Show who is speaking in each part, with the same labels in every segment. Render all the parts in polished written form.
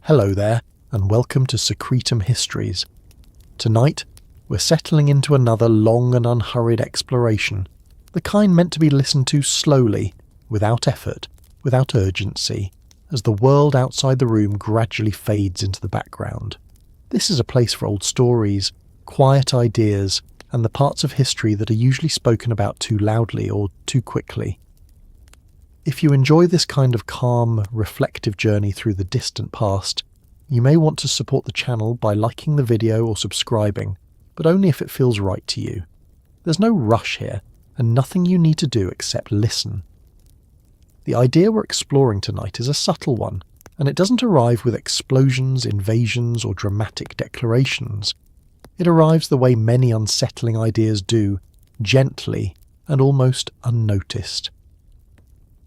Speaker 1: Hello there, and welcome to Secretum Histories. Tonight, we're settling into another long and unhurried exploration, the kind meant to be listened to slowly, without effort, without urgency, as the world outside the room gradually fades into the background. This is a place for old stories, quiet ideas, and the parts of history that are usually spoken about too loudly or too quickly. If you enjoy this kind of calm, reflective journey through the distant past, you may want to support the channel by liking the video or subscribing, but only if it feels right to you. There's no rush here, and nothing you need to do except listen. The idea we're exploring tonight is a subtle one, and it doesn't arrive with explosions, invasions, or dramatic declarations. It arrives the way many unsettling ideas do, gently and almost unnoticed.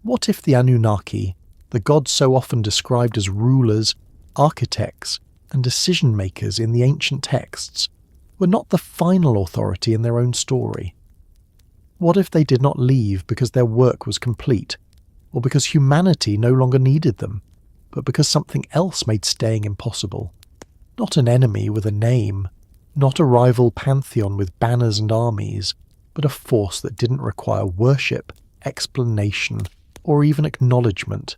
Speaker 1: What if the Anunnaki, the gods so often described as rulers, architects, and decision-makers in the ancient texts, were not the final authority in their own story? What if they did not leave because their work was complete, or because humanity no longer needed them, but because something else made staying impossible? Not an enemy with a name, not a rival pantheon with banners and armies, but a force that didn't require worship, explanation, or even acknowledgement.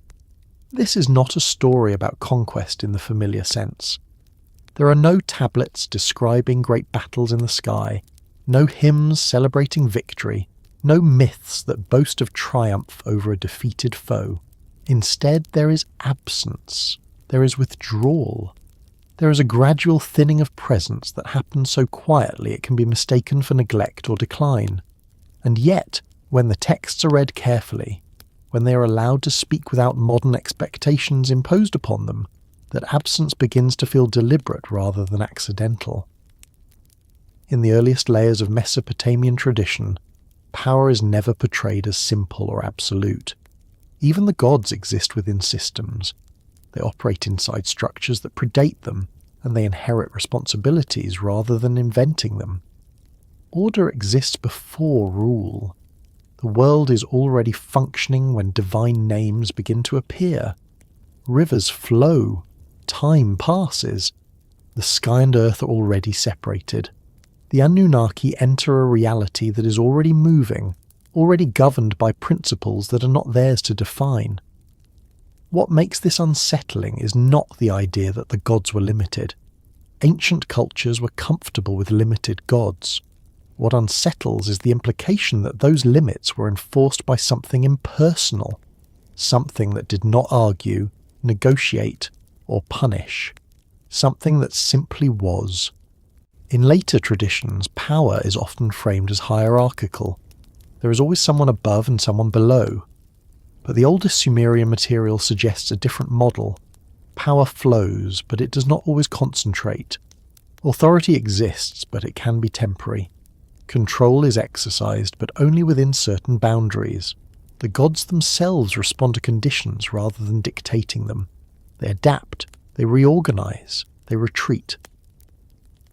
Speaker 1: This is not a story about conquest in the familiar sense. There are no tablets describing great battles in the sky, no hymns celebrating victory, no myths that boast of triumph over a defeated foe. Instead, there is absence, there is withdrawal. There is a gradual thinning of presence that happens so quietly it can be mistaken for neglect or decline. And yet, when the texts are read carefully, when they are allowed to speak without modern expectations imposed upon them, that absence begins to feel deliberate rather than accidental. In the earliest layers of Mesopotamian tradition, power is never portrayed as simple or absolute. Even the gods exist within systems. They operate inside structures that predate them, and they inherit responsibilities rather than inventing them. Order exists before rule. The world is already functioning when divine names begin to appear. Rivers flow. Time passes. The sky and earth are already separated. The Anunnaki enter a reality that is already moving, already governed by principles that are not theirs to define. What makes this unsettling is not the idea that the gods were limited. Ancient cultures were comfortable with limited gods. What unsettles is the implication that those limits were enforced by something impersonal, something that did not argue, negotiate, or punish, something that simply was. In later traditions, power is often framed as hierarchical. There is always someone above and someone below. But the oldest Sumerian material suggests a different model. Power flows, but it does not always concentrate. Authority exists, but it can be temporary. Control is exercised, but only within certain boundaries. The gods themselves respond to conditions rather than dictating them. They adapt, they reorganize, they retreat.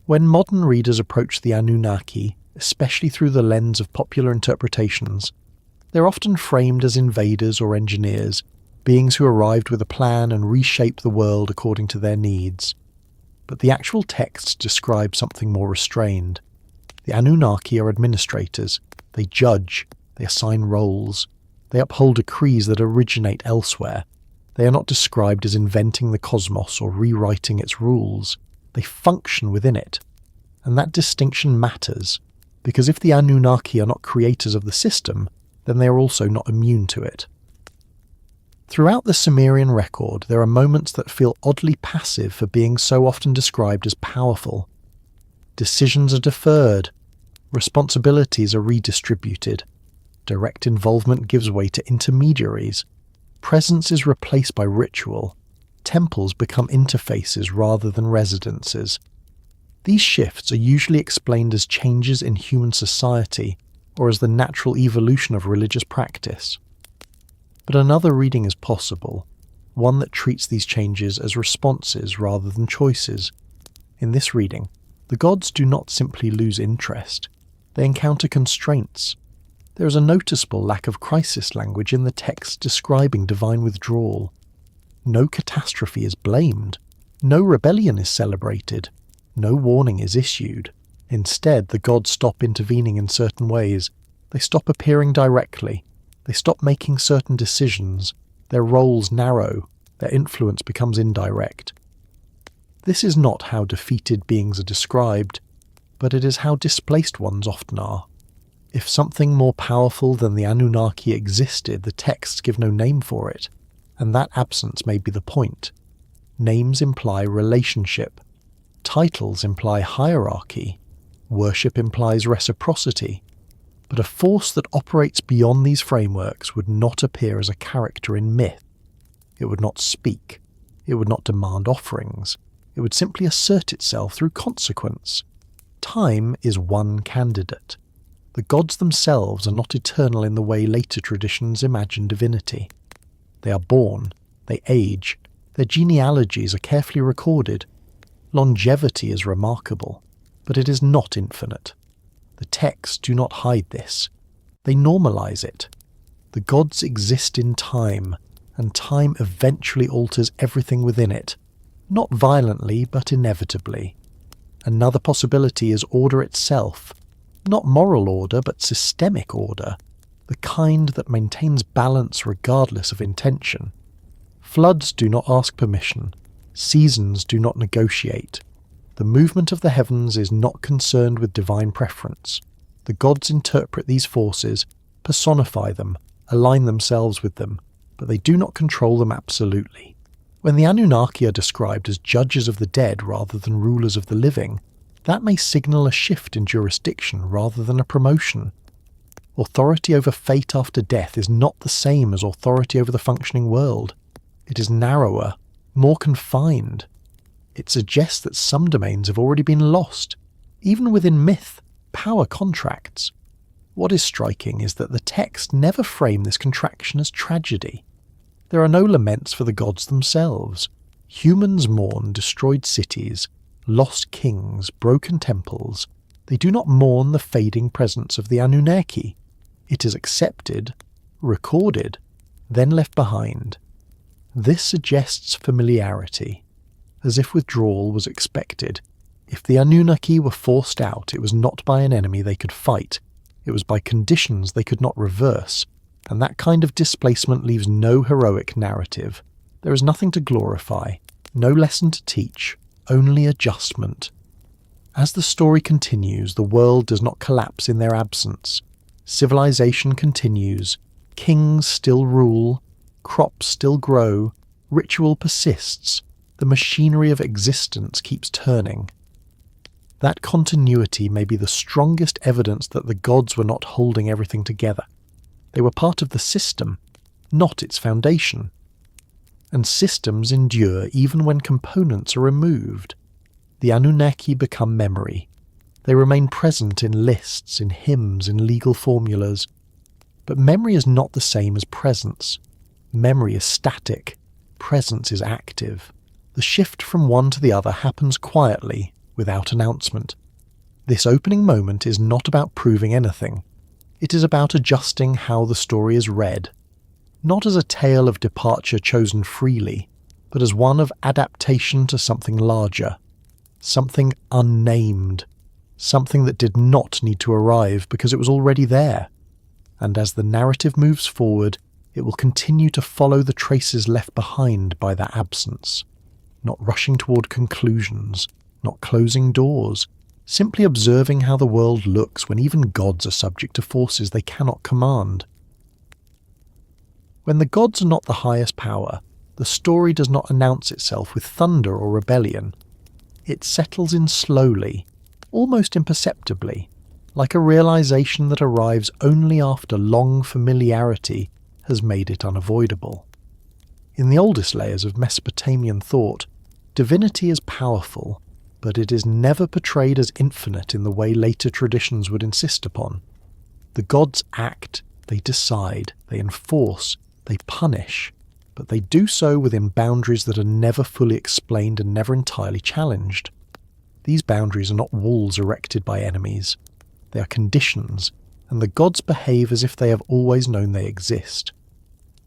Speaker 1: When modern readers approach the Anunnaki, especially through the lens of popular interpretations, they're often framed as invaders or engineers, beings who arrived with a plan and reshaped the world according to their needs. But the actual texts describe something more restrained. The Anunnaki are administrators. They judge, they assign roles, they uphold decrees that originate elsewhere. They are not described as inventing the cosmos or rewriting its rules. They function within it. And that distinction matters, because if the Anunnaki are not creators of the system, then they are also not immune to it. Throughout the Sumerian record, there are moments that feel oddly passive for being so often described as powerful. Decisions are deferred, responsibilities are redistributed, direct involvement gives way to intermediaries, presence is replaced by ritual, temples become interfaces rather than residences. These shifts are usually explained as changes in human society or as the natural evolution of religious practice. But another reading is possible, one that treats these changes as responses rather than choices. In this reading, the gods do not simply lose interest, they encounter constraints. There is a noticeable lack of crisis language in the text describing divine withdrawal. No catastrophe is blamed, No rebellion is celebrated. No warning is issued. Instead, the gods stop intervening in certain ways. They stop appearing directly. They stop making certain decisions. Their roles narrow. Their influence becomes indirect. This is not how defeated beings are described, but it is how displaced ones often are. If something more powerful than the Anunnaki existed, the texts give no name for it, and that absence may be the point. Names imply relationship. Titles imply hierarchy. Worship implies reciprocity. But a force that operates beyond these frameworks would not appear as a character in myth. It would not speak. It would not demand offerings. It would simply assert itself through consequence. Time is one candidate. The gods themselves are not eternal in the way later traditions imagine divinity. They are born, they age, their genealogies are carefully recorded. Longevity is remarkable, but it is not infinite. The texts do not hide this. They normalize it. The gods exist in time, and time eventually alters everything within it, not violently but inevitably. Another possibility is order itself, not moral order but systemic order, the kind that maintains balance regardless of intention. Floods do not ask permission. Seasons do not negotiate. The movement of the heavens is not concerned with divine preference. The gods interpret these forces, personify them, align themselves with them, but they do not control them absolutely. When the Anunnaki are described as judges of the dead rather than rulers of the living, that may signal a shift in jurisdiction rather than a promotion. Authority over fate after death is not the same as authority over the functioning world. It is narrower, more confined. It suggests that some domains have already been lost. Even within myth, power contracts. What is striking is that the texts never frame this contraction as tragedy. There are no laments for the gods themselves. Humans mourn destroyed cities, lost kings, broken temples. They do not mourn the fading presence of the Anunnaki. It is accepted, recorded, then left behind. This suggests familiarity, as if withdrawal was expected. If the Anunnaki were forced out, it was not by an enemy they could fight. It was by conditions they could not reverse, and that kind of displacement leaves no heroic narrative. There is nothing to glorify, no lesson to teach, only adjustment. As the story continues, the world does not collapse in their absence. Civilization continues, kings still rule, crops still grow, ritual persists, the machinery of existence keeps turning. That continuity may be the strongest evidence that the gods were not holding everything together. They were part of the system, not its foundation. And systems endure even when components are removed. The Anunnaki become memory. They remain present in lists, in hymns, in legal formulas. But memory is not the same as presence. Memory is static. Presence is active. The shift from one to the other happens quietly, without announcement. This opening moment is not about proving anything. It is about adjusting how the story is read, not as a tale of departure chosen freely, but as one of adaptation to something larger, something unnamed, something that did not need to arrive because it was already there. And as the narrative moves forward, it will continue to follow the traces left behind by that absence, not rushing toward conclusions, not closing doors, simply observing how the world looks when even gods are subject to forces they cannot command. When the gods are not the highest power, the story does not announce itself with thunder or rebellion. It settles in slowly, almost imperceptibly, like a realization that arrives only after long familiarity has made it unavoidable. In the oldest layers of Mesopotamian thought, divinity is powerful, but it is never portrayed as infinite in the way later traditions would insist upon. The gods act, they decide, they enforce, they punish, but they do so within boundaries that are never fully explained and never entirely challenged. These boundaries are not walls erected by enemies. They are conditions, and the gods behave as if they have always known they exist.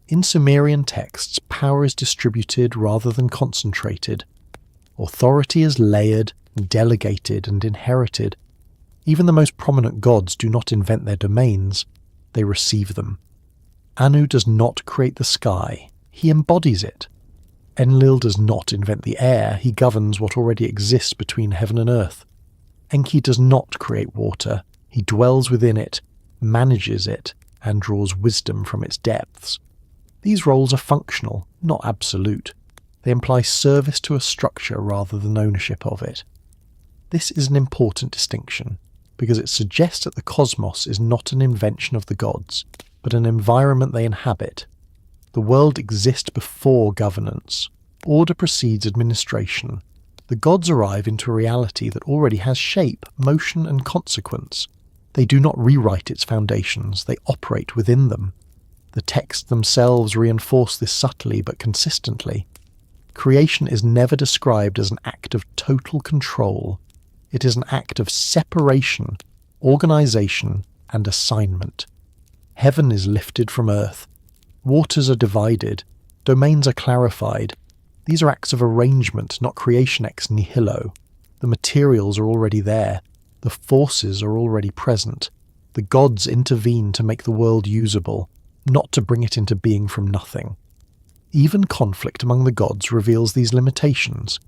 Speaker 1: In Sumerian texts, power is distributed rather than concentrated. Authority is layered, delegated, and inherited. Even the most prominent gods do not invent their domains, they receive them. Anu does not create the sky, he embodies it. Enlil does not invent the air, he governs what already exists between heaven and earth. Enki does not create water, he dwells within it, manages it, and draws wisdom from its depths. These roles are functional, not absolute. They imply service to a structure rather than ownership of it. This is an important distinction, because it suggests that the cosmos is not an invention of the gods, but an environment they inhabit. The world exists before governance. Order precedes administration. The gods arrive into a reality that already has shape, motion, and consequence. They do not rewrite its foundations, they operate within them. The texts themselves reinforce this subtly but consistently. Creation is never described as an act of total control. It is an act of separation, organization, and assignment. Heaven is lifted from earth. Waters are divided. Domains are clarified. These are acts of arrangement, not creation ex nihilo. The materials are already there. The forces are already present. The gods intervene to make the world usable, not to bring it into being from nothing. Even conflict among the gods reveals these limitations.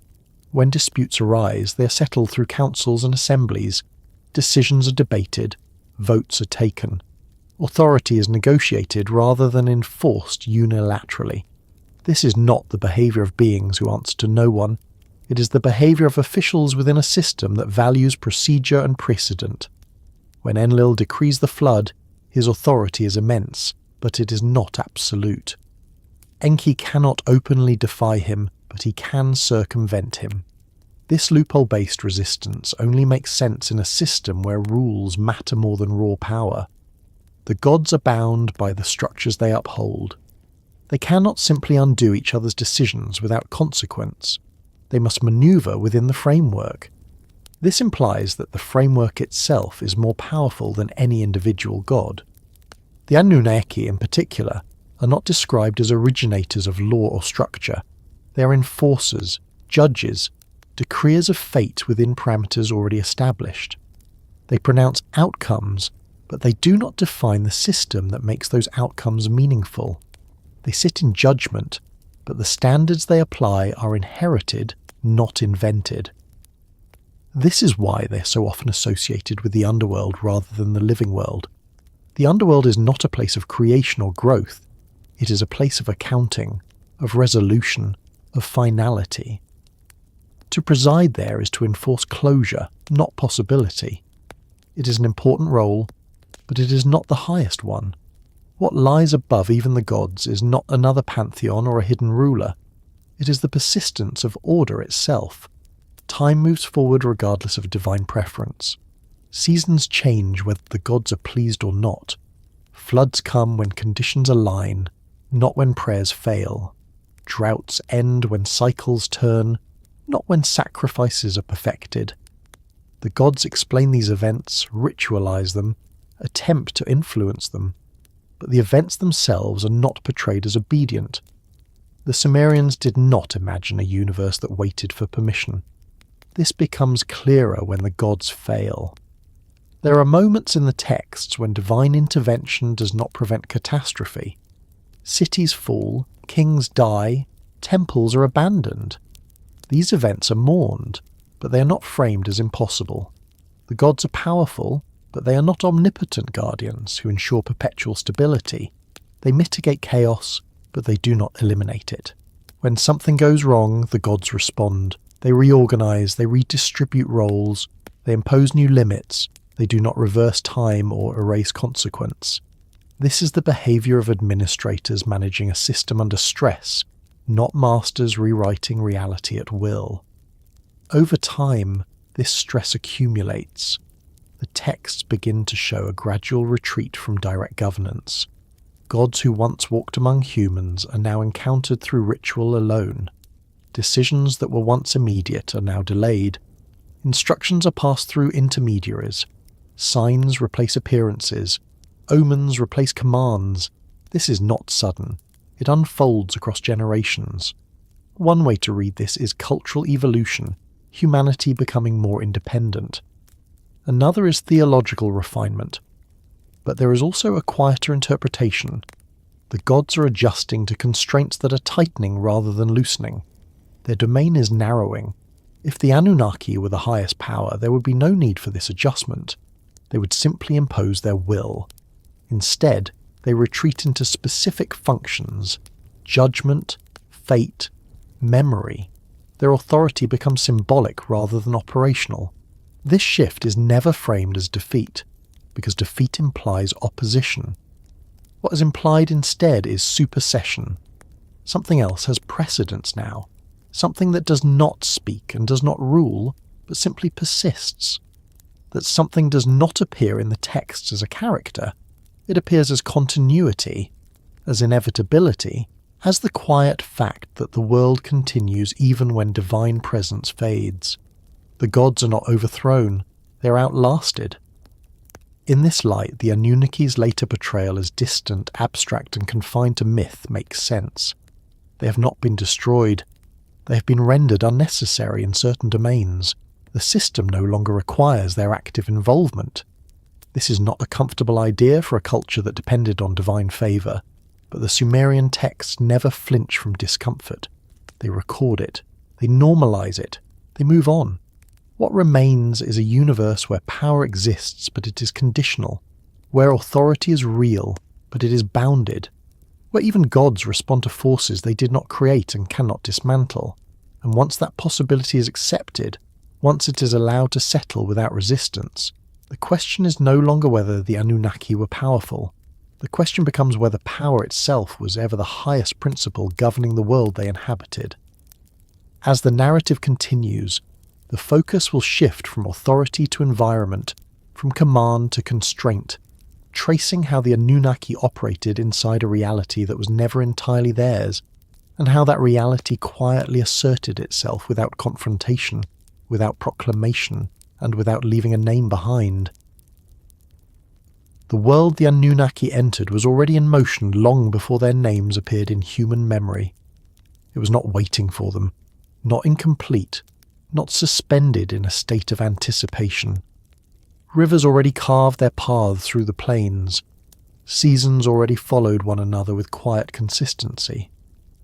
Speaker 1: When disputes arise, they are settled through councils and assemblies. Decisions are debated. Votes are taken. Authority is negotiated rather than enforced unilaterally. This is not the behaviour of beings who answer to no one. It is the behaviour of officials within a system that values procedure and precedent. When Enlil decrees the flood, his authority is immense, but it is not absolute. Enki cannot openly defy him, but he can circumvent him. This loophole-based resistance only makes sense in a system where rules matter more than raw power. The gods are bound by the structures they uphold. They cannot simply undo each other's decisions without consequence. They must maneuver within the framework. This implies that the framework itself is more powerful than any individual god. The Anunnaki, in particular, are not described as originators of law or structure. They are enforcers, judges, decreers of fate within parameters already established. They pronounce outcomes, but they do not define the system that makes those outcomes meaningful. They sit in judgment, but the standards they apply are inherited, not invented. This is why they're so often associated with the underworld rather than the living world. The underworld is not a place of creation or growth. It is a place of accounting, of resolution, of finality. To preside there is to enforce closure, not possibility. It is an important role, but it is not the highest one. What lies above even the gods is not another pantheon or a hidden ruler. It is the persistence of order itself. Time moves forward regardless of divine preference. Seasons change whether the gods are pleased or not. Floods come when conditions align, not when prayers fail. Droughts end when cycles turn, not when sacrifices are perfected. The gods explain these events, ritualize them, attempt to influence them, but the events themselves are not portrayed as obedient. The Sumerians did not imagine a universe that waited for permission. This becomes clearer when the gods fail. There are moments in the texts when divine intervention does not prevent catastrophe. Cities fall, kings die, temples are abandoned. These events are mourned, but they are not framed as impossible. The gods are powerful, but they are not omnipotent guardians who ensure perpetual stability. They mitigate chaos, but they do not eliminate it. When something goes wrong, the gods respond. They reorganize, they redistribute roles, they impose new limits, they do not reverse time or erase consequence. This is the behavior of administrators managing a system under stress, not masters rewriting reality at will. Over time, this stress accumulates. The texts begin to show a gradual retreat from direct governance. Gods who once walked among humans are now encountered through ritual alone. Decisions that were once immediate are now delayed. Instructions are passed through intermediaries. Signs replace appearances. Omens replace commands. This is not sudden. It unfolds across generations. One way to read this is cultural evolution, humanity becoming more independent. Another is theological refinement. But there is also a quieter interpretation. The gods are adjusting to constraints that are tightening rather than loosening. Their domain is narrowing. If the Anunnaki were the highest power, there would be no need for this adjustment. They would simply impose their will. Instead, they retreat into specific functions: judgment, fate, memory. Their authority becomes symbolic rather than operational. This shift is never framed as defeat, because defeat implies opposition. What is implied instead is supersession. Something else has precedence now. Something that does not speak and does not rule, but simply persists. That something does not appear in the texts as a character. It appears as continuity, as inevitability, as the quiet fact that the world continues even when divine presence fades. The gods are not overthrown, they are outlasted. In this light, the Anunnaki's later portrayal as distant, abstract and confined to myth makes sense. They have not been destroyed. They have been rendered unnecessary in certain domains. The system no longer requires their active involvement. This is not a comfortable idea for a culture that depended on divine favour, but the Sumerian texts never flinch from discomfort. They record it. They normalise it. They move on. What remains is a universe where power exists, but it is conditional, where authority is real, but it is bounded, where even gods respond to forces they did not create and cannot dismantle. And once that possibility is accepted, once it is allowed to settle without resistance, the question is no longer whether the Anunnaki were powerful. The question becomes whether power itself was ever the highest principle governing the world they inhabited. As the narrative continues, the focus will shift from authority to environment, from command to constraint, tracing how the Anunnaki operated inside a reality that was never entirely theirs, and how that reality quietly asserted itself without confrontation, without proclamation, and without leaving a name behind. The world the Anunnaki entered was already in motion long before their names appeared in human memory. It was not waiting for them, not incomplete, not suspended in a state of anticipation. Rivers already carved their paths through the plains. Seasons already followed one another with quiet consistency.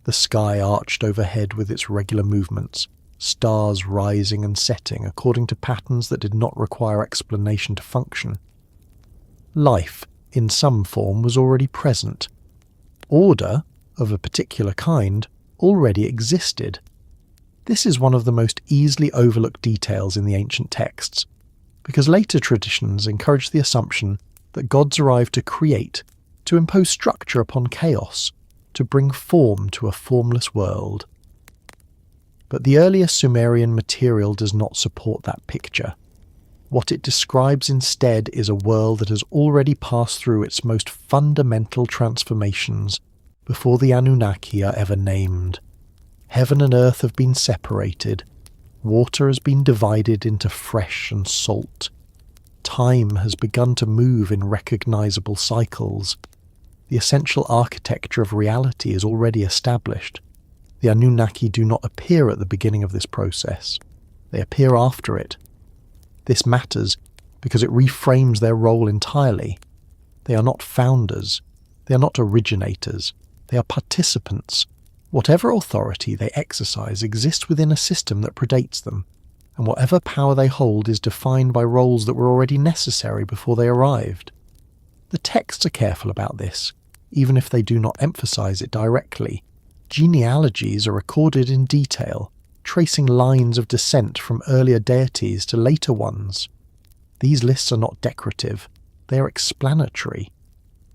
Speaker 1: The sky arched overhead with its regular movements, stars rising and setting according to patterns that did not require explanation to function. Life, in some form, was already present. Order, of a particular kind, already existed. This is one of the most easily overlooked details in the ancient texts, because later traditions encourage the assumption that gods arrived to create, to impose structure upon chaos, to bring form to a formless world. But the earlier Sumerian material does not support that picture. What it describes instead is a world that has already passed through its most fundamental transformations before the Anunnaki are ever named. Heaven and earth have been separated. Water has been divided into fresh and salt. Time has begun to move in recognizable cycles. The essential architecture of reality is already established. The Anunnaki do not appear at the beginning of this process. They appear after it. This matters because it reframes their role entirely. They are not founders. They are not originators. They are participants. Whatever authority they exercise exists within a system that predates them, and whatever power they hold is defined by roles that were already necessary before they arrived. The texts are careful about this, even if they do not emphasize it directly. Genealogies are recorded in detail, tracing lines of descent from earlier deities to later ones. These lists are not decorative, they are explanatory.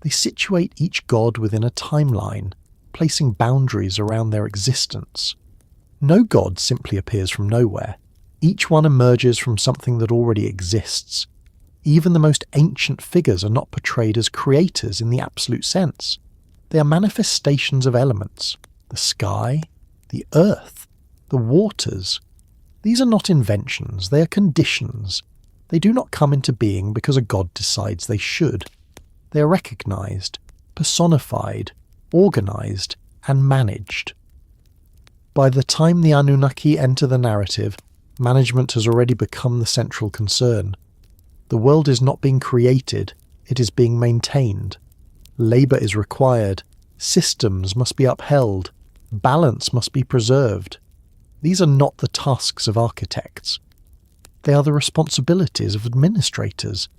Speaker 1: They situate each god within a timeline, placing boundaries around their existence. No god simply appears from nowhere. Each one emerges from something that already exists. Even the most ancient figures are not portrayed as creators in the absolute sense. They are manifestations of elements. The sky, the earth, the waters. These are not inventions, they are conditions. They do not come into being because a god decides they should. They are recognized, personified, organized, and managed. By the time the Anunnaki enter the narrative, management has already become the central concern. The world is not being created, it is being maintained. Labour is required, systems must be upheld, balance must be preserved. These are not the tasks of architects. They are the responsibilities of administrators.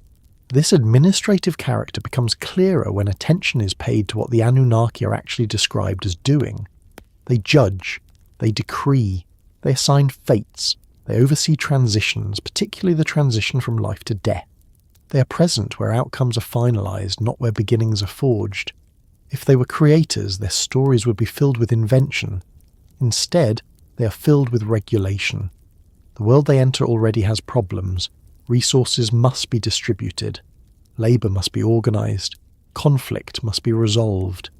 Speaker 1: This administrative character becomes clearer when attention is paid to what the Anunnaki are actually described as doing. They judge, they decree, they assign fates, they oversee transitions, particularly the transition from life to death. They are present where outcomes are finalised, not where beginnings are forged. If they were creators, their stories would be filled with invention. Instead, they are filled with regulation. The world they enter already has problems. Resources must be distributed. Labour must be organised. Conflict must be resolved.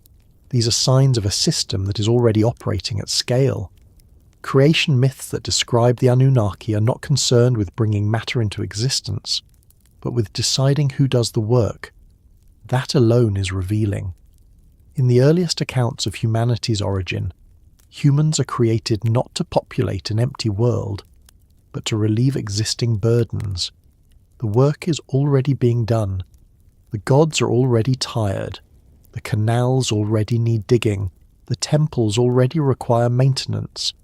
Speaker 1: These are signs of a system that is already operating at scale. Creation myths that describe the Anunnaki are not concerned with bringing matter into existence, but with deciding who does the work. That alone is revealing. In the earliest accounts of humanity's origin, humans are created not to populate an empty world, but to relieve existing burdens. The work is already being done. The gods are already tired. The canals already need digging. The temples already require maintenance.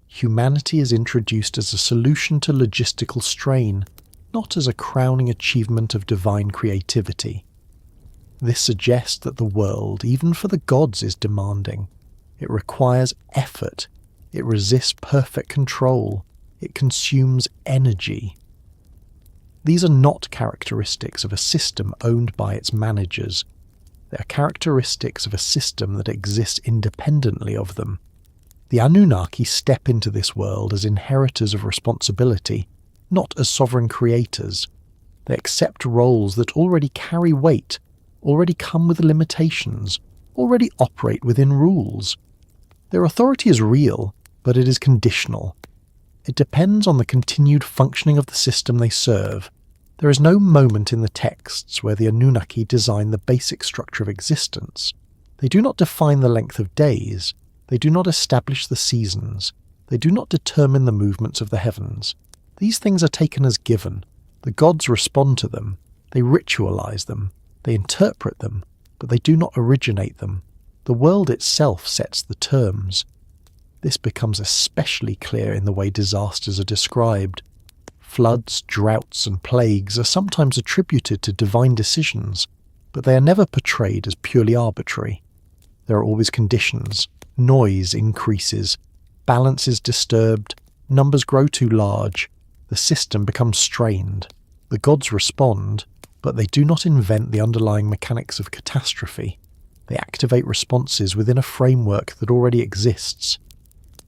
Speaker 1: Humanity is introduced as a solution to logistical strain, not as a crowning achievement of divine creativity. This suggests that the world, even for the gods, is demanding. It requires effort. It resists perfect control. It consumes energy. These are not characteristics of a system owned by its managers. They are characteristics of a system that exists independently of them. The Anunnaki step into this world as inheritors of responsibility, not as sovereign creators. They accept roles that already carry weight, already come with limitations, already operate within rules. Their authority is real, but it is conditional. It depends on the continued functioning of the system they serve. There is no moment in the texts where the Anunnaki design the basic structure of existence. They do not define the length of days. They do not establish the seasons. They do not determine the movements of the heavens. These things are taken as given. The gods respond to them. They ritualize them. They interpret them, but they do not originate them. The world itself sets the terms. This becomes especially clear in the way disasters are described. Floods, droughts, and plagues are sometimes attributed to divine decisions, but they are never portrayed as purely arbitrary. There are always conditions. Noise increases. Balance is disturbed. Numbers grow too large. The system becomes strained. The gods respond, but they do not invent the underlying mechanics of catastrophe. They activate responses within a framework that already exists.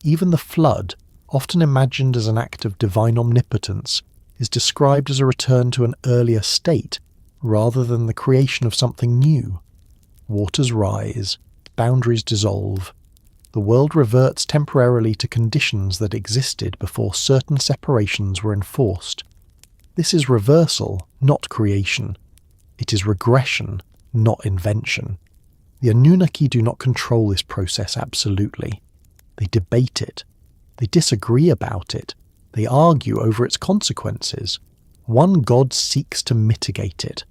Speaker 1: Even the flood, often imagined as an act of divine omnipotence, is described as a return to an earlier state, rather than the creation of something new. Waters rise, boundaries dissolve. The world reverts temporarily to conditions that existed before certain separations were enforced. This is reversal, not creation. It is regression, not invention. The Anunnaki do not control this process absolutely. They debate it. They disagree about it. They argue over its consequences. One god seeks to mitigate it.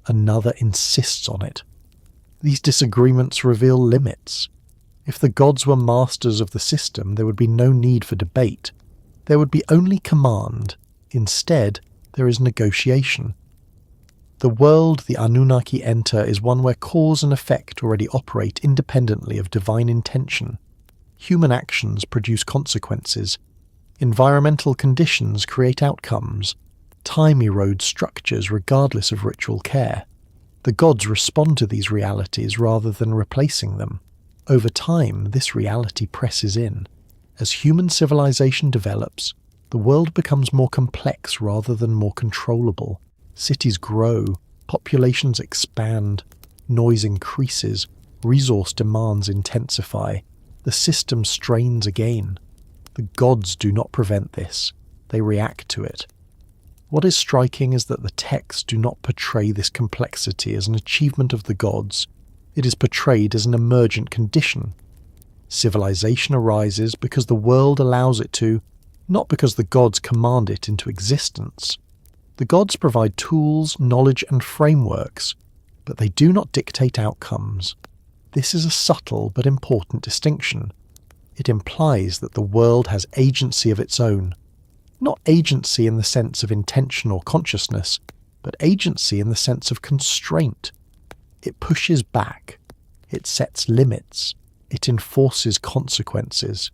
Speaker 1: Another insists on it. These disagreements reveal limits. If the gods were masters of the system, there would be no need for debate. There would be only command. Instead, there is negotiation. The world the Anunnaki enter is one where cause and effect already operate independently of divine intention. Human actions produce consequences. Environmental conditions create outcomes. Time erodes structures regardless of ritual care. The gods respond to these realities rather than replacing them. Over time, this reality presses in. As human civilization develops, the world becomes more complex rather than more controllable. Cities grow, populations expand, noise increases, resource demands intensify. The system strains again. The gods do not prevent this. They react to it. What is striking is that the texts do not portray this complexity as an achievement of the gods. It is portrayed as an emergent condition. Civilization arises because the world allows it to, not because the gods command it into existence. The gods provide tools, knowledge, and frameworks, but they do not dictate outcomes. This is a subtle but important distinction. It implies that the world has agency of its own. Not agency in the sense of intention or consciousness, but agency in the sense of constraint. It pushes back. It sets limits. It enforces consequences.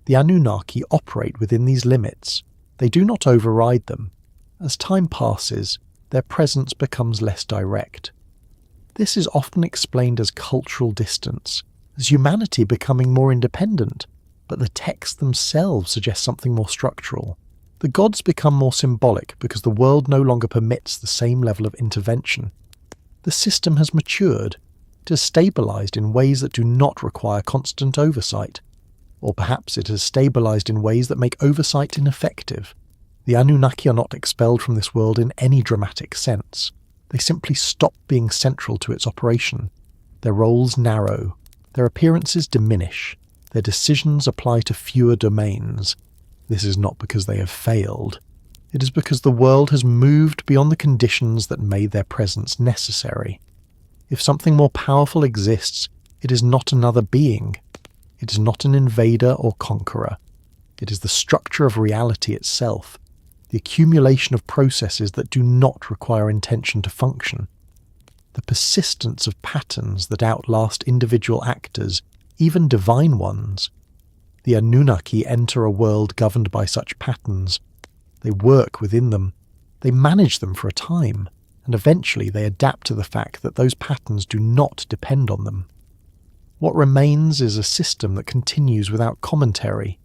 Speaker 1: The Anunnaki operate within these limits. They do not override them. As time passes, their presence becomes less direct. This is often explained as cultural distance, as humanity becoming more independent, but the texts themselves suggest something more structural. The gods become more symbolic because the world no longer permits the same level of intervention. The system has matured. It has stabilized in ways that do not require constant oversight. Or perhaps it has stabilized in ways that make oversight ineffective. The Anunnaki are not expelled from this world in any dramatic sense. They simply stop being central to its operation. Their roles narrow. Their appearances diminish. Their decisions apply to fewer domains. This is not because they have failed. It is because the world has moved beyond the conditions that made their presence necessary. If something more powerful exists, it is not another being. It is not an invader or conqueror. It is the structure of reality itself, the accumulation of processes that do not require intention to function, the persistence of patterns that outlast individual actors, even divine ones. The Anunnaki enter a world governed by such patterns. They work within them. They manage them for a time, and eventually they adapt to the fact that those patterns do not depend on them. What remains is a system that continues without commentary.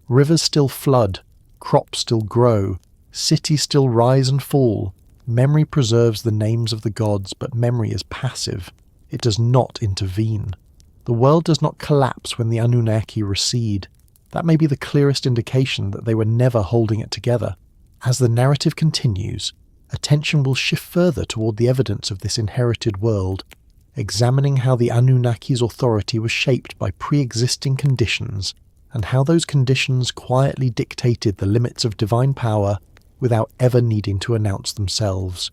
Speaker 1: Rivers still flood, crops still grow, cities still rise and fall. Memory preserves the names of the gods, but memory is passive. It does not intervene. The world does not collapse when the Anunnaki recede. That may be the clearest indication that they were never holding it together. As the narrative continues, attention will shift further toward the evidence of this inherited world, examining how the Anunnaki's authority was shaped by pre-existing conditions and how those conditions quietly dictated the limits of divine power without ever needing to announce themselves.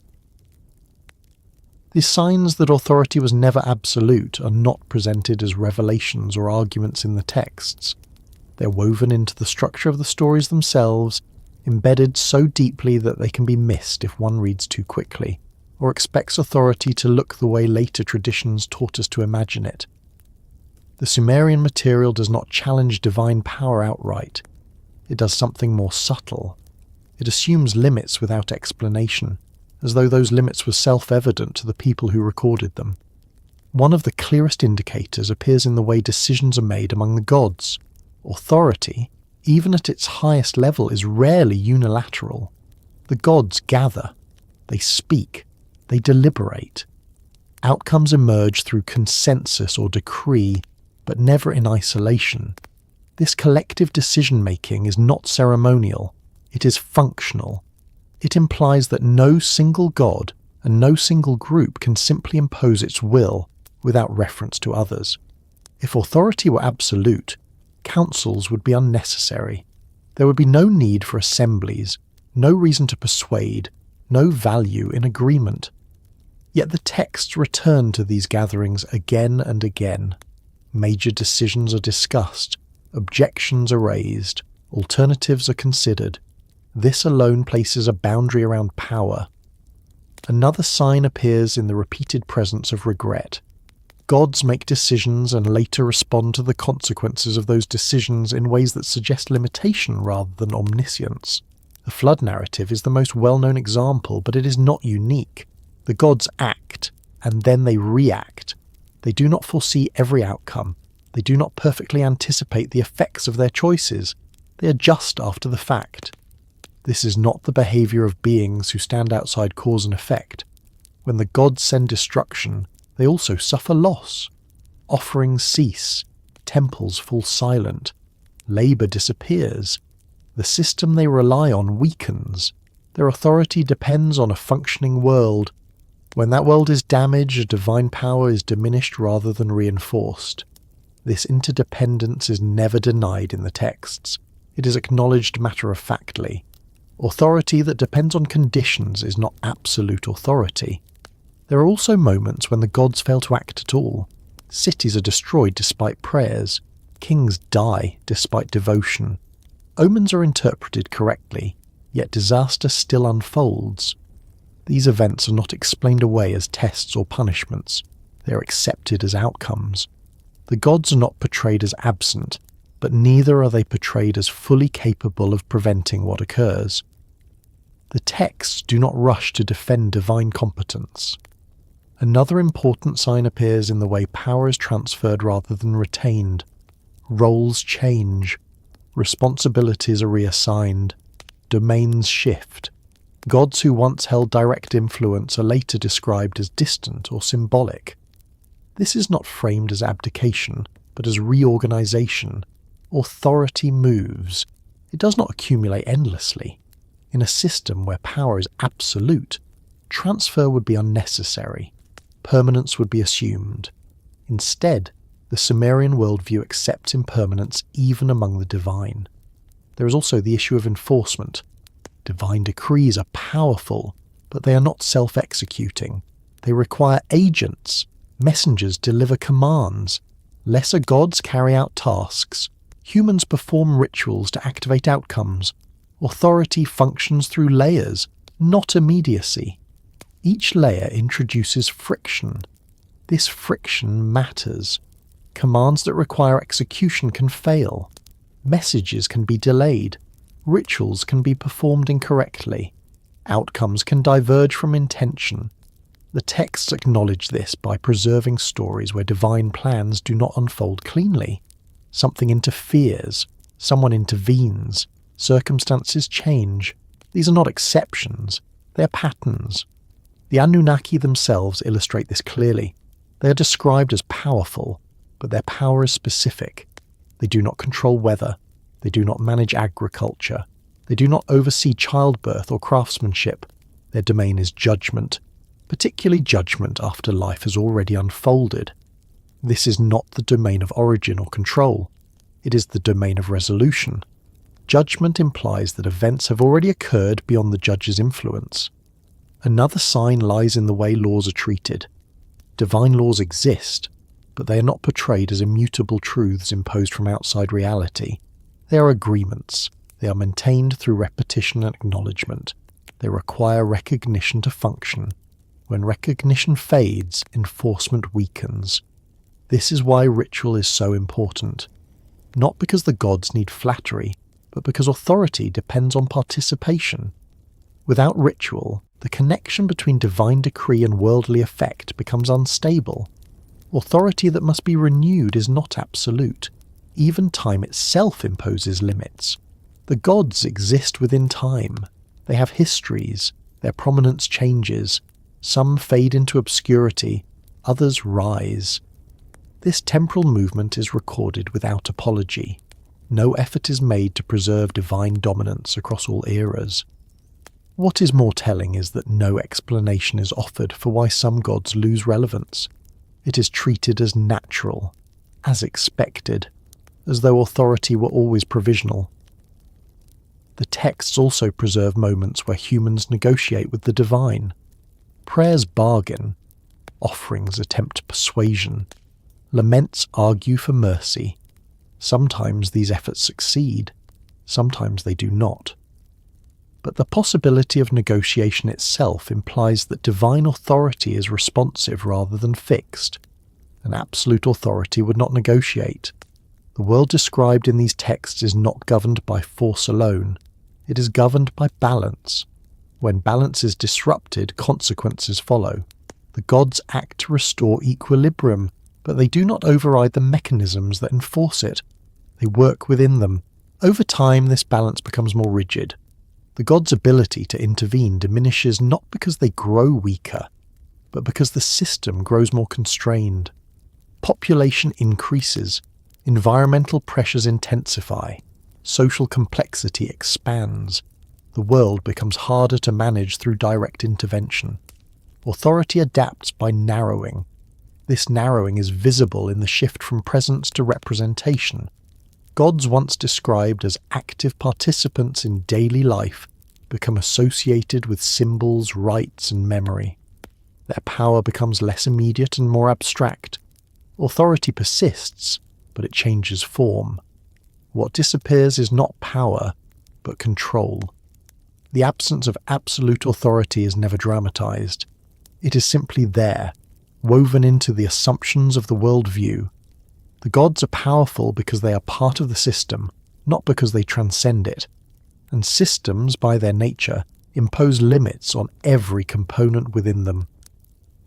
Speaker 1: The signs that authority was never absolute are not presented as revelations or arguments in the texts. They're woven into the structure of the stories themselves, embedded so deeply that they can be missed if one reads too quickly, or expects authority to look the way later traditions taught us to imagine it. The Sumerian material does not challenge divine power outright. It does something more subtle. It assumes limits without explanation, as though those limits were self-evident to the people who recorded them. One of the clearest indicators appears in the way decisions are made among the gods. Authority, even at its highest level, is rarely unilateral. The gods gather, they speak, they deliberate. Outcomes emerge through consensus or decree, but never in isolation. This collective decision-making is not ceremonial, it is functional. It implies that no single god and no single group can simply impose its will without reference to others. If authority were absolute, councils would be unnecessary. There would be no need for assemblies, no reason to persuade, no value in agreement. Yet the texts return to these gatherings again and again. Major decisions are discussed, objections are raised, alternatives are considered. This alone places a boundary around power. Another sign appears in the repeated presence of regret. Gods make decisions and later respond to the consequences of those decisions in ways that suggest limitation rather than omniscience. The flood narrative is the most well-known example, but it is not unique. The gods act, and then they react. They do not foresee every outcome. They do not perfectly anticipate the effects of their choices. They adjust after the fact. This is not the behavior of beings who stand outside cause and effect. When the gods send destruction, they also suffer loss. Offerings cease, temples fall silent, labor disappears. The system they rely on weakens. Their authority depends on a functioning world. When that world is damaged, divine power is diminished rather than reinforced. This interdependence is never denied in the texts. It is acknowledged matter-of-factly. Authority that depends on conditions is not absolute authority. There are also moments when the gods fail to act at all. Cities are destroyed despite prayers. Kings die despite devotion. Omens are interpreted correctly, yet disaster still unfolds. These events are not explained away as tests or punishments. They are accepted as outcomes. The gods are not portrayed as absent, but neither are they portrayed as fully capable of preventing what occurs. The texts do not rush to defend divine competence. Another important sign appears in the way power is transferred rather than retained. Roles change. Responsibilities are reassigned. Domains shift. Gods who once held direct influence are later described as distant or symbolic. This is not framed as abdication, but as reorganization. Authority moves. It does not accumulate endlessly. In a system where power is absolute, transfer would be unnecessary. Permanence would be assumed. Instead, the Sumerian worldview accepts impermanence even among the divine. There is also the issue of enforcement. Divine decrees are powerful, but they are not self-executing. They require agents. Messengers deliver commands. Lesser gods carry out tasks. Humans perform rituals to activate outcomes. Authority functions through layers, not immediacy. Each layer introduces friction. This friction matters. Commands that require execution can fail. Messages can be delayed. Rituals can be performed incorrectly. Outcomes can diverge from intention. The texts acknowledge this by preserving stories where divine plans do not unfold cleanly. Something interferes. Someone intervenes. Circumstances change. These are not exceptions. They are patterns. The Anunnaki themselves illustrate this clearly. They are described as powerful, but their power is specific. They do not control weather. They do not manage agriculture. They do not oversee childbirth or craftsmanship. Their domain is judgment, particularly judgment after life has already unfolded. This is not the domain of origin or control. It is the domain of resolution. Judgment implies that events have already occurred beyond the judge's influence. Another sign lies in the way laws are treated. Divine laws exist, but they are not portrayed as immutable truths imposed from outside reality. They are agreements. They are maintained through repetition and acknowledgement. They require recognition to function. When recognition fades, enforcement weakens. This is why ritual is so important. Not because the gods need flattery, but because authority depends on participation. Without ritual, the connection between divine decree and worldly effect becomes unstable. Authority that must be renewed is not absolute. Even time itself imposes limits. The gods exist within time. They have histories. Their prominence changes. Some fade into obscurity. Others rise. This temporal movement is recorded without apology. No effort is made to preserve divine dominance across all eras. What is more telling is that no explanation is offered for why some gods lose relevance. It is treated as natural, as expected, as though authority were always provisional. The texts also preserve moments where humans negotiate with the divine. Prayers bargain, offerings attempt persuasion, laments argue for mercy. Sometimes these efforts succeed, sometimes they do not. But the possibility of negotiation itself implies that divine authority is responsive rather than fixed. An absolute authority would not negotiate. The world described in these texts is not governed by force alone. It is governed by balance. When balance is disrupted, consequences follow. The gods act to restore equilibrium, but they do not override the mechanisms that enforce it. They work within them. Over time, this balance becomes more rigid. The gods' ability to intervene diminishes not because they grow weaker, but because the system grows more constrained. Population increases, environmental pressures intensify, social complexity expands. The world becomes harder to manage through direct intervention. Authority adapts by narrowing. This narrowing is visible in the shift from presence to representation. Gods once described as active participants in daily life become associated with symbols, rites, and memory. Their power becomes less immediate and more abstract. Authority persists, but it changes form. What disappears is not power, but control. The absence of absolute authority is never dramatized. It is simply there, woven into the assumptions of the worldview. The gods are powerful because they are part of the system, not because they transcend it. And systems, by their nature, impose limits on every component within them.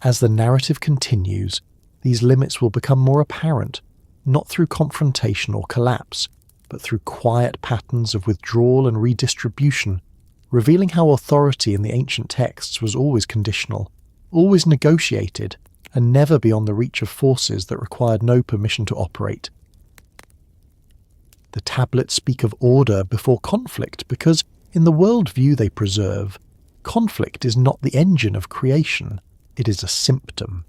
Speaker 1: As the narrative continues, these limits will become more apparent, not through confrontation or collapse, but through quiet patterns of withdrawal and redistribution, revealing how authority in the ancient texts was always conditional, always negotiated, and never beyond the reach of forces that required no permission to operate. The tablets speak of order before conflict because, in the worldview they preserve, conflict is not the engine of creation, it is a symptom.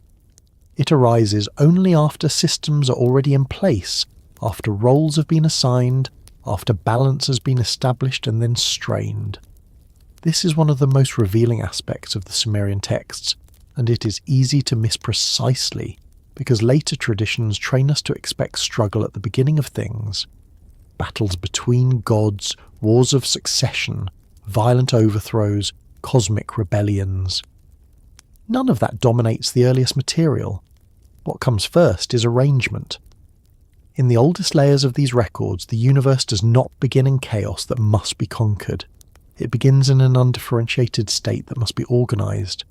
Speaker 1: It arises only after systems are already in place, after roles have been assigned, after balance has been established and then strained. This is one of the most revealing aspects of the Sumerian texts, and it is easy to miss precisely because later traditions train us to expect struggle at the beginning of things. Battles between gods, wars of succession, violent overthrows, cosmic rebellions. None of that dominates the earliest material. What comes first is arrangement. In the oldest layers of these records, the universe does not begin in chaos that must be conquered. It begins in an undifferentiated state that must be organized.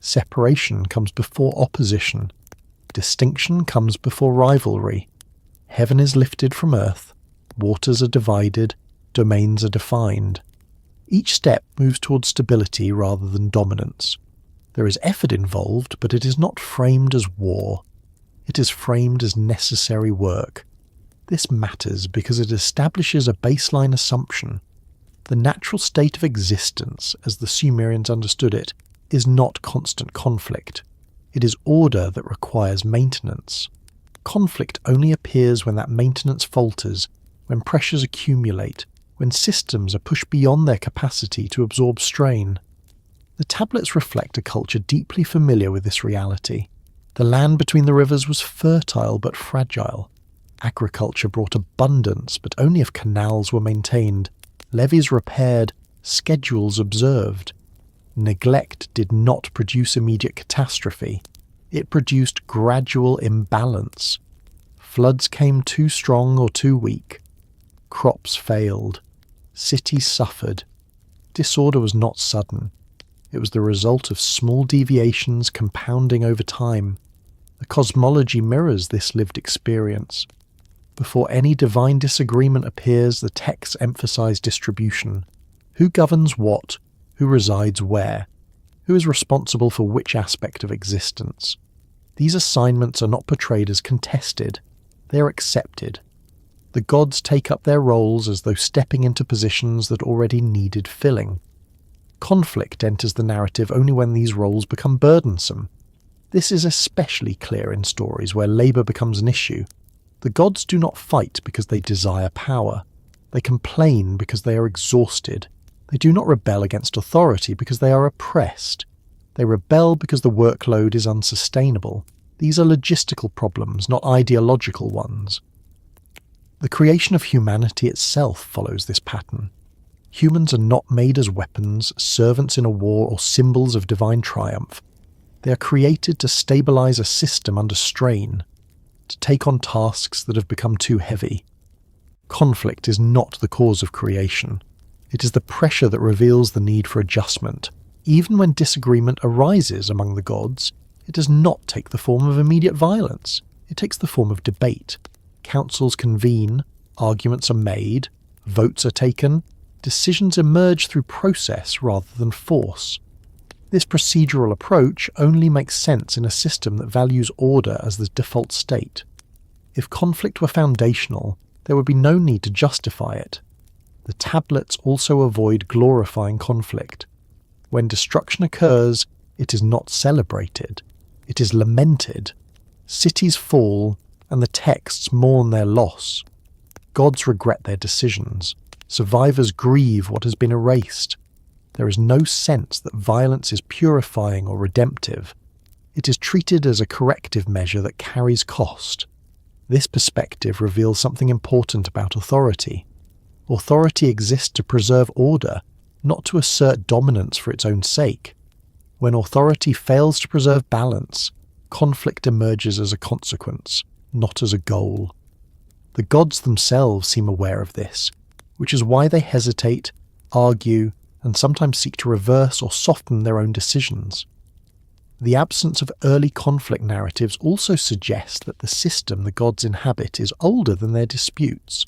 Speaker 1: Separation comes before opposition. Distinction comes before rivalry. Heaven is lifted from earth. Waters are divided. Domains are defined. Each step moves towards stability rather than dominance. There is effort involved, but it is not framed as war. It is framed as necessary work. This matters because it establishes a baseline assumption. The natural state of existence, as the Sumerians understood it, is not constant conflict. It is order that requires maintenance. Conflict only appears when that maintenance falters, when pressures accumulate, when systems are pushed beyond their capacity to absorb strain. The tablets reflect a culture deeply familiar with this reality. The land between the rivers was fertile but fragile. Agriculture brought abundance, but only if canals were maintained, levees repaired, schedules observed. Neglect did not produce immediate catastrophe. It produced gradual imbalance. Floods came too strong or too weak. Crops failed. Cities suffered. Disorder was not sudden. It was the result of small deviations compounding over time. The cosmology mirrors this lived experience. Before any divine disagreement appears, the texts emphasize distribution. Who governs what? Who resides where? Who is responsible for which aspect of existence? These assignments are not portrayed as contested. They are accepted. The gods take up their roles as though stepping into positions that already needed filling. Conflict enters the narrative only when these roles become burdensome. This is especially clear in stories where labour becomes an issue. The gods do not fight because they desire power. They complain because they are exhausted. They do not rebel against authority because they are oppressed. They rebel because the workload is unsustainable. These are logistical problems, not ideological ones. The creation of humanity itself follows this pattern. Humans are not made as weapons, servants in a war, or symbols of divine triumph. They are created to stabilize a system under strain, to take on tasks that have become too heavy. Conflict is not the cause of creation. It is the pressure that reveals the need for adjustment. Even when disagreement arises among the gods, it does not take the form of immediate violence. It takes the form of debate. Councils convene, arguments are made, votes are taken, decisions emerge through process rather than force. This procedural approach only makes sense in a system that values order as the default state. If conflict were foundational, there would be no need to justify it. The tablets also avoid glorifying conflict. When destruction occurs, it is not celebrated. It is lamented. Cities fall, and the texts mourn their loss. Gods regret their decisions. Survivors grieve what has been erased. There is no sense that violence is purifying or redemptive. It is treated as a corrective measure that carries cost. This perspective reveals something important about authority. Authority exists to preserve order, not to assert dominance for its own sake. When authority fails to preserve balance, conflict emerges as a consequence, not as a goal. The gods themselves seem aware of this, which is why they hesitate, argue, and sometimes seek to reverse or soften their own decisions. The absence of early conflict narratives also suggests that the system the gods inhabit is older than their disputes.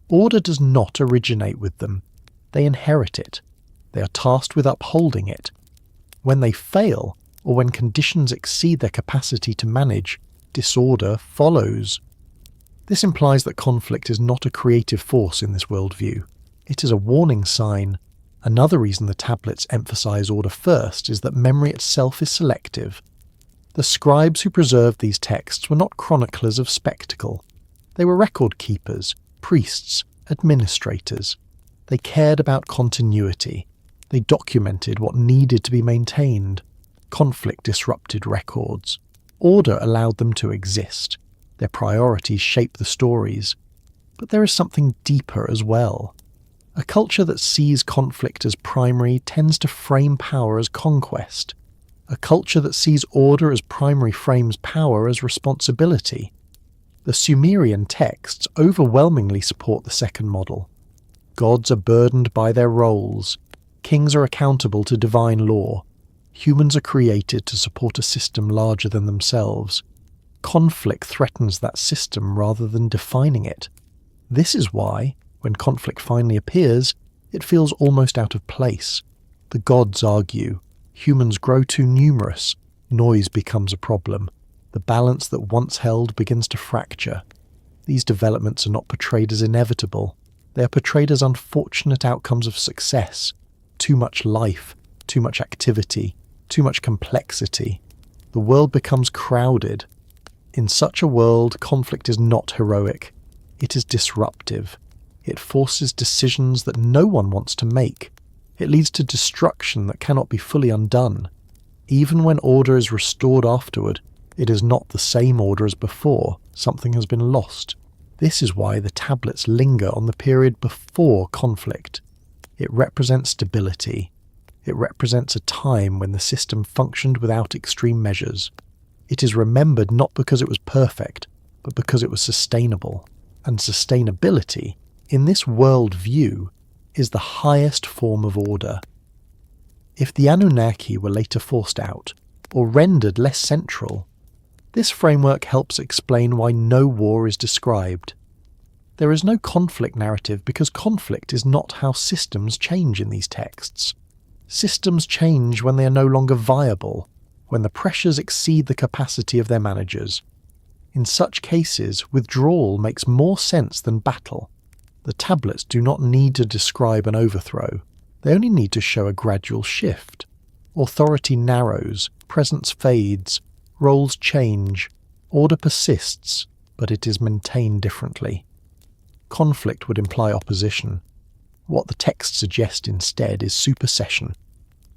Speaker 1: Order does not originate with them. They inherit it. They are tasked with upholding it. When they fail, or when conditions exceed their capacity to manage, disorder follows. This implies that conflict is not a creative force in this worldview. It is a warning sign. Another reason the tablets emphasize order first is that memory itself is selective. The scribes who preserved these texts were not chroniclers of spectacle. They were record keepers, priests, administrators. They cared about continuity. They documented what needed to be maintained. Conflict disrupted records. Order allowed them to exist. Their priorities shape the stories. But there is something deeper as well. A culture that sees conflict as primary tends to frame power as conquest. A culture that sees order as primary frames power as responsibility. The Sumerian texts overwhelmingly support the second model. Gods are burdened by their roles. Kings are accountable to divine law. Humans are created to support a system larger than themselves. Conflict threatens that system rather than defining it. This is why, when conflict finally appears, it feels almost out of place. The gods argue. Humans grow too numerous. Noise becomes a problem. The balance that once held begins to fracture. These developments are not portrayed as inevitable. They are portrayed as unfortunate outcomes of success. Too much life, too much activity, too much complexity. The world becomes crowded. In such a world, conflict is not heroic. It is disruptive. It forces decisions that no one wants to make. It leads to destruction that cannot be fully undone. Even when order is restored afterward, it is not the same order as before. Something has been lost. This is why the tablets linger on the period before conflict. It represents stability. It represents a time when the system functioned without extreme measures. It is remembered not because it was perfect, but because it was sustainable. And sustainability, in this world view, is the highest form of order. If the Anunnaki were later forced out, or rendered less central, this framework helps explain why no war is described. There is no conflict narrative because conflict is not how systems change in these texts. Systems change when they are no longer viable, when the pressures exceed the capacity of their managers. In such cases, withdrawal makes more sense than battle. The tablets do not need to describe an overthrow. They only need to show a gradual shift. Authority narrows, presence fades, roles change, order persists, but it is maintained differently. Conflict would imply opposition. What the texts suggest instead is supersession,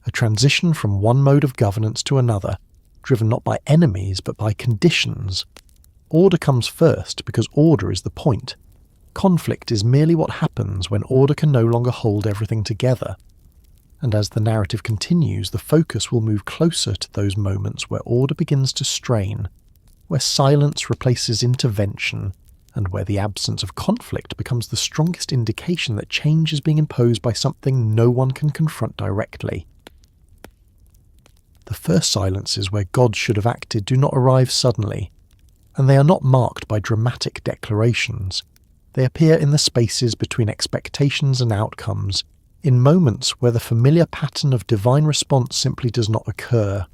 Speaker 1: a transition from one mode of governance to another, driven not by enemies but by conditions. Order comes first because order is the point. Conflict is merely what happens when order can no longer hold everything together. And as the narrative continues, the focus will move closer to those moments where order begins to strain, where silence replaces intervention, and where the absence of conflict becomes the strongest indication that change is being imposed by something no one can confront directly. The first silences where gods should have acted do not arrive suddenly, and they are not marked by dramatic declarations. They appear in the spaces between expectations and outcomes, in moments where the familiar pattern of divine response simply does not occur.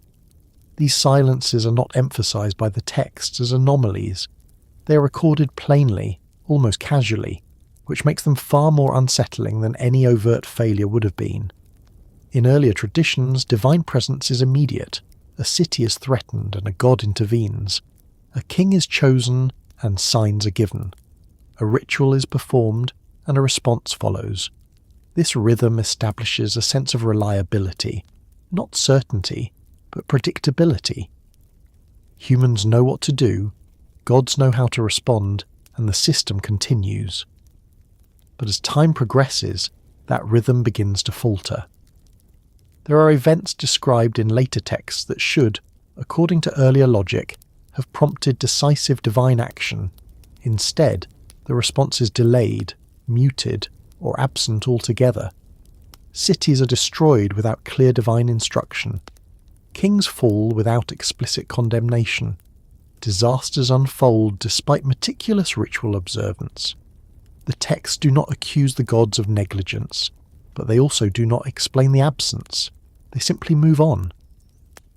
Speaker 1: These silences are not emphasized by the texts as anomalies. They are recorded plainly, almost casually, which makes them far more unsettling than any overt failure would have been. In earlier traditions, divine presence is immediate. A city is threatened and a god intervenes. A king is chosen and signs are given. A ritual is performed and a response follows. This rhythm establishes a sense of reliability, not certainty, but predictability. Humans know what to do, gods know how to respond, and the system continues. But as time progresses, that rhythm begins to falter. There are events described in later texts that should, according to earlier logic, have prompted decisive divine action. Instead, the response is delayed, muted, or absent altogether. Cities are destroyed without clear divine instruction. Kings fall without explicit condemnation. Disasters unfold despite meticulous ritual observance. The texts do not accuse the gods of negligence, but they also do not explain the absence. They simply move on.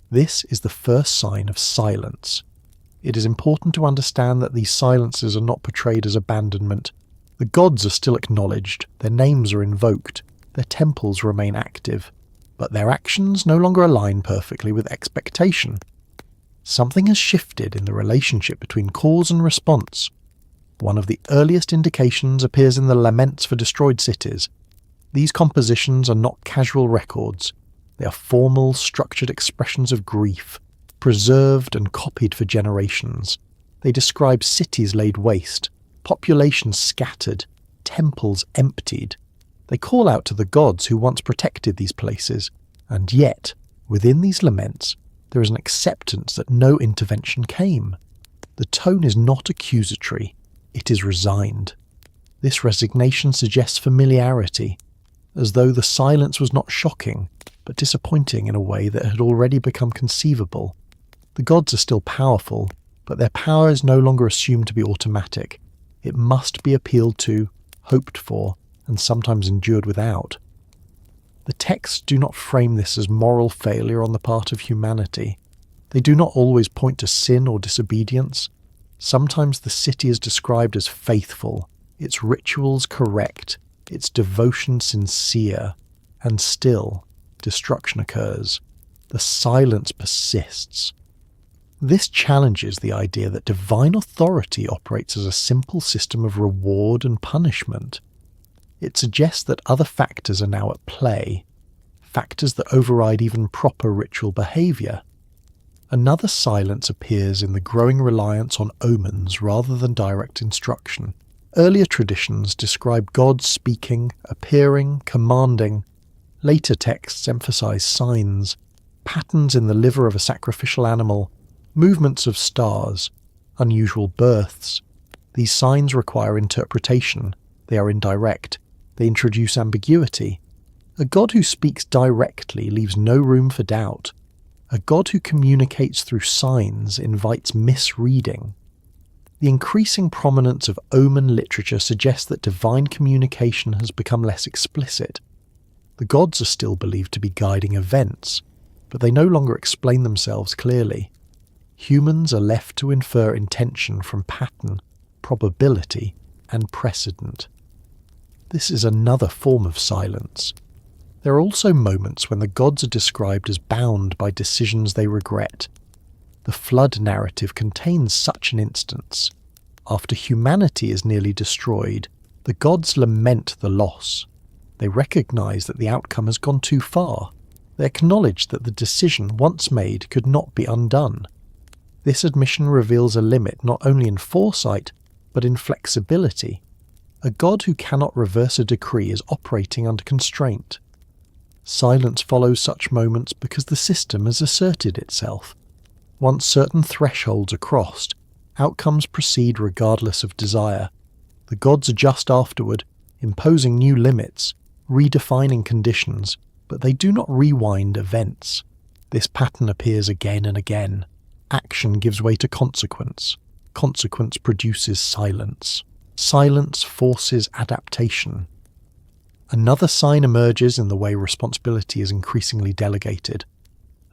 Speaker 1: This is the first sign of silence. It is important to understand that these silences are not portrayed as abandonment. The gods are still acknowledged, their names are invoked, their temples remain active, but their actions no longer align perfectly with expectation. Something has shifted in the relationship between cause and response. One of the earliest indications appears in the laments for destroyed cities. These compositions are not casual records. They are formal, structured expressions of grief, preserved and copied for generations. They describe cities laid waste, populations scattered, temples emptied. They call out to the gods who once protected these places, and yet, within these laments, there is an acceptance that no intervention came. The tone is not accusatory, it is resigned. This resignation suggests familiarity, as though the silence was not shocking, but disappointing in a way that had already become conceivable. The gods are still powerful, but their power is no longer assumed to be automatic. It must be appealed to, hoped for, and sometimes endured without. The texts do not frame this as moral failure on the part of humanity. They do not always point to sin or disobedience. Sometimes the city is described as faithful, its rituals correct, its devotion sincere, and still, destruction occurs. The silence persists. This challenges the idea that divine authority operates as a simple system of reward and punishment. It suggests that other factors are now at play, factors that override even proper ritual behaviour. Another silence appears in the growing reliance on omens rather than direct instruction. Earlier traditions describe gods speaking, appearing, commanding. Later texts emphasize signs, patterns in the liver of a sacrificial animal, movements of stars, unusual births. These signs require interpretation. They are indirect. They introduce ambiguity. A god who speaks directly leaves no room for doubt. A god who communicates through signs invites misreading. The increasing prominence of omen literature suggests that divine communication has become less explicit. The gods are still believed to be guiding events, but they no longer explain themselves clearly. Humans are left to infer intention from pattern, probability, and precedent. This is another form of silence. There are also moments when the gods are described as bound by decisions they regret. The flood narrative contains such an instance. After humanity is nearly destroyed, the gods lament the loss. They recognize that the outcome has gone too far. They acknowledge that the decision once made could not be undone. This admission reveals a limit not only in foresight, but in flexibility. A god who cannot reverse a decree is operating under constraint. Silence follows such moments because the system has asserted itself. Once certain thresholds are crossed, outcomes proceed regardless of desire. The gods adjust afterward, imposing new limits, redefining conditions, but they do not rewind events. This pattern appears again and again. Action gives way to consequence. Consequence produces silence. Silence forces adaptation. Another sign emerges in the way responsibility is increasingly delegated.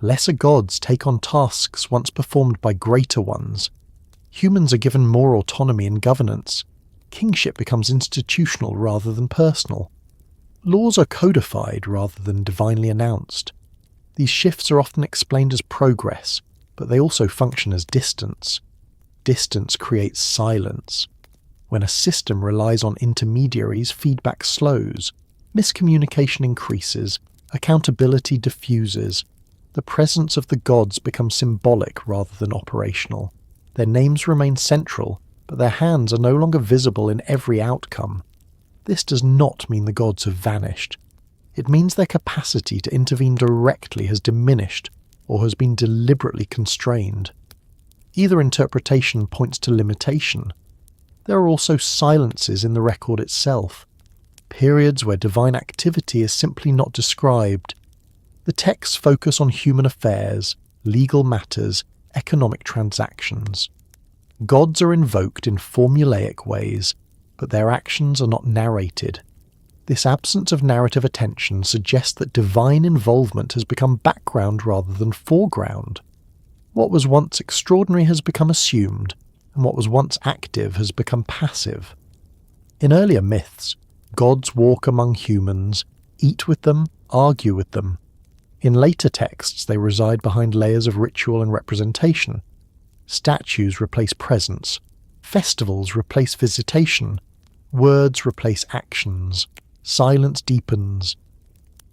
Speaker 1: Lesser gods take on tasks once performed by greater ones. Humans are given more autonomy in governance. Kingship becomes institutional rather than personal. Laws are codified rather than divinely announced. These shifts are often explained as progress, but they also function as distance. distance creates silence. When a system relies on intermediaries, feedback slows, miscommunication increases, accountability diffuses. The presence of the gods becomes symbolic rather than operational. Their names remain central, but their hands are no longer visible in every outcome. This does not mean the gods have vanished. It means their capacity to intervene directly has diminished or has been deliberately constrained. Either interpretation points to limitation. There are also silences in the record itself, periods where divine activity is simply not described. The texts focus on human affairs, legal matters, economic transactions. Gods are invoked in formulaic ways, but their actions are not narrated. This absence of narrative attention suggests that divine involvement has become background rather than foreground. What was once extraordinary has become assumed, and what was once active has become passive. In earlier myths, gods walk among humans, eat with them, argue with them. In later texts, they reside behind layers of ritual and representation. Statues replace presence. Festivals replace visitation. Words replace actions. Silence deepens.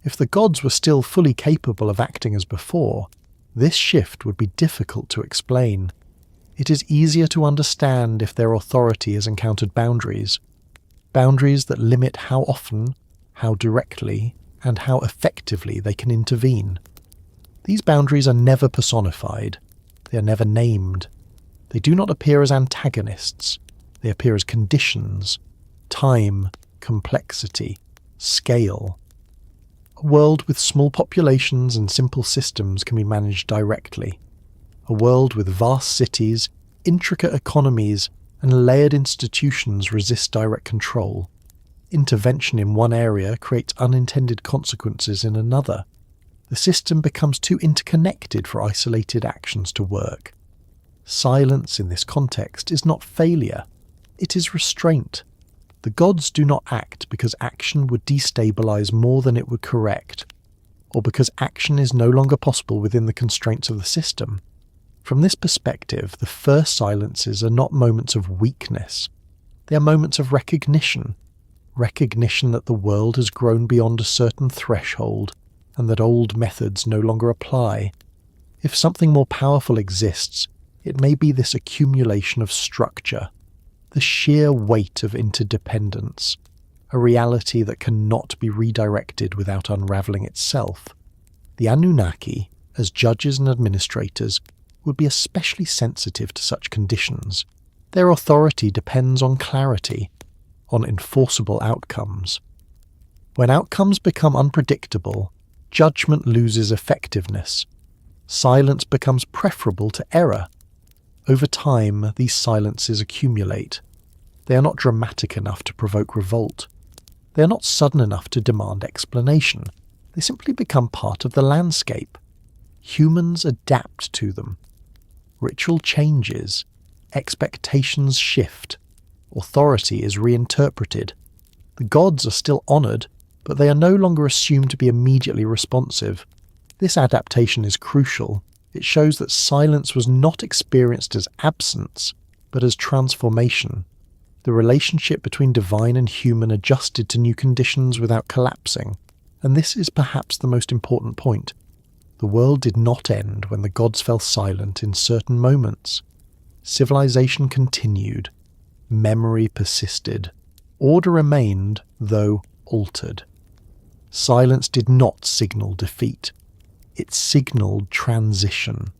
Speaker 1: If the gods were still fully capable of acting as before, this shift would be difficult to explain. It is easier to understand if their authority has encountered boundaries. Boundaries that limit how often, how directly, and how effectively they can intervene. These boundaries are never personified. They are never named. They do not appear as antagonists. They appear as conditions, time, complexity, scale. A world with small populations and simple systems can be managed directly. A world with vast cities, intricate economies, and layered institutions resist direct control. Intervention in one area creates unintended consequences in another. The system becomes too interconnected for isolated actions to work. Silence in this context is not failure. It is restraint. The gods do not act because action would destabilize more than it would correct, or because action is no longer possible within the constraints of the system. From this perspective, the first silences are not moments of weakness. They are moments of recognition that the world has grown beyond a certain threshold, and that old methods no longer apply. If something more powerful exists, it may be this accumulation of structure, the sheer weight of interdependence, a reality that cannot be redirected without unraveling itself. The Anunnaki, as judges and administrators, would be especially sensitive to such conditions. Their authority depends on clarity, on enforceable outcomes. When outcomes become unpredictable, judgment loses effectiveness. Silence becomes preferable to error. Over time, these silences accumulate. They are not dramatic enough to provoke revolt. They are not sudden enough to demand explanation. They simply become part of the landscape. Humans adapt to them. Ritual changes. Expectations shift. Authority is reinterpreted. The gods are still honoured, but they are no longer assumed to be immediately responsive. This adaptation is crucial. It shows that silence was not experienced as absence, but as transformation. The relationship between divine and human adjusted to new conditions without collapsing, and this is perhaps the most important point. The world did not end when the gods fell silent in certain moments. Civilization continued. Memory persisted. Order remained, though altered. Silence did not signal defeat. It signaled transition.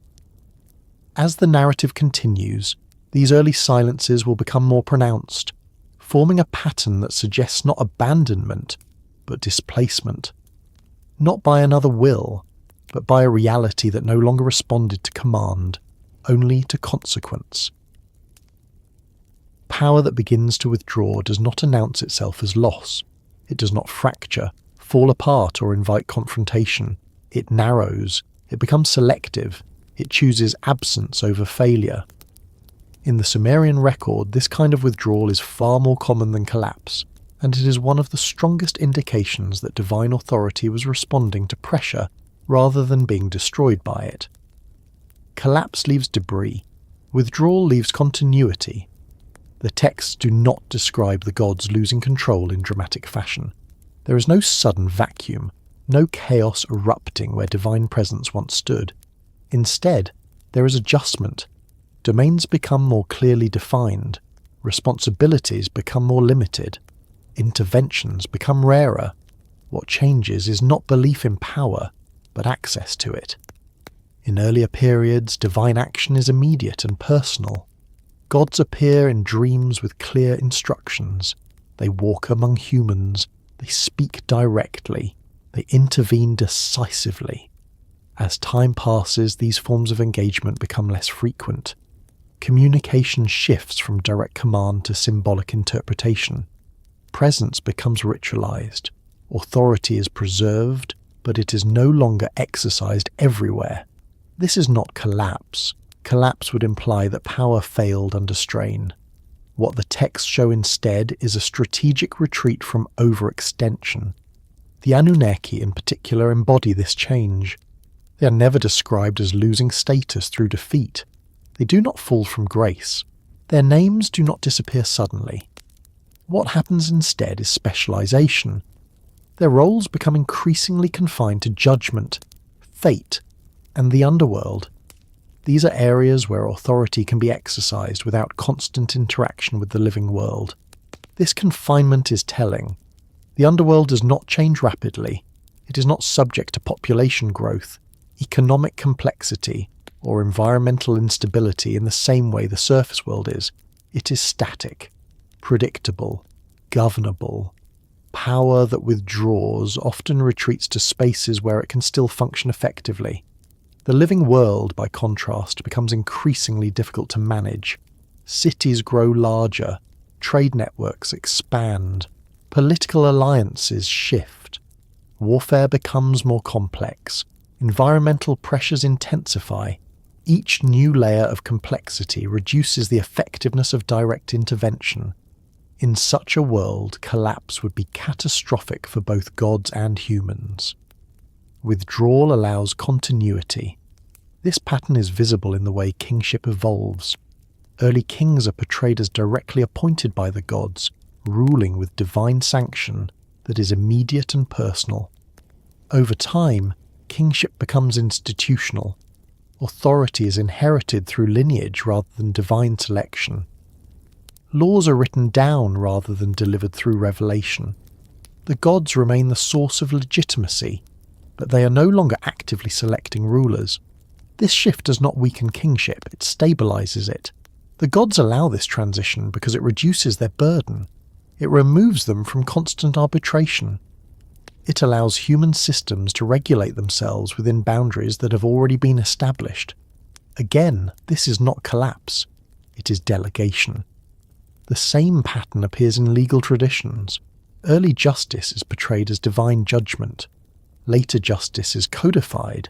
Speaker 1: As the narrative continues, these early silences will become more pronounced, forming a pattern that suggests not abandonment, but displacement. Not by another will, but by a reality that no longer responded to command, only to consequence. Power that begins to withdraw does not announce itself as loss. It does not fracture, fall apart, or invite confrontation. It narrows, it becomes selective, it chooses absence over failure. In the Sumerian record, this kind of withdrawal is far more common than collapse, and it is one of the strongest indications that divine authority was responding to pressure rather than being destroyed by it. Collapse leaves debris. Withdrawal leaves continuity. The texts do not describe the gods losing control in dramatic fashion. There is no sudden vacuum, no chaos erupting where divine presence once stood. Instead, there is adjustment. Domains become more clearly defined. Responsibilities become more limited. Interventions become rarer. What changes is not belief in power, but access to it. In earlier periods, divine action is immediate and personal. Gods appear in dreams with clear instructions. They walk among humans. They speak directly. They intervene decisively. As time passes, these forms of engagement become less frequent. Communication shifts from direct command to symbolic interpretation. Presence becomes ritualized. Authority is preserved, but it is no longer exercised everywhere. This is not collapse. Collapse would imply that power failed under strain. What the texts show instead is a strategic retreat from overextension. The Anunnaki in particular embody this change. They are never described as losing status through defeat. They do not fall from grace. Their names do not disappear suddenly. What happens instead is specialization. Their roles become increasingly confined to judgment, fate, and the underworld. These are areas where authority can be exercised without constant interaction with the living world. This confinement is telling. The underworld does not change rapidly. It is not subject to population growth, economic complexity, or environmental instability in the same way the surface world is. It is static, predictable, governable. Power that withdraws often retreats to spaces where it can still function effectively. The living world, by contrast, becomes increasingly difficult to manage. Cities grow larger, trade networks expand, political alliances shift. Warfare becomes more complex, environmental pressures intensify. Each new layer of complexity reduces the effectiveness of direct intervention. In such a world, collapse would be catastrophic for both gods and humans. Withdrawal allows continuity. This pattern is visible in the way kingship evolves. Early kings are portrayed as directly appointed by the gods, ruling with divine sanction that is immediate and personal. Over time, kingship becomes institutional. Authority is inherited through lineage rather than divine selection. Laws are written down rather than delivered through revelation. The gods remain the source of legitimacy, but they are no longer actively selecting rulers. This shift does not weaken kingship, it stabilizes it. The gods allow this transition because it reduces their burden. It removes them from constant arbitration. It allows human systems to regulate themselves within boundaries that have already been established. Again, this is not collapse, it is delegation. The same pattern appears in legal traditions. Early justice is portrayed as divine judgment. Later justice is codified.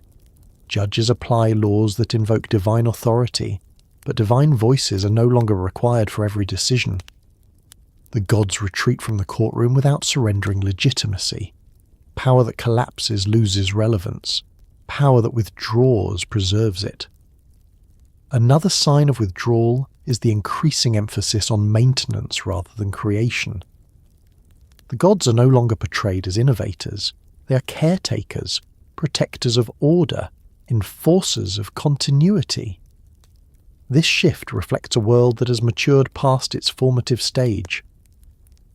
Speaker 1: Judges apply laws that invoke divine authority, but divine voices are no longer required for every decision. The gods retreat from the courtroom without surrendering legitimacy. Power that collapses loses relevance. Power that withdraws preserves it. Another sign of withdrawal is the increasing emphasis on maintenance rather than creation. The gods are no longer portrayed as innovators. They are caretakers, protectors of order, enforcers of continuity. This shift reflects a world that has matured past its formative stage.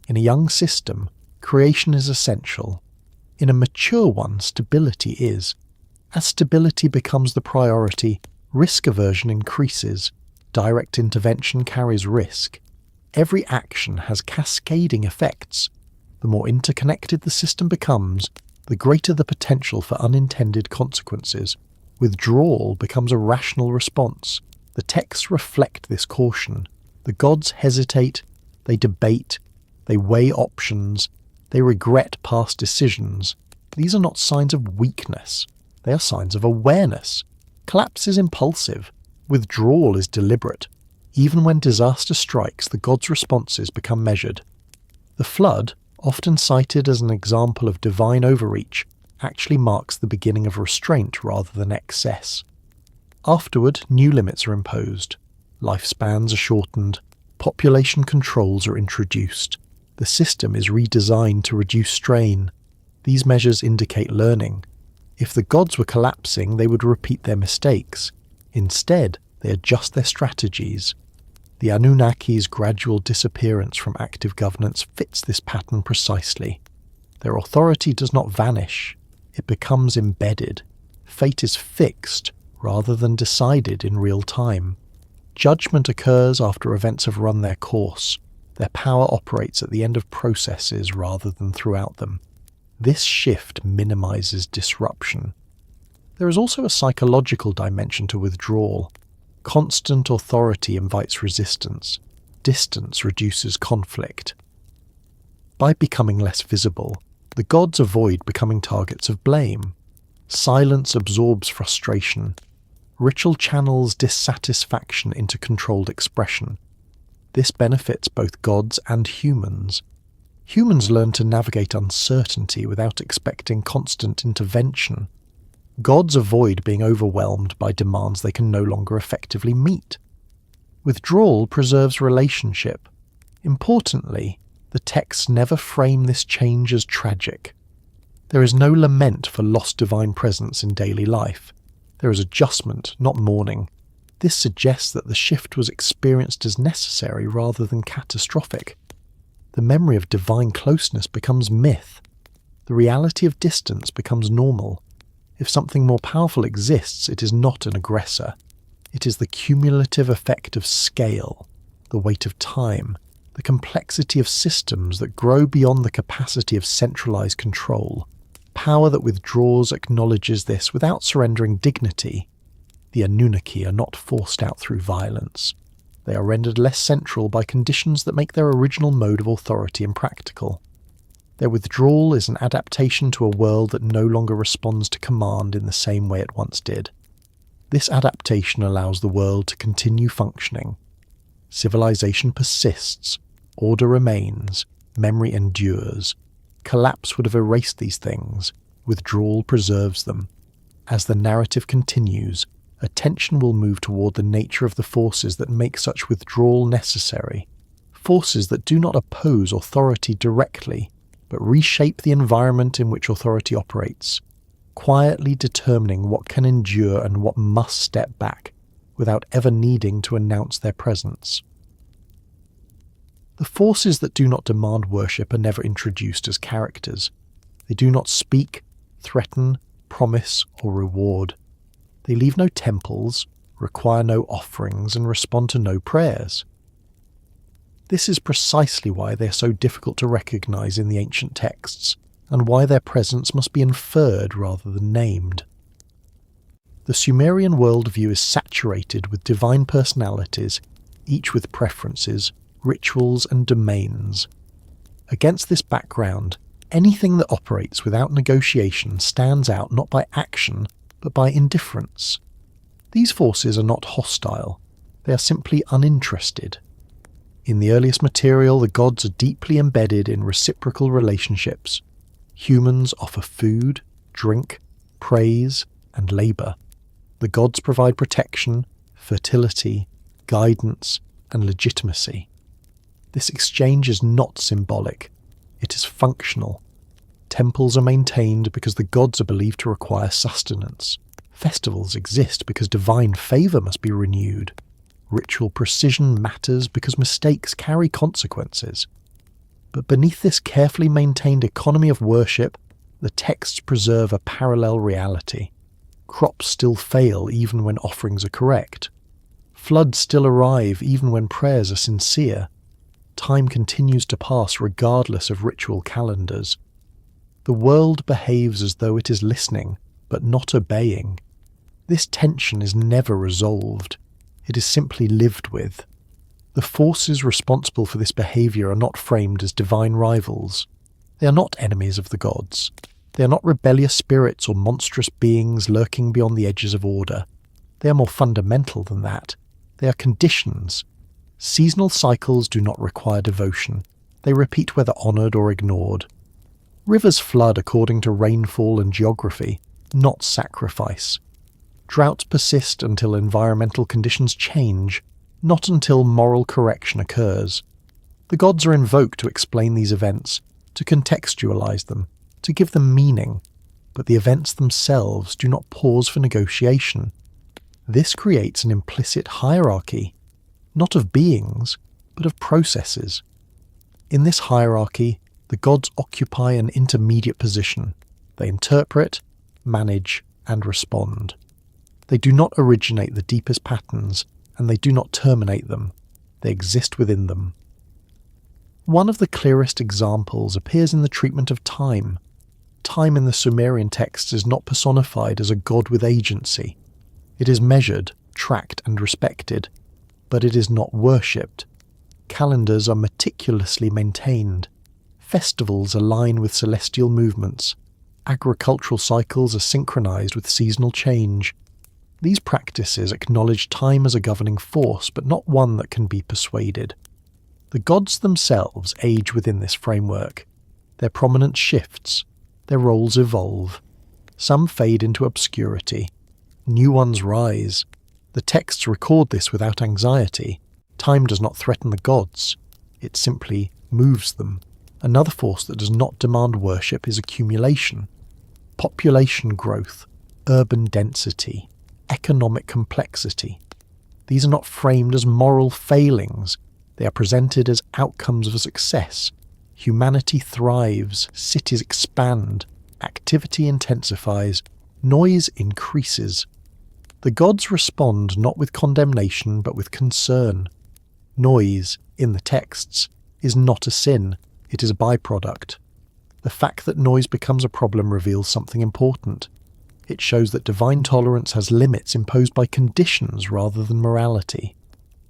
Speaker 1: In a young system, creation is essential. In a mature one, stability is. As stability becomes the priority, risk aversion increases. Direct intervention carries risk. Every action has cascading effects. The more interconnected the system becomes, the greater the potential for unintended consequences. Withdrawal becomes a rational response. The texts reflect this caution. The gods hesitate, they debate, they weigh options, they regret past decisions. These are not signs of weakness. They are signs of awareness. Collapse is impulsive. Withdrawal is deliberate. Even when disaster strikes, the gods' responses become measured. The flood, often cited as an example of divine overreach, actually marks the beginning of restraint rather than excess. Afterward, new limits are imposed. Lifespans are shortened, population controls are introduced. The system is redesigned to reduce strain. These measures indicate learning. If the gods were collapsing, they would repeat their mistakes. Instead, they adjust their strategies. The Anunnaki's gradual disappearance from active governance fits this pattern precisely. Their authority does not vanish, it becomes embedded. Fate is fixed rather than decided in real time. Judgment occurs after events have run their course. Their power operates at the end of processes rather than throughout them. This shift minimizes disruption. There is also a psychological dimension to withdrawal. Constant authority invites resistance. Distance reduces conflict. By becoming less visible, the gods avoid becoming targets of blame. Silence absorbs frustration. Ritual channels dissatisfaction into controlled expression. This benefits both gods and humans. Humans learn to navigate uncertainty without expecting constant intervention. Gods avoid being overwhelmed by demands they can no longer effectively meet. Withdrawal preserves relationship. Importantly, the texts never frame this change as tragic. There is no lament for lost divine presence in daily life. There is adjustment, not mourning. This suggests that the shift was experienced as necessary rather than catastrophic. The memory of divine closeness becomes myth. The reality of distance becomes normal. If something more powerful exists, it is not an aggressor. It is the cumulative effect of scale, the weight of time, the complexity of systems that grow beyond the capacity of centralized control. Power that withdraws acknowledges this without surrendering dignity. The Anunnaki are not forced out through violence. They are rendered less central by conditions that make their original mode of authority impractical. Their withdrawal is an adaptation to a world that no longer responds to command in the same way it once did. This adaptation allows the world to continue functioning. Civilization persists, order remains, memory endures. Collapse would have erased these things, withdrawal preserves them. As the narrative continues, attention will move toward the nature of the forces that make such withdrawal necessary. Forces that do not oppose authority directly, but reshape the environment in which authority operates, quietly determining what can endure and what must step back, without ever needing to announce their presence. The forces that do not demand worship are never introduced as characters. They do not speak, threaten, promise, or reward. They leave no temples, require no offerings, and respond to no prayers. This is precisely why they are so difficult to recognize in the ancient texts, and why their presence must be inferred rather than named. The Sumerian worldview is saturated with divine personalities, each with preferences, rituals, and domains. Against this background, anything that operates without negotiation stands out not by action, but by indifference. These forces are not hostile, they are simply uninterested. In the earliest material, the gods are deeply embedded in reciprocal relationships. Humans offer food, drink, praise, and labour. The gods provide protection, fertility, guidance, and legitimacy. This exchange is not symbolic, it is functional. Temples are maintained because the gods are believed to require sustenance. Festivals exist because divine favour must be renewed. Ritual precision matters because mistakes carry consequences. But beneath this carefully maintained economy of worship, the texts preserve a parallel reality. Crops still fail even when offerings are correct. Floods still arrive even when prayers are sincere. Time continues to pass regardless of ritual calendars. The world behaves as though it is listening, but not obeying. This tension is never resolved. It is simply lived with. The forces responsible for this behaviour are not framed as divine rivals. They are not enemies of the gods. They are not rebellious spirits or monstrous beings lurking beyond the edges of order. They are more fundamental than that. They are conditions. Seasonal cycles do not require devotion. They repeat whether honoured or ignored. Rivers flood according to rainfall and geography, not sacrifice. Droughts persist until environmental conditions change. not until moral correction occurs. The gods are invoked to explain these events, to contextualize them, to give them meaning, but the events themselves do not pause for negotiation. This creates an implicit hierarchy, not of beings, but of processes. In this hierarchy, the gods occupy an intermediate position. They interpret, manage, and respond. They do not originate the deepest patterns, and they do not terminate them. They exist within them. One of the clearest examples appears in the treatment of time. Time in the Sumerian texts is not personified as a god with agency. It is measured, tracked, and respected, but it is not worshipped. Calendars are meticulously maintained. Festivals align with celestial movements. Agricultural cycles are synchronized with seasonal change. These practices acknowledge time as a governing force, but not one that can be persuaded. The gods themselves age within this framework. Their prominence shifts. Their roles evolve. Some fade into obscurity. New ones rise. The texts record this without anxiety. Time does not threaten the gods. It simply moves them. Another force that does not demand worship is accumulation. Population growth, urban density, economic complexity. These are not framed as moral failings. They are presented as outcomes of success. Humanity thrives, cities expand, activity intensifies, noise increases. The gods respond not with condemnation but with concern. Noise, in the texts, is not a sin, it is a byproduct. The fact that noise becomes a problem reveals something important. It shows that divine tolerance has limits imposed by conditions rather than morality.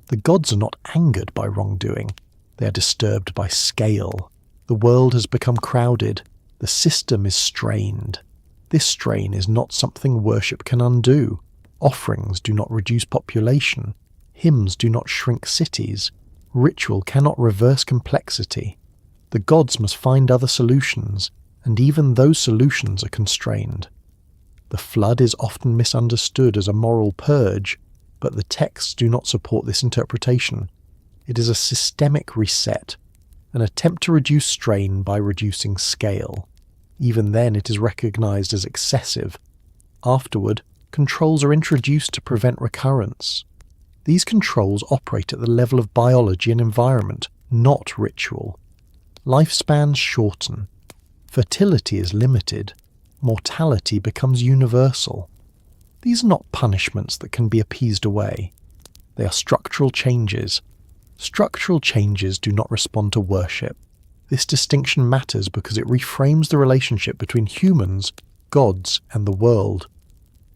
Speaker 1: The gods are not angered by wrongdoing, they are disturbed by scale. The world has become crowded, the system is strained. This strain is not something worship can undo. Offerings do not reduce population. Hymns do not shrink cities. Ritual cannot reverse complexity. The gods must find other solutions, and even those solutions are constrained. The flood is often misunderstood as a moral purge, but the texts do not support this interpretation. It is a systemic reset, an attempt to reduce strain by reducing scale. Even then it is recognized as excessive. Afterward, controls are introduced to prevent recurrence. These controls operate at the level of biology and environment, not ritual. Lifespans shorten. Fertility is limited. Mortality becomes universal. These are not punishments that can be appeased away. They are structural changes. Structural changes do not respond to worship. This distinction matters because it reframes the relationship between humans, gods, and the world.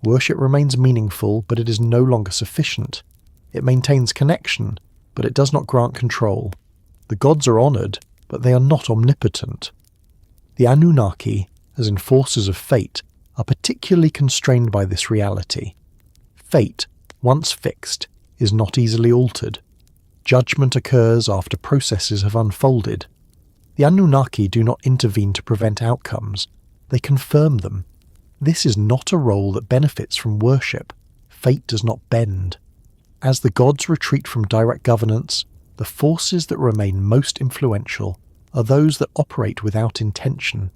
Speaker 1: Worship remains meaningful, but it is no longer sufficient. It maintains connection, but it does not grant control. The gods are honoured, but they are not omnipotent. The Anunnaki, as enforcers of fate, are particularly constrained by this reality. Fate, once fixed, is not easily altered. Judgment occurs after processes have unfolded. The Anunnaki do not intervene to prevent outcomes, they confirm them. This is not a role that benefits from worship. Fate does not bend. As the gods retreat from direct governance, the forces that remain most influential are those that operate without intention.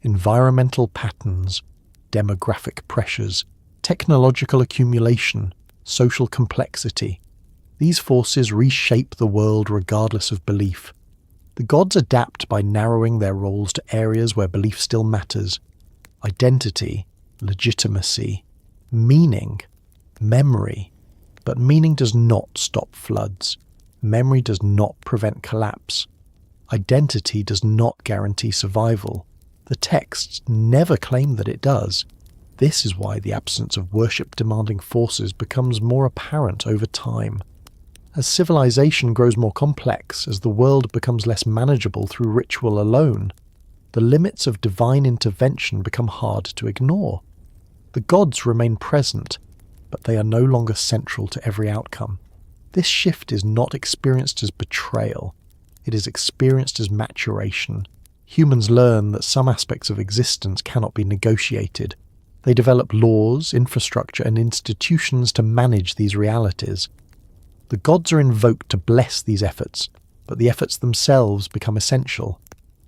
Speaker 1: Environmental patterns, demographic pressures, technological accumulation, social complexity. These forces reshape the world regardless of belief. The gods adapt by narrowing their roles to areas where belief still matters. Identity, legitimacy, meaning, memory. But meaning does not stop floods. Memory does not prevent collapse. Identity does not guarantee survival. The texts never claim that it does. This is why the absence of worship-demanding forces becomes more apparent over time. As civilization grows more complex, as the world becomes less manageable through ritual alone, the limits of divine intervention become hard to ignore. The gods remain present, but they are no longer central to every outcome. This shift is not experienced as betrayal. It is experienced as maturation. Humans learn that some aspects of existence cannot be negotiated. They develop laws, infrastructure, and institutions to manage these realities. The gods are invoked to bless these efforts, but the efforts themselves become essential.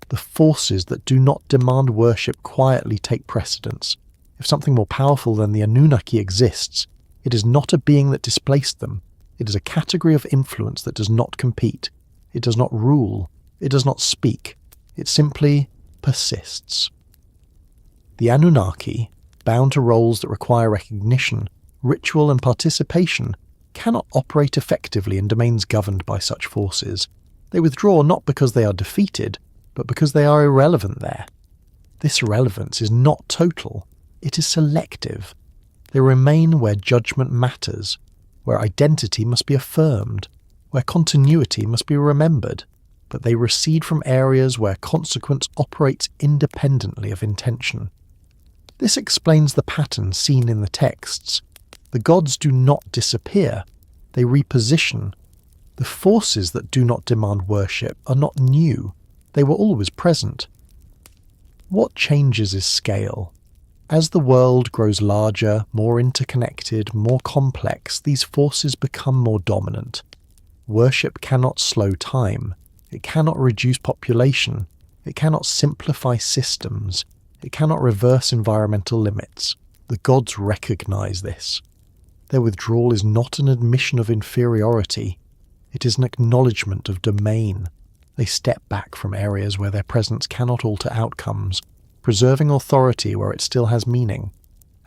Speaker 1: The forces that do not demand worship quietly take precedence. If something more powerful than the Anunnaki exists, it is not a being that displaced them. It is a category of influence that does not compete. It does not rule. It does not speak. It simply persists. The Anunnaki, bound to roles that require recognition, ritual and participation, cannot operate effectively in domains governed by such forces. They withdraw not because they are defeated, but because they are irrelevant there. This irrelevance is not total, it is selective. They remain where judgment matters, where identity must be affirmed, where continuity must be remembered, but they recede from areas where consequence operates independently of intention. This explains the pattern seen in the texts. The gods do not disappear, they reposition. The forces that do not demand worship are not new, they were always present. What changes is scale. As the world grows larger, more interconnected, more complex, these forces become more dominant. Worship cannot slow time, it cannot reduce population, it cannot simplify systems, it cannot reverse environmental limits. The gods recognize this. Their withdrawal is not an admission of inferiority, it is an acknowledgement of domain. They step back from areas where their presence cannot alter outcomes, preserving authority where it still has meaning,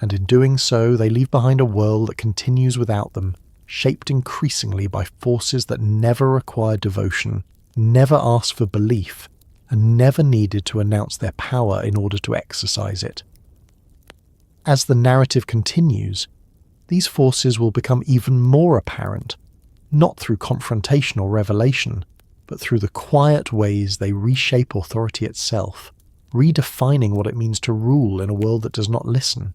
Speaker 1: and in doing so they leave behind a world that continues without them, shaped increasingly by forces that never required devotion, never asked for belief, and never needed to announce their power in order to exercise it. As the narrative continues, these forces will become even more apparent, not through confrontation or revelation, but through the quiet ways they reshape authority itself, redefining what it means to rule in a world that does not listen.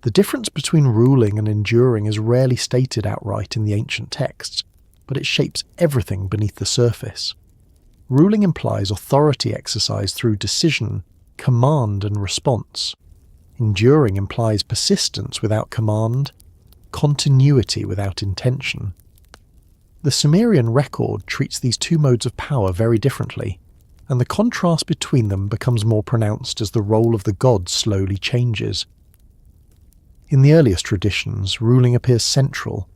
Speaker 1: The difference between ruling and enduring is rarely stated outright in the ancient texts, but it shapes everything beneath the surface. Ruling implies authority exercised through decision, command and response. Enduring implies persistence without command, continuity without intention. The Sumerian record treats these two modes of power very differently, and the contrast between them becomes more pronounced as the role of the gods slowly changes. In the earliest traditions, ruling appears central.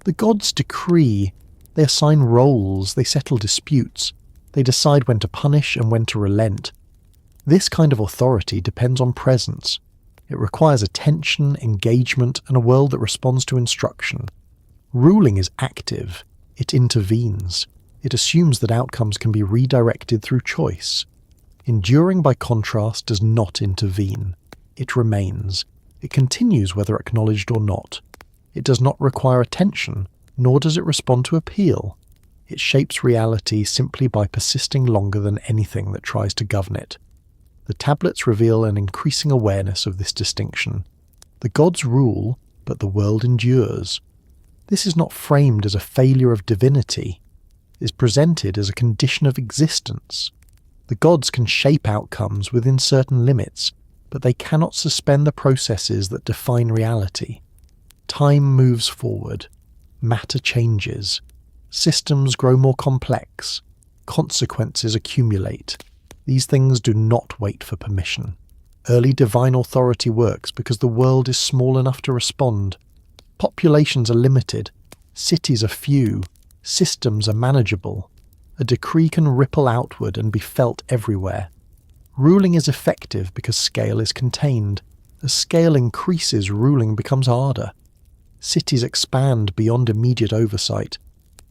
Speaker 1: The gods decree, they assign roles, they settle disputes, they decide when to punish and when to relent. This kind of authority depends on presence. It requires attention, engagement, and a world that responds to instruction. Ruling is active. It intervenes. It assumes that outcomes can be redirected through choice. Enduring, by contrast, does not intervene. It remains. It continues whether acknowledged or not. It does not require attention, nor does it respond to appeal. It shapes reality simply by persisting longer than anything that tries to govern it. The tablets reveal an increasing awareness of this distinction. The gods rule, but the world endures. This is not framed as a failure of divinity. It is presented as a condition of existence. The gods can shape outcomes within certain limits, but they cannot suspend the processes that define reality. Time moves forward. Matter changes. Systems grow more complex. Consequences accumulate. These things do not wait for permission. Early divine authority works because the world is small enough to respond. Populations are limited, cities are few, systems are manageable. A decree can ripple outward and be felt everywhere. Ruling is effective because scale is contained. As scale increases, ruling becomes harder. Cities expand beyond immediate oversight.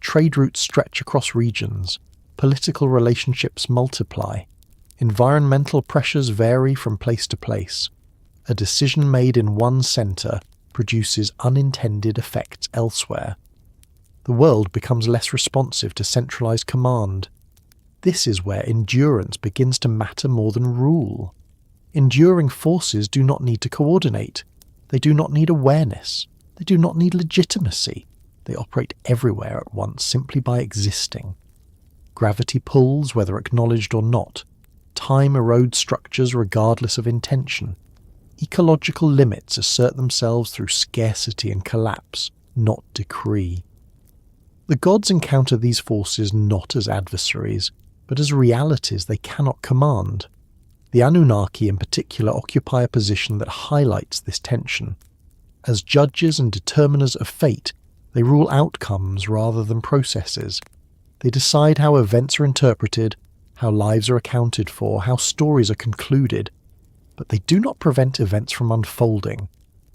Speaker 1: Trade routes stretch across regions. Political relationships multiply. Environmental pressures vary from place to place. A decision made in one centre produces unintended effects elsewhere. The world becomes less responsive to centralised command. This is where endurance begins to matter more than rule. Enduring forces do not need to coordinate. They do not need awareness. They do not need legitimacy. They operate everywhere at once simply by existing. Gravity pulls whether acknowledged or not. Time erodes structures regardless of intention. Ecological limits assert themselves through scarcity and collapse. not decree. The gods encounter these forces not as adversaries, but as realities they cannot command. The Anunnaki in particular occupy a position that highlights this tension. As judges and determiners of fate, they rule outcomes rather than processes. They decide how events are interpreted, how lives are accounted for, how stories are concluded, but they do not prevent events from unfolding.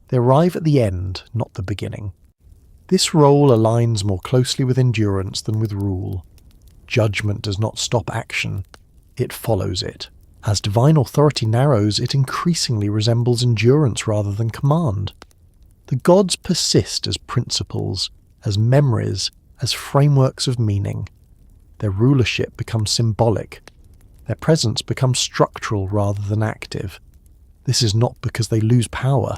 Speaker 1: They arrive at the end, not the beginning. This role aligns more closely with endurance than with rule. Judgment does not stop action, it follows it. As divine authority narrows, it increasingly resembles endurance rather than command. The gods persist as principles, as memories, as frameworks of meaning. Their rulership becomes symbolic. Their presence becomes structural rather than active. This is not because they lose power.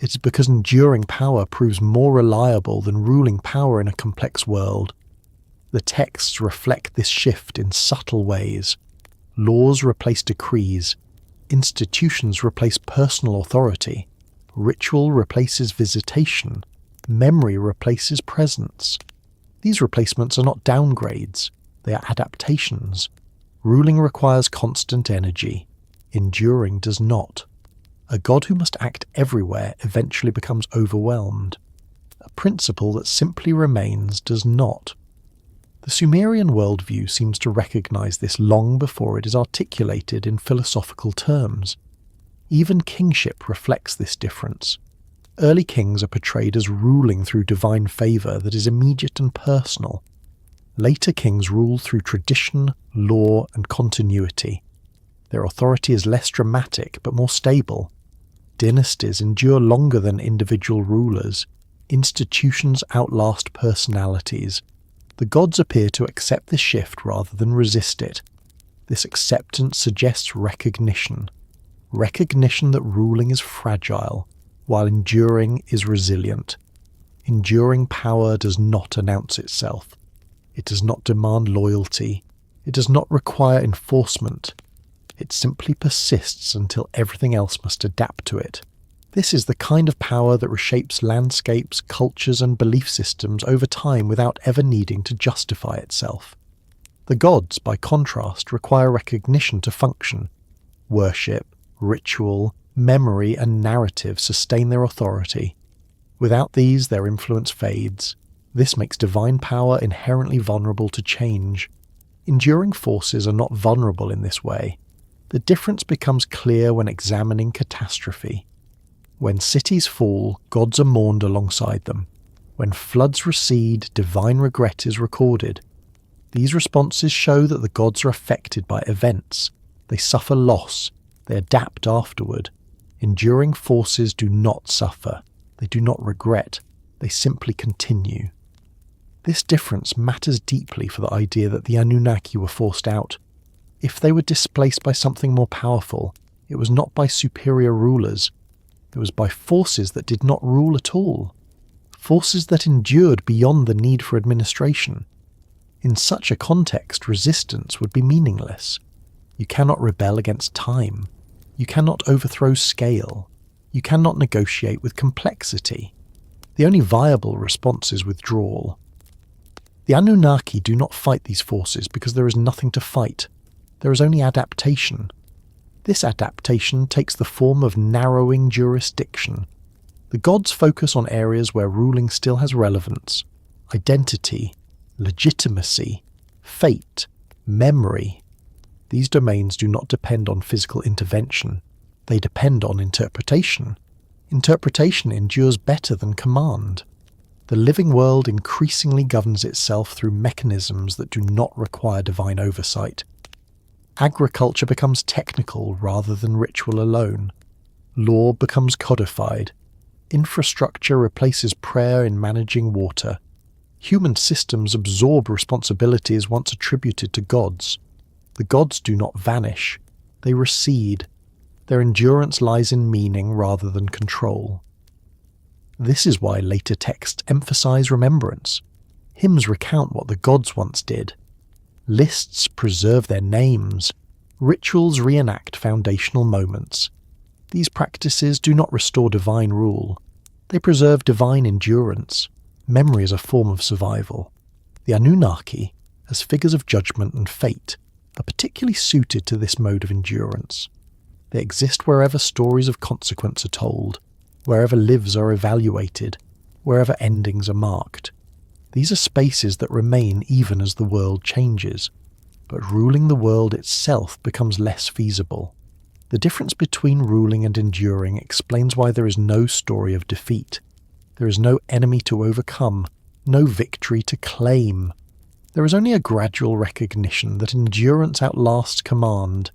Speaker 1: It is because enduring power proves more reliable than ruling power in a complex world. The texts reflect this shift in subtle ways. Laws replace decrees. Institutions replace personal authority. Ritual replaces visitation. Memory replaces presence. These replacements are not downgrades. They are adaptations. Ruling requires constant energy. Enduring does not. A god who must act everywhere eventually becomes overwhelmed. A principle that simply remains does not. The Sumerian worldview seems to recognize this long before it is articulated in philosophical terms. Even kingship reflects this difference. Early kings are portrayed as ruling through divine favor that is immediate and personal. Later kings rule through tradition, law, and continuity. Their authority is less dramatic but more stable. Dynasties endure longer than individual rulers. Institutions outlast personalities. The gods appear to accept this shift rather than resist it. This acceptance suggests recognition. Recognition that ruling is fragile, while enduring is resilient. Enduring power does not announce itself. It does not demand loyalty. It does not require enforcement. It simply persists until everything else must adapt to it. This is the kind of power that reshapes landscapes, cultures, and belief systems over time without ever needing to justify itself. The gods, by contrast, require recognition to function. Worship, ritual, memory, and narrative sustain their authority. Without these, their influence fades. This makes divine power inherently vulnerable to change. Enduring forces are not vulnerable in this way. The difference becomes clear when examining catastrophe. When cities fall, gods are mourned alongside them. When floods recede, divine regret is recorded. These responses show that the gods are affected by events. They suffer loss. They adapt afterward. Enduring forces do not suffer. They do not regret. They simply continue. This difference matters deeply for the idea that the Anunnaki were forced out. If they were displaced by something more powerful, it was not by superior rulers. It was by forces that did not rule at all. Forces that endured beyond the need for administration. In such a context, resistance would be meaningless. You cannot rebel against time. You cannot overthrow scale. You cannot negotiate with complexity. The only viable response is withdrawal. The Anunnaki do not fight these forces because there is nothing to fight. There is only adaptation. This adaptation takes the form of narrowing jurisdiction. The gods focus on areas where ruling still has relevance. Identity, legitimacy, fate, memory. These domains do not depend on physical intervention. They depend on interpretation. Interpretation endures better than command. The living world increasingly governs itself through mechanisms that do not require divine oversight. Agriculture becomes technical rather than ritual alone. Law becomes codified. Infrastructure replaces prayer in managing water. Human systems absorb responsibilities once attributed to gods. The gods do not vanish. They recede. Their endurance lies in meaning rather than control. This is why later texts emphasize remembrance. Hymns recount what the gods once did. Lists preserve their names. Rituals reenact foundational moments. These practices do not restore divine rule. They preserve divine endurance. memory is a form of survival. The Anunnaki, as figures of judgment and fate, are particularly suited to this mode of endurance. They exist wherever stories of consequence are told, wherever lives are evaluated, wherever endings are marked. These are spaces that remain even as the world changes, but ruling the world itself becomes less feasible. The difference between ruling and enduring explains why there is no story of defeat. There is no enemy to overcome, no victory to claim. There is only a gradual recognition that endurance outlasts command.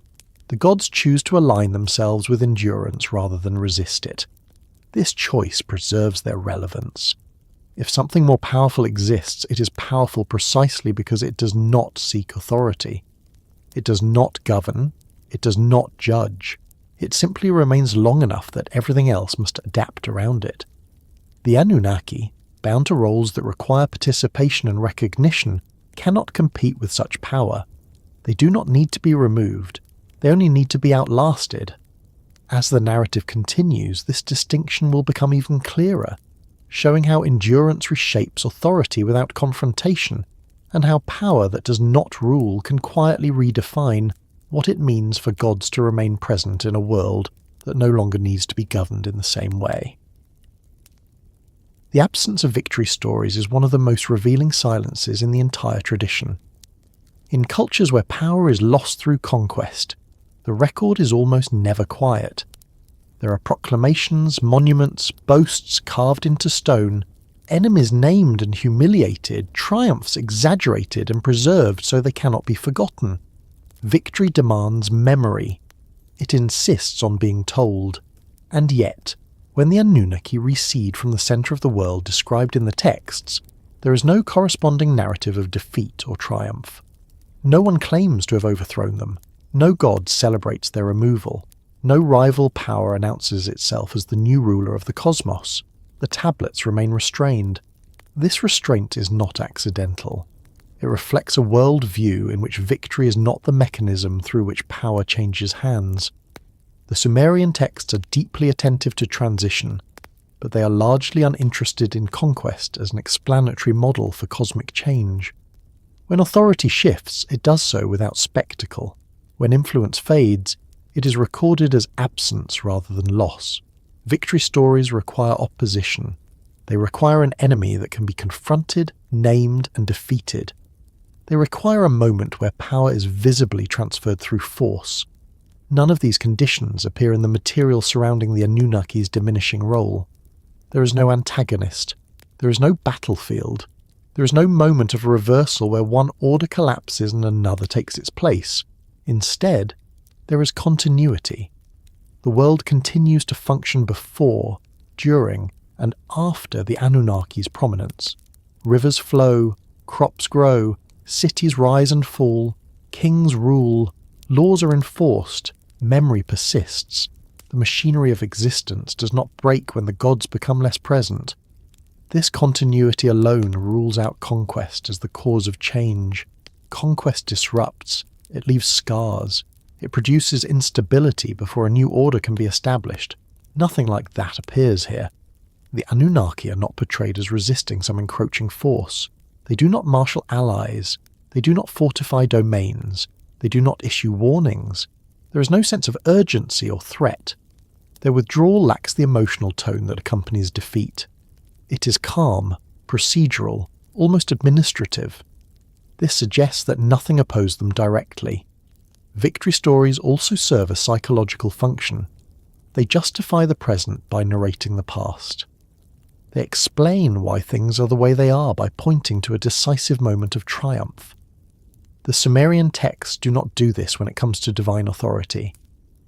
Speaker 1: The gods choose to align themselves with endurance rather than resist it. This choice preserves their relevance. If something more powerful exists, it is powerful precisely because it does not seek authority. It does not govern. It does not judge. It simply remains long enough that everything else must adapt around it. The Anunnaki, bound to roles that require participation and recognition, cannot compete with such power. They do not need to be removed. They only need to be outlasted. As the narrative continues, this distinction will become even clearer, showing how endurance reshapes authority without confrontation, and how power that does not rule can quietly redefine what it means for gods to remain present in a world that no longer needs to be governed in the same way. The absence of victory stories is one of the most revealing silences in the entire tradition. In cultures where power is lost through conquest, the record is almost never quiet. There are proclamations, monuments, boasts carved into stone, enemies named and humiliated, triumphs exaggerated and preserved so they cannot be forgotten. Victory demands memory. It insists on being told. And yet, when the Anunnaki recede from the centre of the world described in the texts, there is no corresponding narrative of defeat or triumph. No one claims to have overthrown them. No god celebrates their removal. No rival power announces itself as the new ruler of the cosmos. The tablets remain restrained. This restraint is not accidental. It reflects a world view in which victory is not the mechanism through which power changes hands. The Sumerian texts are deeply attentive to transition, but they are largely uninterested in conquest as an explanatory model for cosmic change. When authority shifts, it does so without spectacle. When influence fades, it is recorded as absence rather than loss. Victory stories require opposition. They require an enemy that can be confronted, named, and defeated. They require a moment where power is visibly transferred through force. None of these conditions appear in the material surrounding the Anunnaki's diminishing role. There is no antagonist. There is no battlefield. There is no moment of reversal where one order collapses and another takes its place. Instead, there is continuity. The world continues to function before, during, and after the Anunnaki's prominence. Rivers flow, crops grow, cities rise and fall, kings rule, laws are enforced, memory persists. The machinery of existence does not break when the gods become less present. This continuity alone rules out conquest as the cause of change. Conquest disrupts, it leaves scars, it produces instability before a new order can be established. Nothing like that appears here. The Anunnaki are not portrayed as resisting some encroaching force. They do not marshal allies. They do not fortify domains. They do not issue warnings. There is no sense of urgency or threat. Their withdrawal lacks the emotional tone that accompanies defeat. It is calm, procedural, almost administrative. This suggests that nothing opposed them directly. Victory stories also serve a psychological function. They justify the present by narrating the past. They explain why things are the way they are by pointing to a decisive moment of triumph. The Sumerian texts do not do this when it comes to divine authority.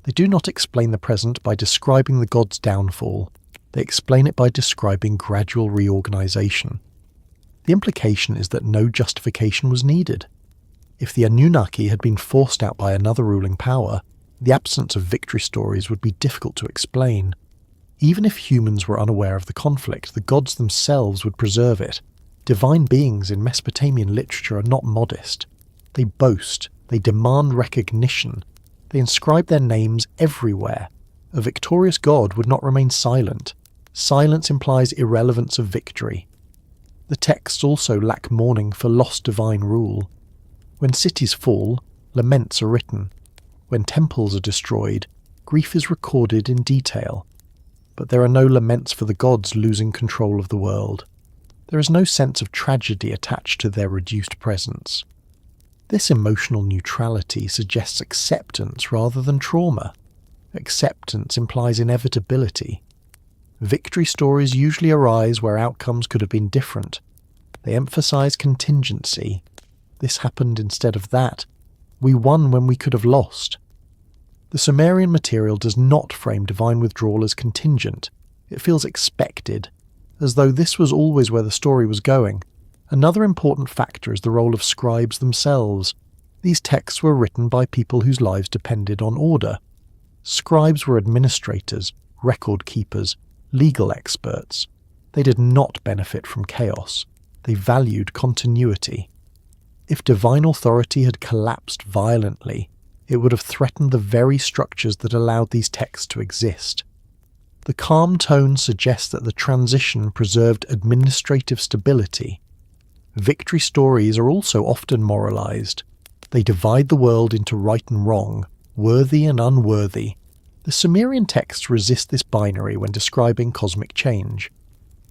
Speaker 1: They do not explain the present by describing the god's downfall. They explain it by describing gradual reorganization. The implication is that no justification was needed. If the Anunnaki had been forced out by another ruling power, the absence of victory stories would be difficult to explain. Even if humans were unaware of the conflict, the gods themselves would preserve it. Divine beings in Mesopotamian literature are not modest. They boast, they demand recognition, they inscribe their names everywhere. A victorious god would not remain silent. Silence implies irrelevance of victory. The texts also lack mourning for lost divine rule. When cities fall, laments are written. When temples are destroyed, grief is recorded in detail. But there are no laments for the gods losing control of the world. There is no sense of tragedy attached to their reduced presence. This emotional neutrality suggests acceptance rather than trauma. Acceptance implies inevitability. Victory stories usually arise where outcomes could have been different. They emphasize contingency. This happened instead of that. We won when we could have lost. The Sumerian material does not frame divine withdrawal as contingent. It feels expected, as though this was always where the story was going. Another important factor is the role of scribes themselves. These texts were written by people whose lives depended on order. Scribes were administrators, record keepers, legal experts. They did not benefit from chaos. They valued continuity. If divine authority had collapsed violently, it would have threatened the very structures that allowed these texts to exist. The calm tone suggests that the transition preserved administrative stability. Victory stories are also often moralized. They divide the world into right and wrong, worthy and unworthy. The Sumerian texts resist this binary when describing cosmic change.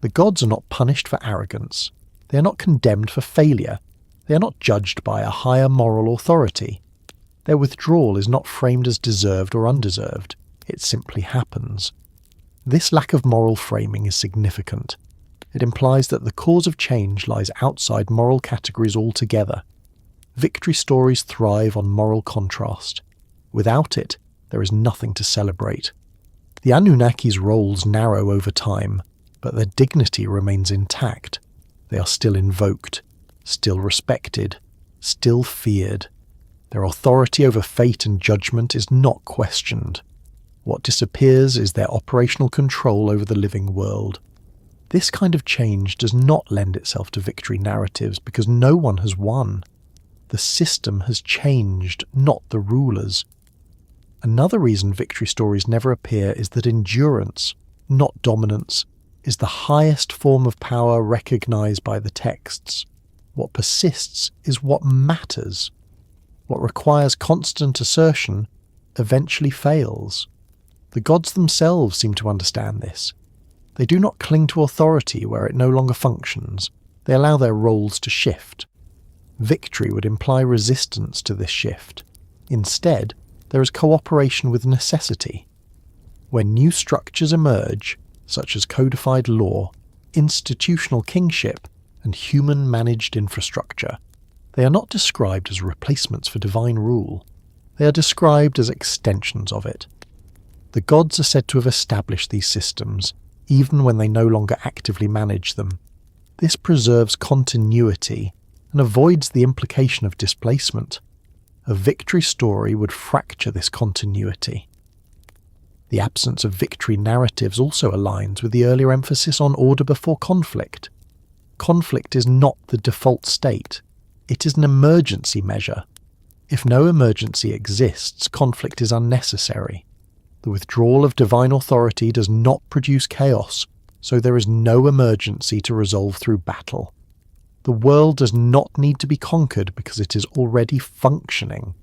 Speaker 1: The gods are not punished for arrogance. They are not condemned for failure. They are not judged by a higher moral authority. Their withdrawal is not framed as deserved or undeserved. It simply happens. This lack of moral framing is significant. It implies that the cause of change lies outside moral categories altogether. Victory stories thrive on moral contrast. Without it, there is nothing to celebrate. The Anunnaki's roles narrow over time, but their dignity remains intact. They are still invoked, still respected, still feared. Their authority over fate and judgment is not questioned. What disappears is their operational control over the living world. This kind of change does not lend itself to victory narratives because no one has won. The system has changed, not the rulers. Another reason victory stories never appear is that endurance, not dominance, is the highest form of power recognized by the texts. What persists is what matters. What requires constant assertion eventually fails. The gods themselves seem to understand this. They do not cling to authority where it no longer functions. They allow their roles to shift. Victory would imply resistance to this shift. Instead, there is cooperation with necessity. When new structures emerge, such as codified law, institutional kingship, and human-managed infrastructure, they are not described as replacements for divine rule. They are described as extensions of it. The gods are said to have established these systems, even when they no longer actively manage them. This preserves continuity and avoids the implication of displacement. A victory story would fracture this continuity. The absence of victory narratives also aligns with the earlier emphasis on order before conflict. Conflict is not the default state. It is an emergency measure. If no emergency exists, conflict is unnecessary. The withdrawal of divine authority does not produce chaos, so there is no emergency to resolve through battle. The world does not need to be conquered because it is already functioning.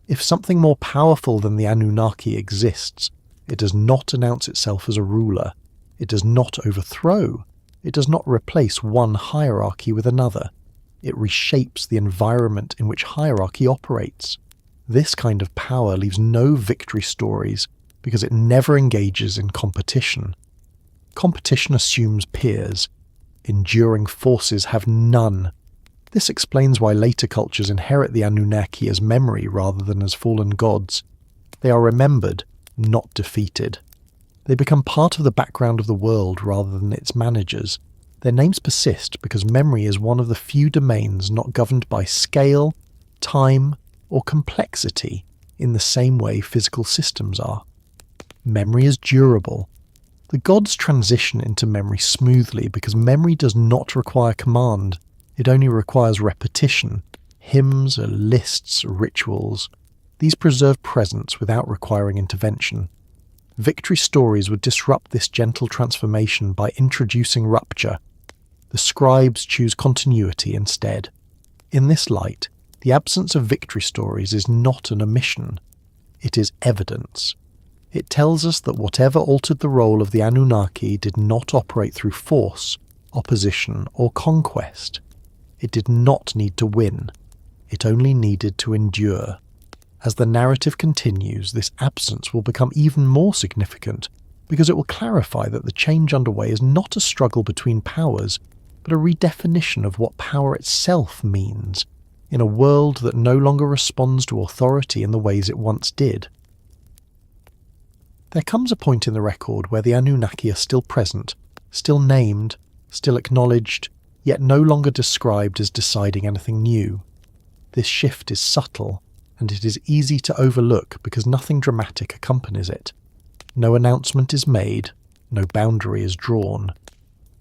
Speaker 1: If something more powerful than the Anunnaki exists, it does not announce itself as a ruler. It does not overthrow. It does not replace one hierarchy with another. It reshapes the environment in which hierarchy operates. This kind of power leaves no victory stories because it never engages in competition. Competition assumes peers. Enduring forces have none. This explains why later cultures inherit the Anunnaki as memory rather than as fallen gods. They are remembered, not defeated. They become part of the background of the world rather than its managers. Their names persist because memory is one of the few domains not governed by scale, time, or complexity in the same way physical systems are. Memory is durable. The gods transition into memory smoothly because memory does not require command. It only requires repetition. Hymns, lists, rituals. These preserve presence without requiring intervention. Victory stories would disrupt this gentle transformation by introducing rupture. The scribes choose continuity instead. In this light, the absence of victory stories is not an omission. It is evidence. It tells us that whatever altered the role of the Anunnaki did not operate through force, opposition, or conquest. It did not need to win. It only needed to endure. As the narrative continues, this absence will become even more significant because it will clarify that the change underway is not a struggle between powers, but a redefinition of what power itself means in a world that no longer responds to authority in the ways it once did. There comes a point in the record where the Anunnaki are still present, still named, still acknowledged, yet no longer described as deciding anything new. This shift is subtle, and it is easy to overlook because nothing dramatic accompanies it. No announcement is made, no boundary is drawn.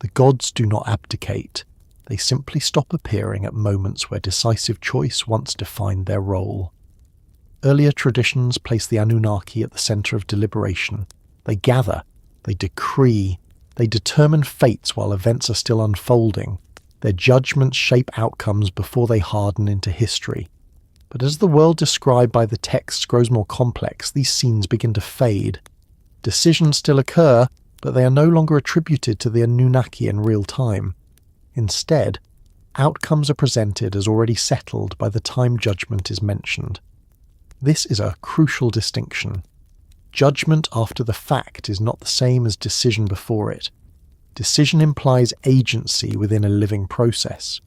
Speaker 1: The gods do not abdicate, they simply stop appearing at moments where decisive choice once defined their role. Earlier traditions place the Anunnaki at the centre of deliberation. They gather, they decree, they determine fates while events are still unfolding. Their judgments shape outcomes before they harden into history. But as the world described by the texts grows more complex, these scenes begin to fade. Decisions still occur, but they are no longer attributed to the Anunnaki in real time. Instead, outcomes are presented as already settled by the time judgment is mentioned. This is a crucial distinction. Judgment after the fact is not the same as decision before it. Decision implies agency within a living process.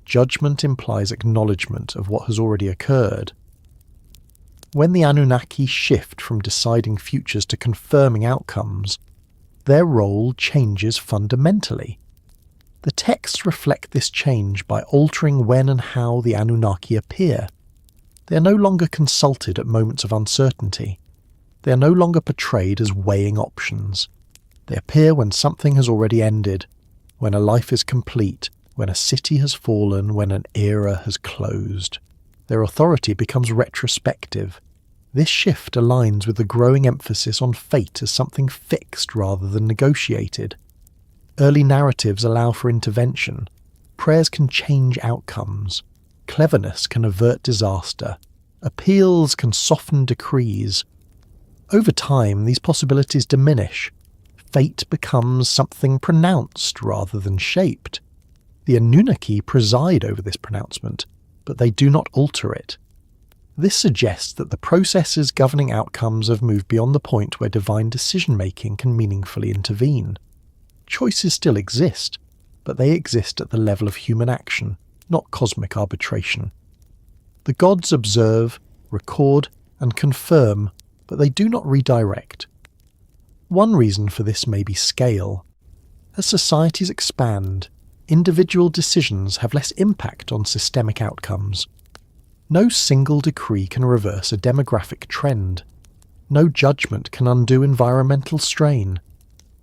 Speaker 1: Judgment implies acknowledgement of what has already occurred. When the Anunnaki shift from deciding futures to confirming outcomes, their role changes fundamentally. The texts reflect this change by altering when and how the Anunnaki appear. They are no longer consulted at moments of uncertainty. They are no longer portrayed as weighing options. They appear when something has already ended, when a life is complete, when a city has fallen, when an era has closed. Their authority becomes retrospective. This shift aligns with the growing emphasis on fate as something fixed rather than negotiated. Early narratives allow for intervention. Prayers can change outcomes. Cleverness can avert disaster. Appeals can soften decrees. Over time, these possibilities diminish. Fate becomes something pronounced rather than shaped. The Anunnaki preside over this pronouncement, but they do not alter it. This suggests that the processes governing outcomes have moved beyond the point where divine decision-making can meaningfully intervene. Choices still exist, but they exist at the level of human action, not cosmic arbitration. The gods observe, record, and confirm, but they do not redirect. One reason for this may be scale. As societies expand, individual decisions have less impact on systemic outcomes. No single decree can reverse a demographic trend. No judgment can undo environmental strain.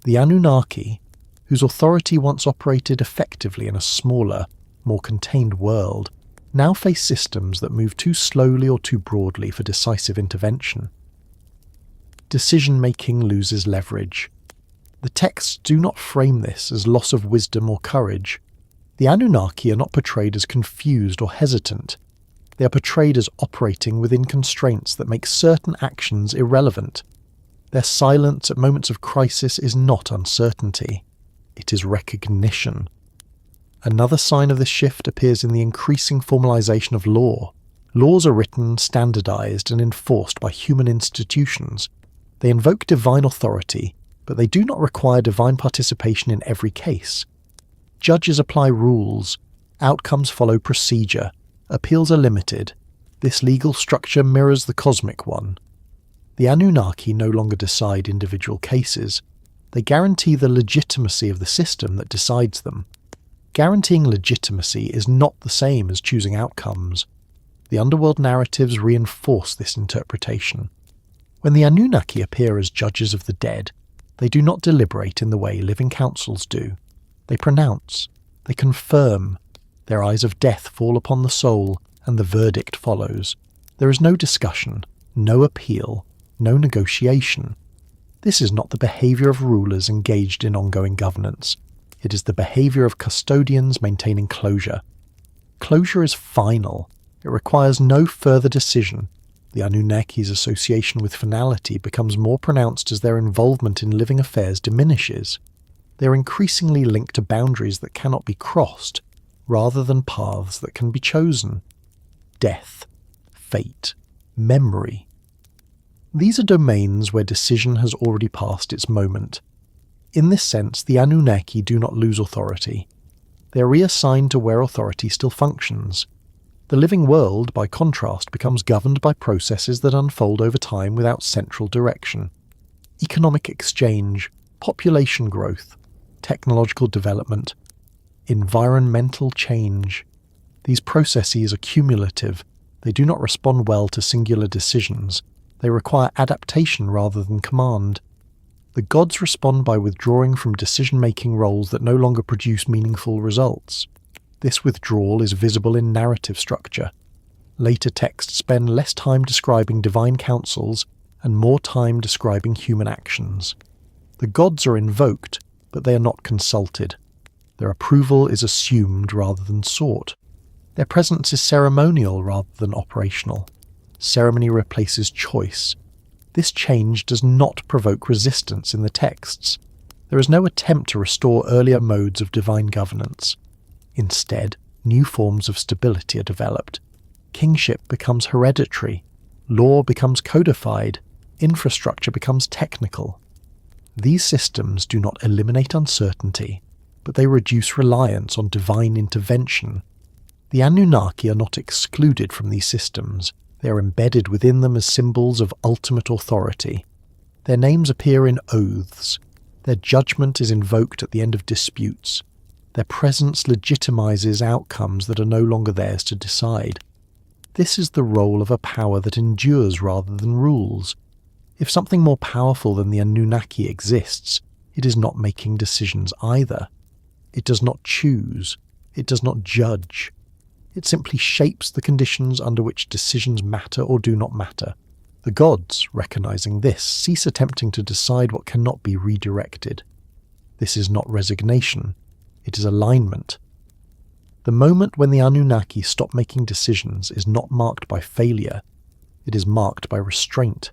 Speaker 1: The Anunnaki, whose authority once operated effectively in a smaller, more contained world, now face systems that move too slowly or too broadly for decisive intervention. Decision-making loses leverage. The texts do not frame this as loss of wisdom or courage. The Anunnaki are not portrayed as confused or hesitant. They are portrayed as operating within constraints that make certain actions irrelevant. Their silence at moments of crisis is not uncertainty. It is recognition. Another sign of this shift appears in the increasing formalization of law. Laws are written, standardized, and enforced by human institutions. They invoke divine authority, but they do not require divine participation in every case. Judges apply rules, outcomes follow procedure, appeals are limited. This legal structure mirrors the cosmic one. The Anunnaki no longer decide individual cases. They guarantee the legitimacy of the system that decides them. Guaranteeing legitimacy is not the same as choosing outcomes. The underworld narratives reinforce this interpretation. When the Anunnaki appear as judges of the dead, they do not deliberate in the way living councils do. They pronounce, they confirm. Their eyes of death fall upon the soul, and the verdict follows. There is no discussion, no appeal, no negotiation. This is not the behaviour of rulers engaged in ongoing governance. It is the behavior of custodians maintaining closure. Closure is final. It requires no further decision. The Anunnaki's association with finality becomes more pronounced as their involvement in living affairs diminishes. They are increasingly linked to boundaries that cannot be crossed, rather than paths that can be chosen. Death, fate, memory. These are domains where decision has already passed its moment. In this sense, the Anunnaki do not lose authority. They are reassigned to where authority still functions. The living world, by contrast, becomes governed by processes that unfold over time without central direction. Economic exchange, population growth, technological development, environmental change. These processes are cumulative. They do not respond well to singular decisions. They require adaptation rather than command. The gods respond by withdrawing from decision-making roles that no longer produce meaningful results. This withdrawal is visible in narrative structure. Later texts spend less time describing divine counsels and more time describing human actions. The gods are invoked, but they are not consulted. Their approval is assumed rather than sought. Their presence is ceremonial rather than operational. Ceremony replaces choice. This change does not provoke resistance in the texts. There is no attempt to restore earlier modes of divine governance. Instead, new forms of stability are developed. Kingship becomes hereditary. Law becomes codified. Infrastructure becomes technical. These systems do not eliminate uncertainty, but they reduce reliance on divine intervention. The Anunnaki are not excluded from these systems. They are embedded within them as symbols of ultimate authority. Their names appear in oaths. Their judgment is invoked at the end of disputes. Their presence legitimizes outcomes that are no longer theirs to decide. This is the role of a power that endures rather than rules. If something more powerful than the Anunnaki exists, it is not making decisions either. It does not choose. It does not judge. It simply shapes the conditions under which decisions matter or do not matter. The gods, recognizing this, cease attempting to decide what cannot be redirected. This is not resignation. It is alignment. The moment when the Anunnaki stop making decisions is not marked by failure. It is marked by restraint.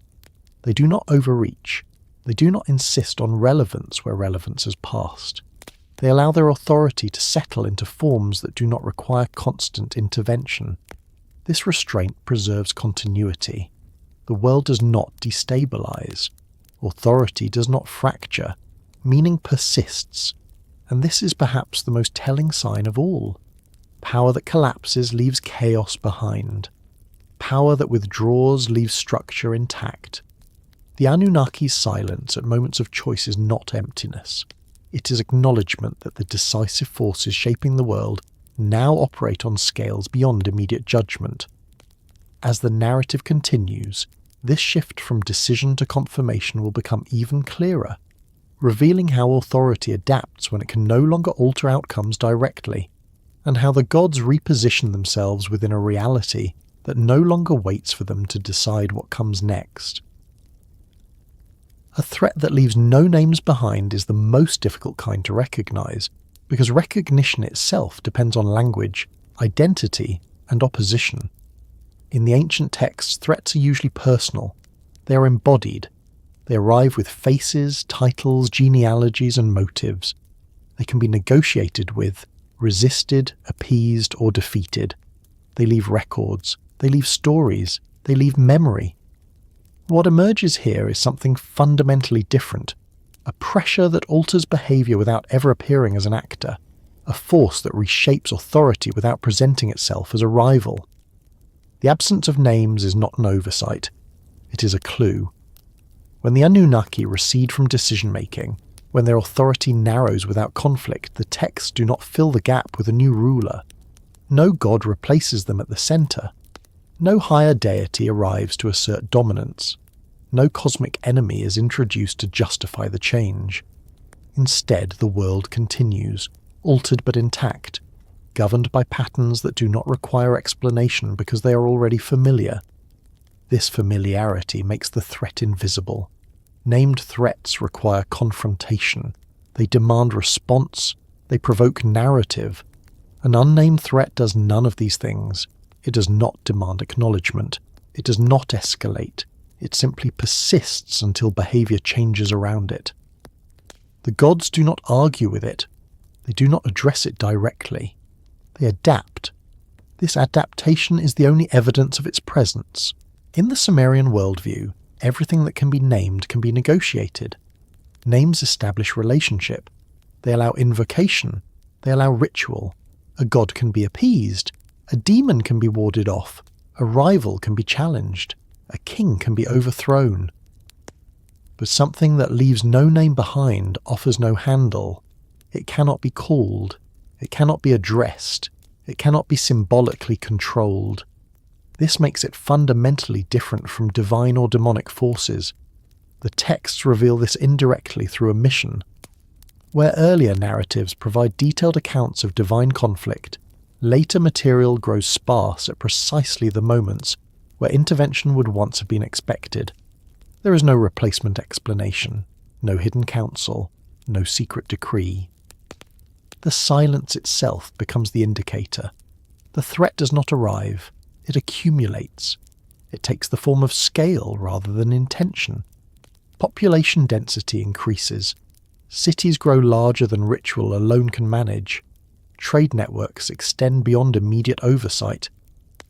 Speaker 1: They do not overreach. They do not insist on relevance where relevance has passed. They allow their authority to settle into forms that do not require constant intervention. This restraint preserves continuity. The world does not destabilize. Authority does not fracture. Meaning persists. And this is perhaps the most telling sign of all. Power that collapses leaves chaos behind. Power that withdraws leaves structure intact. The Anunnaki's silence at moments of choice is not emptiness. It is acknowledgement that the decisive forces shaping the world now operate on scales beyond immediate judgment. As the narrative continues, this shift from decision to confirmation will become even clearer, revealing how authority adapts when it can no longer alter outcomes directly, and how the gods reposition themselves within a reality that no longer waits for them to decide what comes next. A threat that leaves no names behind is the most difficult kind to recognize, because recognition itself depends on language, identity, and opposition. In the ancient texts, threats are usually personal. They are embodied. They arrive with faces, titles, genealogies, and motives. They can be negotiated with, resisted, appeased, or defeated. They leave records. They leave stories. They leave memory. What emerges here is something fundamentally different, a pressure that alters behavior without ever appearing as an actor, a force that reshapes authority without presenting itself as a rival. The absence of names is not an oversight, it is a clue. When the Anunnaki recede from decision-making, when their authority narrows without conflict, the texts do not fill the gap with a new ruler. No god replaces them at the center. No higher deity arrives to assert dominance. No cosmic enemy is introduced to justify the change. Instead, the world continues, altered but intact, governed by patterns that do not require explanation because they are already familiar. This familiarity makes the threat invisible. Named threats require confrontation. They demand response, They provoke narrative. An unnamed threat does none of these things. It does not demand acknowledgement. It does not escalate. It simply persists until behavior changes around it. The gods do not argue with it. They do not address it directly. They adapt. This adaptation is the only evidence of its presence. In the Sumerian worldview, everything that can be named can be negotiated. Names establish relationship. They allow invocation. They allow ritual. A god can be appeased. A demon can be warded off. A rival can be challenged. A king can be overthrown. But something that leaves no name behind offers no handle. It cannot be called. It cannot be addressed. It cannot be symbolically controlled. This makes it fundamentally different from divine or demonic forces. The texts reveal this indirectly through omission. Where earlier narratives provide detailed accounts of divine conflict, later material grows sparse at precisely the moments where intervention would once have been expected. There is no replacement explanation, no hidden counsel, no secret decree. The silence itself becomes the indicator. The threat does not arrive, it accumulates. It takes the form of scale rather than intention. Population density increases. Cities grow larger than ritual alone can manage. Trade networks extend beyond immediate oversight.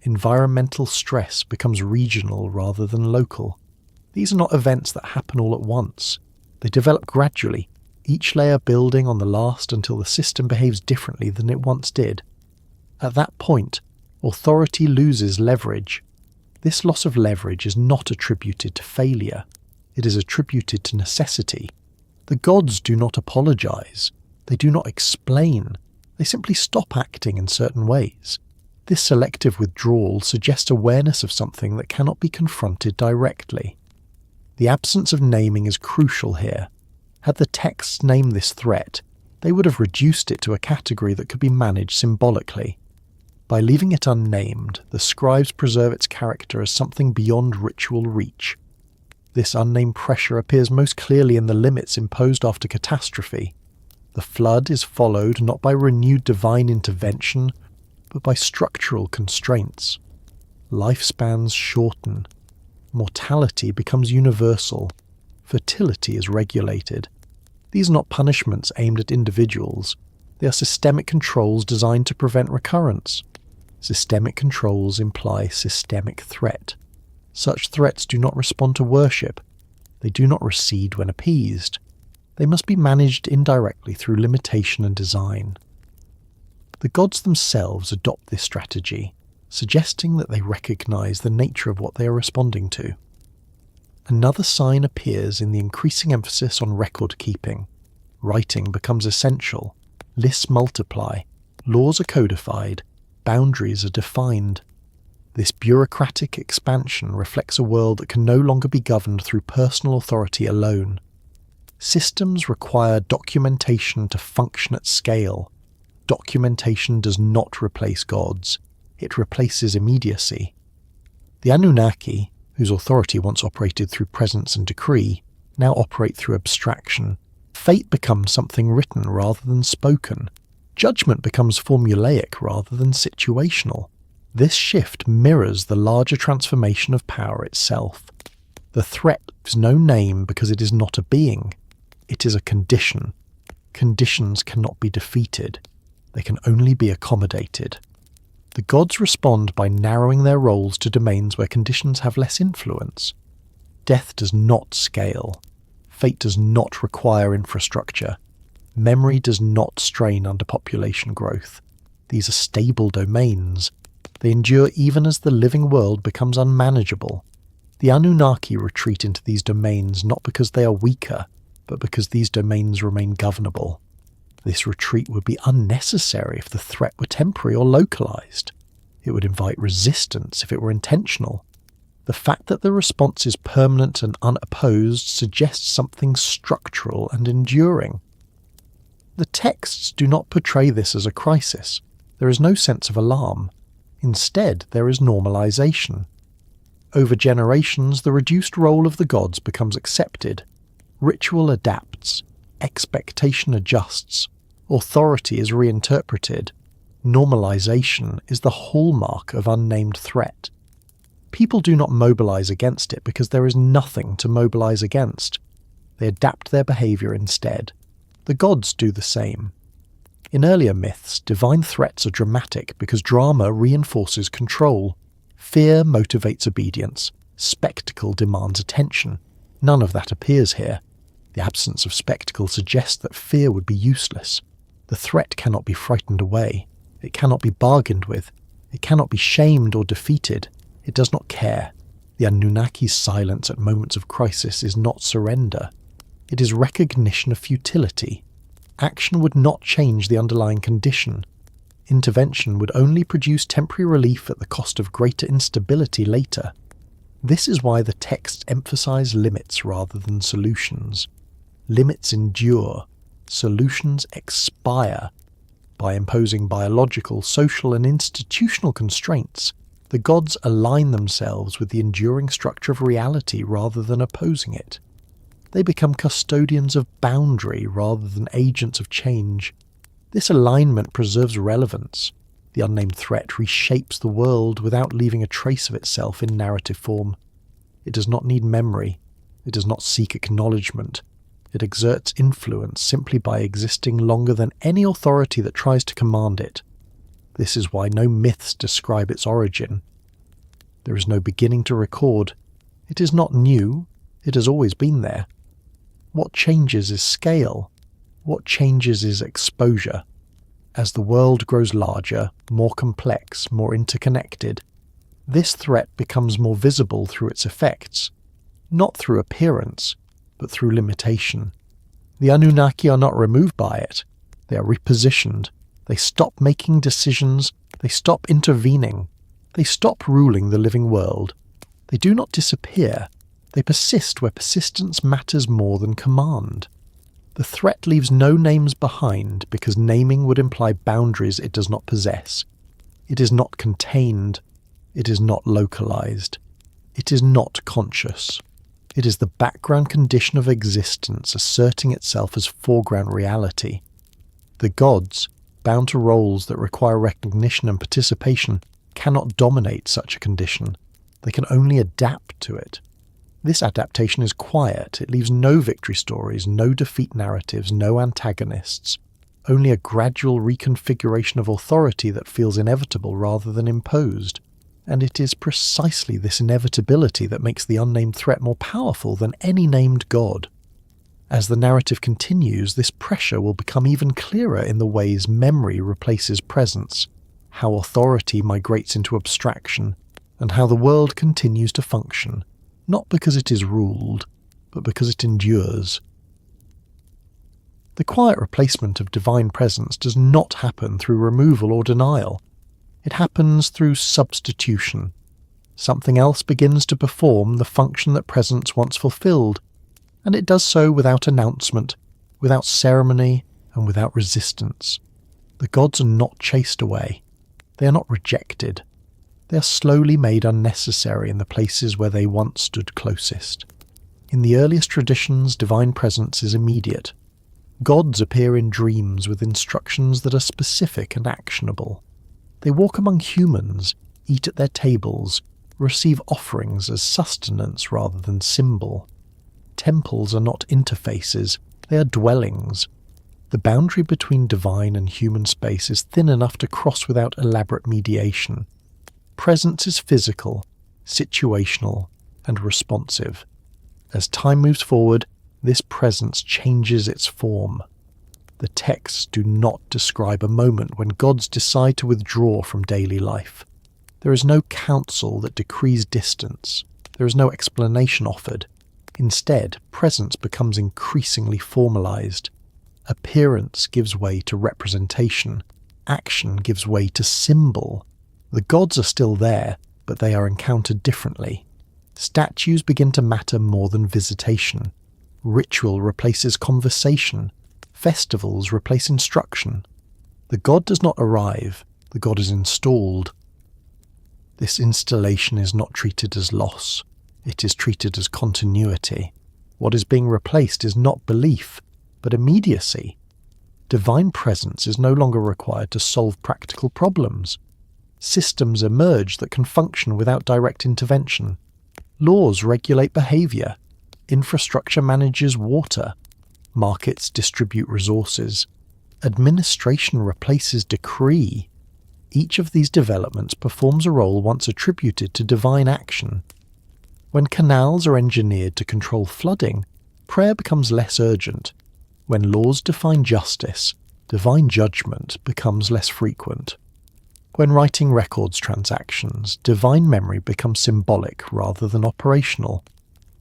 Speaker 1: Environmental stress becomes regional rather than local. These are not events that happen all at once. They develop gradually, each layer building on the last until the system behaves differently than it once did. At that point, authority loses leverage. This loss of leverage is not attributed to failure. It is attributed to necessity. The gods do not apologize. They do not explain. They simply stop acting in certain ways. This selective withdrawal suggests awareness of something that cannot be confronted directly. The absence of naming is crucial here. Had the texts named this threat, they would have reduced it to a category that could be managed symbolically. By leaving it unnamed, the scribes preserve its character as something beyond ritual reach. This unnamed pressure appears most clearly in the limits imposed after catastrophe. The flood is followed not by renewed divine intervention, but by structural constraints. Lifespans shorten. Mortality becomes universal. Fertility is regulated. These are not punishments aimed at individuals. They are systemic controls designed to prevent recurrence. Systemic controls imply systemic threat. Such threats do not respond to worship. They do not recede when appeased. They must be managed indirectly through limitation and design. The gods themselves adopt this strategy, suggesting that they recognize the nature of what they are responding to. Another sign appears in the increasing emphasis on record-keeping. Writing becomes essential. Lists multiply. Laws are codified. Boundaries are defined. This bureaucratic expansion reflects a world that can no longer be governed through personal authority alone. Systems require documentation to function at scale. Documentation does not replace gods. It replaces immediacy. The Anunnaki, whose authority once operated through presence and decree, now operate through abstraction. Fate becomes something written rather than spoken. Judgment becomes formulaic rather than situational. This shift mirrors the larger transformation of power itself. The threat gives no name because it is not a being. It is a condition. Conditions cannot be defeated. They can only be accommodated. The gods respond by narrowing their roles to domains where conditions have less influence. Death does not scale. Fate does not require infrastructure. Memory does not strain under population growth. These are stable domains. They endure even as the living world becomes unmanageable. The Anunnaki retreat into these domains not because they are weaker, but because these domains remain governable. This retreat would be unnecessary if the threat were temporary or localized. It would invite resistance if it were intentional. The fact that the response is permanent and unopposed suggests something structural and enduring. The texts do not portray this as a crisis. There is no sense of alarm. Instead, there is normalization. Over generations, the reduced role of the gods becomes accepted. Ritual adapts. Expectation adjusts. Authority is reinterpreted. Normalization is the hallmark of unnamed threat. People do not mobilize against it because there is nothing to mobilize against. They adapt their behavior instead. The gods do the same. In earlier myths, divine threats are dramatic because drama reinforces control. Fear motivates obedience. Spectacle demands attention. None of that appears here. The absence of spectacle suggests that fear would be useless. The threat cannot be frightened away. It cannot be bargained with. It cannot be shamed or defeated. It does not care. The Anunnaki's silence at moments of crisis is not surrender. It is recognition of futility. Action would not change the underlying condition. Intervention would only produce temporary relief at the cost of greater instability later. This is why the texts emphasize limits rather than solutions. Limits endure. Solutions expire. By imposing biological, social, and institutional constraints, the gods align themselves with the enduring structure of reality rather than opposing it. They become custodians of boundary rather than agents of change. This alignment preserves relevance. The unnamed threat reshapes the world without leaving a trace of itself in narrative form. It does not need memory. It does not seek acknowledgement. It exerts influence simply by existing longer than any authority that tries to command it. This is why no myths describe its origin. There is no beginning to record. It is not new. It has always been there. What changes is scale. What changes is exposure. As the world grows larger, more complex, more interconnected, this threat becomes more visible through its effects, not through appearance, but through limitation. The Anunnaki are not removed by it. They are repositioned. They stop making decisions. They stop intervening. They stop ruling the living world. They do not disappear. They persist where persistence matters more than command. The threat leaves no names behind because naming would imply boundaries it does not possess. It is not contained. It is not localized. It is not conscious. It is the background condition of existence asserting itself as foreground reality. The gods, bound to roles that require recognition and participation, cannot dominate such a condition. They can only adapt to it. This adaptation is quiet. It leaves no victory stories, no defeat narratives, no antagonists. Only a gradual reconfiguration of authority that feels inevitable rather than imposed. And it is precisely this inevitability that makes the unnamed threat more powerful than any named god. As the narrative continues, this pressure will become even clearer in the ways memory replaces presence, how authority migrates into abstraction, and how the world continues to function, not because it is ruled, but because it endures. The quiet replacement of divine presence does not happen through removal or denial. It happens through substitution. Something else begins to perform the function that presence once fulfilled, and it does so without announcement, without ceremony, and without resistance. The gods are not chased away. They are not rejected. They are slowly made unnecessary in the places where they once stood closest. In the earliest traditions, divine presence is immediate. Gods appear in dreams with instructions that are specific and actionable. They walk among humans, eat at their tables, receive offerings as sustenance rather than symbol. Temples are not interfaces, they are dwellings. The boundary between divine and human space is thin enough to cross without elaborate mediation. Presence is physical, situational, and responsive. As time moves forward, this presence changes its form. The texts do not describe a moment when gods decide to withdraw from daily life. There is no counsel that decrees distance. There is no explanation offered. Instead, presence becomes increasingly formalized. Appearance gives way to representation. Action gives way to symbol. The gods are still there, but they are encountered differently. Statues begin to matter more than visitation. Ritual replaces conversation. Festivals replace instruction. The god does not arrive, the god is installed. This installation is not treated as loss, it is treated as continuity. What is being replaced is not belief, but immediacy. Divine presence is no longer required to solve practical problems. Systems emerge that can function without direct intervention. Laws regulate behavior. Infrastructure manages water. Markets distribute resources. Administration replaces decree. Each of these developments performs a role once attributed to divine action. When canals are engineered to control flooding, prayer becomes less urgent. When laws define justice, divine judgment becomes less frequent. When writing records transactions, divine memory becomes symbolic rather than operational.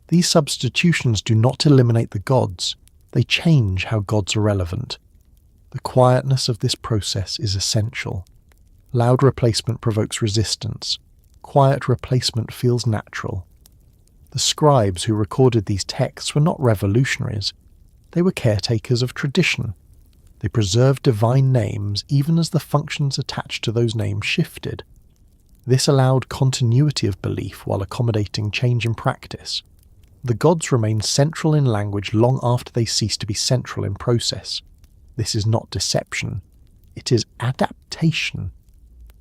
Speaker 1: These substitutions do not eliminate the gods, they change how gods are relevant. The quietness of this process is essential. Loud replacement provokes resistance. Quiet replacement feels natural. The scribes who recorded these texts were not revolutionaries. They were caretakers of tradition. They preserved divine names even as the functions attached to those names shifted. This allowed continuity of belief while accommodating change in practice. The gods remained central in language long after they ceased to be central in process. This is not deception. It is adaptation.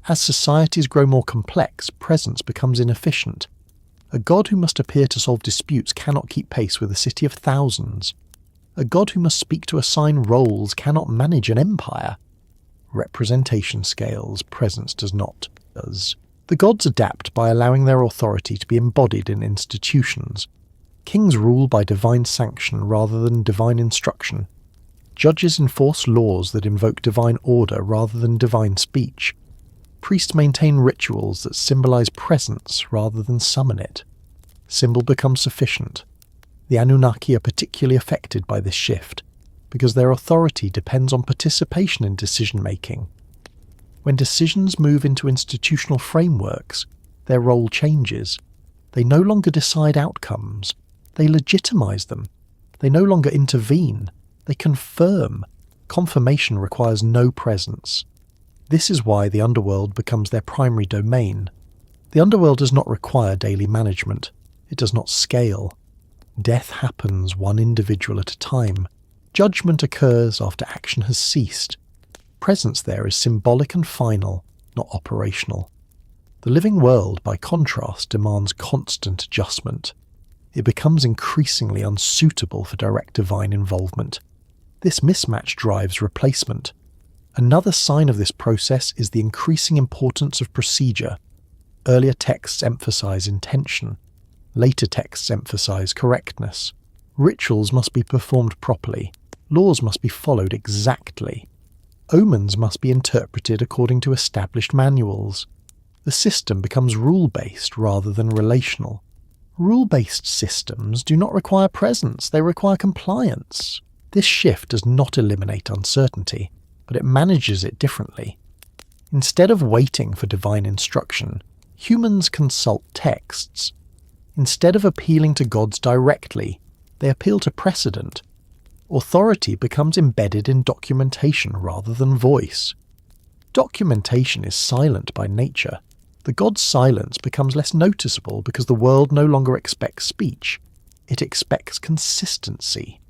Speaker 1: As societies grow more complex, presence becomes inefficient. A god who must appear to solve disputes cannot keep pace with a city of thousands. A god who must speak to assign roles cannot manage an empire. Representation scales, presence does not. The gods adapt by allowing their authority to be embodied in institutions. Kings rule by divine sanction rather than divine instruction. Judges enforce laws that invoke divine order rather than divine speech. Priests maintain rituals that symbolize presence rather than summon it. Symbol becomes sufficient. The Anunnaki are particularly affected by this shift, because their authority depends on participation in decision-making. When decisions move into institutional frameworks, their role changes. They no longer decide outcomes. They legitimize them. They no longer intervene. They confirm. Confirmation requires no presence. This is why the underworld becomes their primary domain. The underworld does not require daily management. It does not scale. Death happens one individual at a time. Judgment occurs after action has ceased. Presence there is symbolic and final, not operational. The living world, by contrast, demands constant adjustment. It becomes increasingly unsuitable for direct divine involvement. This mismatch drives replacement. Another sign of this process is the increasing importance of procedure. Earlier texts emphasize intention. Later texts emphasize correctness. Rituals must be performed properly. Laws must be followed exactly. Omens must be interpreted according to established manuals. The system becomes rule-based rather than relational. Rule-based systems do not require presence, they require compliance. This shift does not eliminate uncertainty, but it manages it differently. Instead of waiting for divine instruction, humans consult texts. Instead of appealing to gods directly, they appeal to precedent. Authority becomes embedded in documentation rather than voice. Documentation is silent by nature. The god's silence becomes less noticeable because the world no longer expects speech. It expects consistency.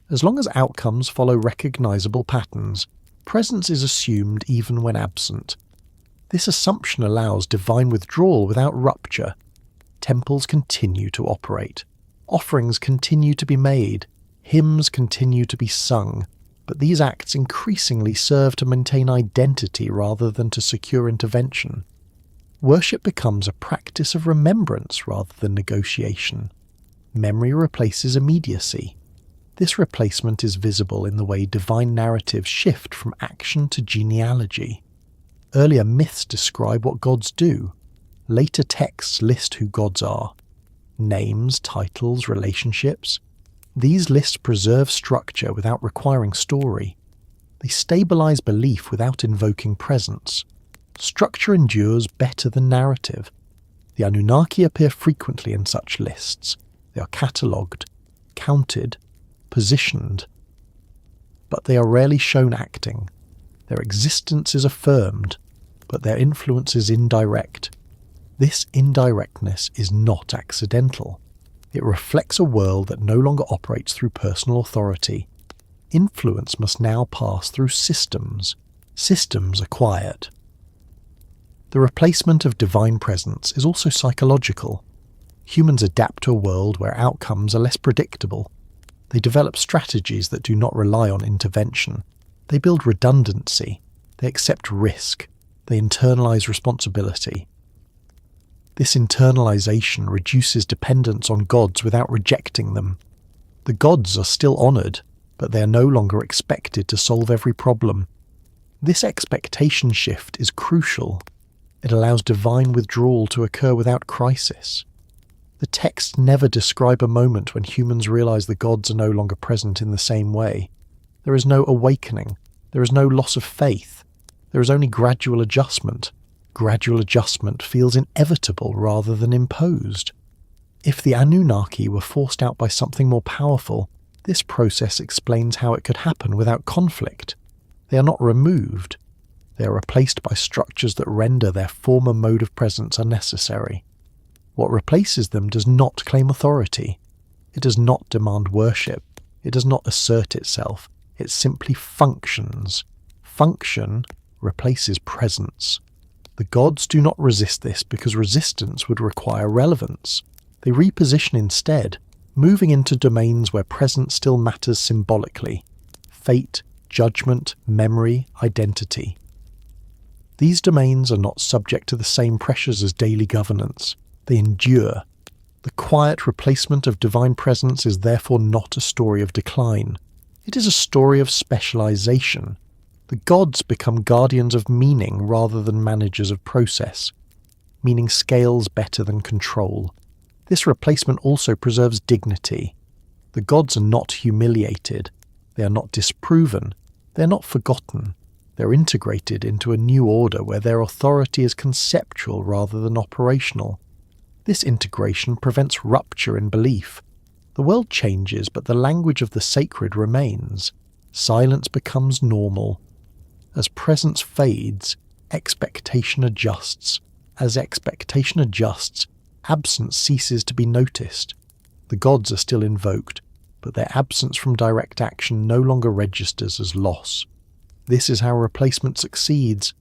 Speaker 1: As long as outcomes follow recognizable patterns, presence is assumed even when absent. This assumption allows divine withdrawal without rupture. Temples continue to operate. Offerings continue to be made. Hymns continue to be sung. But these acts increasingly serve to maintain identity rather than to secure intervention. Worship becomes a practice of remembrance rather than negotiation. Memory replaces immediacy. This replacement is visible in the way divine narratives shift from action to genealogy. Earlier myths describe what gods do. Later texts list who gods are. Names, titles, relationships. These lists preserve structure without requiring story. They stabilize belief without invoking presence. Structure endures better than narrative. The Anunnaki appear frequently in such lists. They are catalogued, counted, positioned. But they are rarely shown acting. Their existence is affirmed, but their influence is indirect. This indirectness is not accidental. It reflects a world that no longer operates through personal authority. Influence must now pass through systems. Systems are quiet. The replacement of divine presence is also psychological. Humans adapt to a world where outcomes are less predictable. They develop strategies that do not rely on intervention. They build redundancy. They accept risk. They internalize responsibility. This internalization reduces dependence on gods without rejecting them. The gods are still honored, but they are no longer expected to solve every problem. This expectation shift is crucial. It allows divine withdrawal to occur without crisis. The texts never describe a moment when humans realize the gods are no longer present in the same way. There is no awakening. There is no loss of faith. There is only gradual adjustment. Gradual adjustment feels inevitable rather than imposed. If the Anunnaki were forced out by something more powerful, this process explains how it could happen without conflict. They are not removed. They are replaced by structures that render their former mode of presence unnecessary. What replaces them does not claim authority. It does not demand worship. It does not assert itself. It simply functions. Function replaces presence. The gods do not resist this because resistance would require relevance. They reposition instead, moving into domains where presence still matters symbolically. Fate, judgment, memory, identity. These domains are not subject to the same pressures as daily governance. They endure. The quiet replacement of divine presence is therefore not a story of decline. It is a story of specialization. The gods become guardians of meaning rather than managers of process. Meaning scales better than control. This replacement also preserves dignity. The gods are not humiliated. They are not disproven. They are not forgotten. They are integrated into a new order where their authority is conceptual rather than operational. This integration prevents rupture in belief. The world changes, but the language of the sacred remains. Silence becomes normal. As presence fades, expectation adjusts. As expectation adjusts, absence ceases to be noticed. The gods are still invoked, but their absence from direct action no longer registers as loss. This is how replacement succeeds,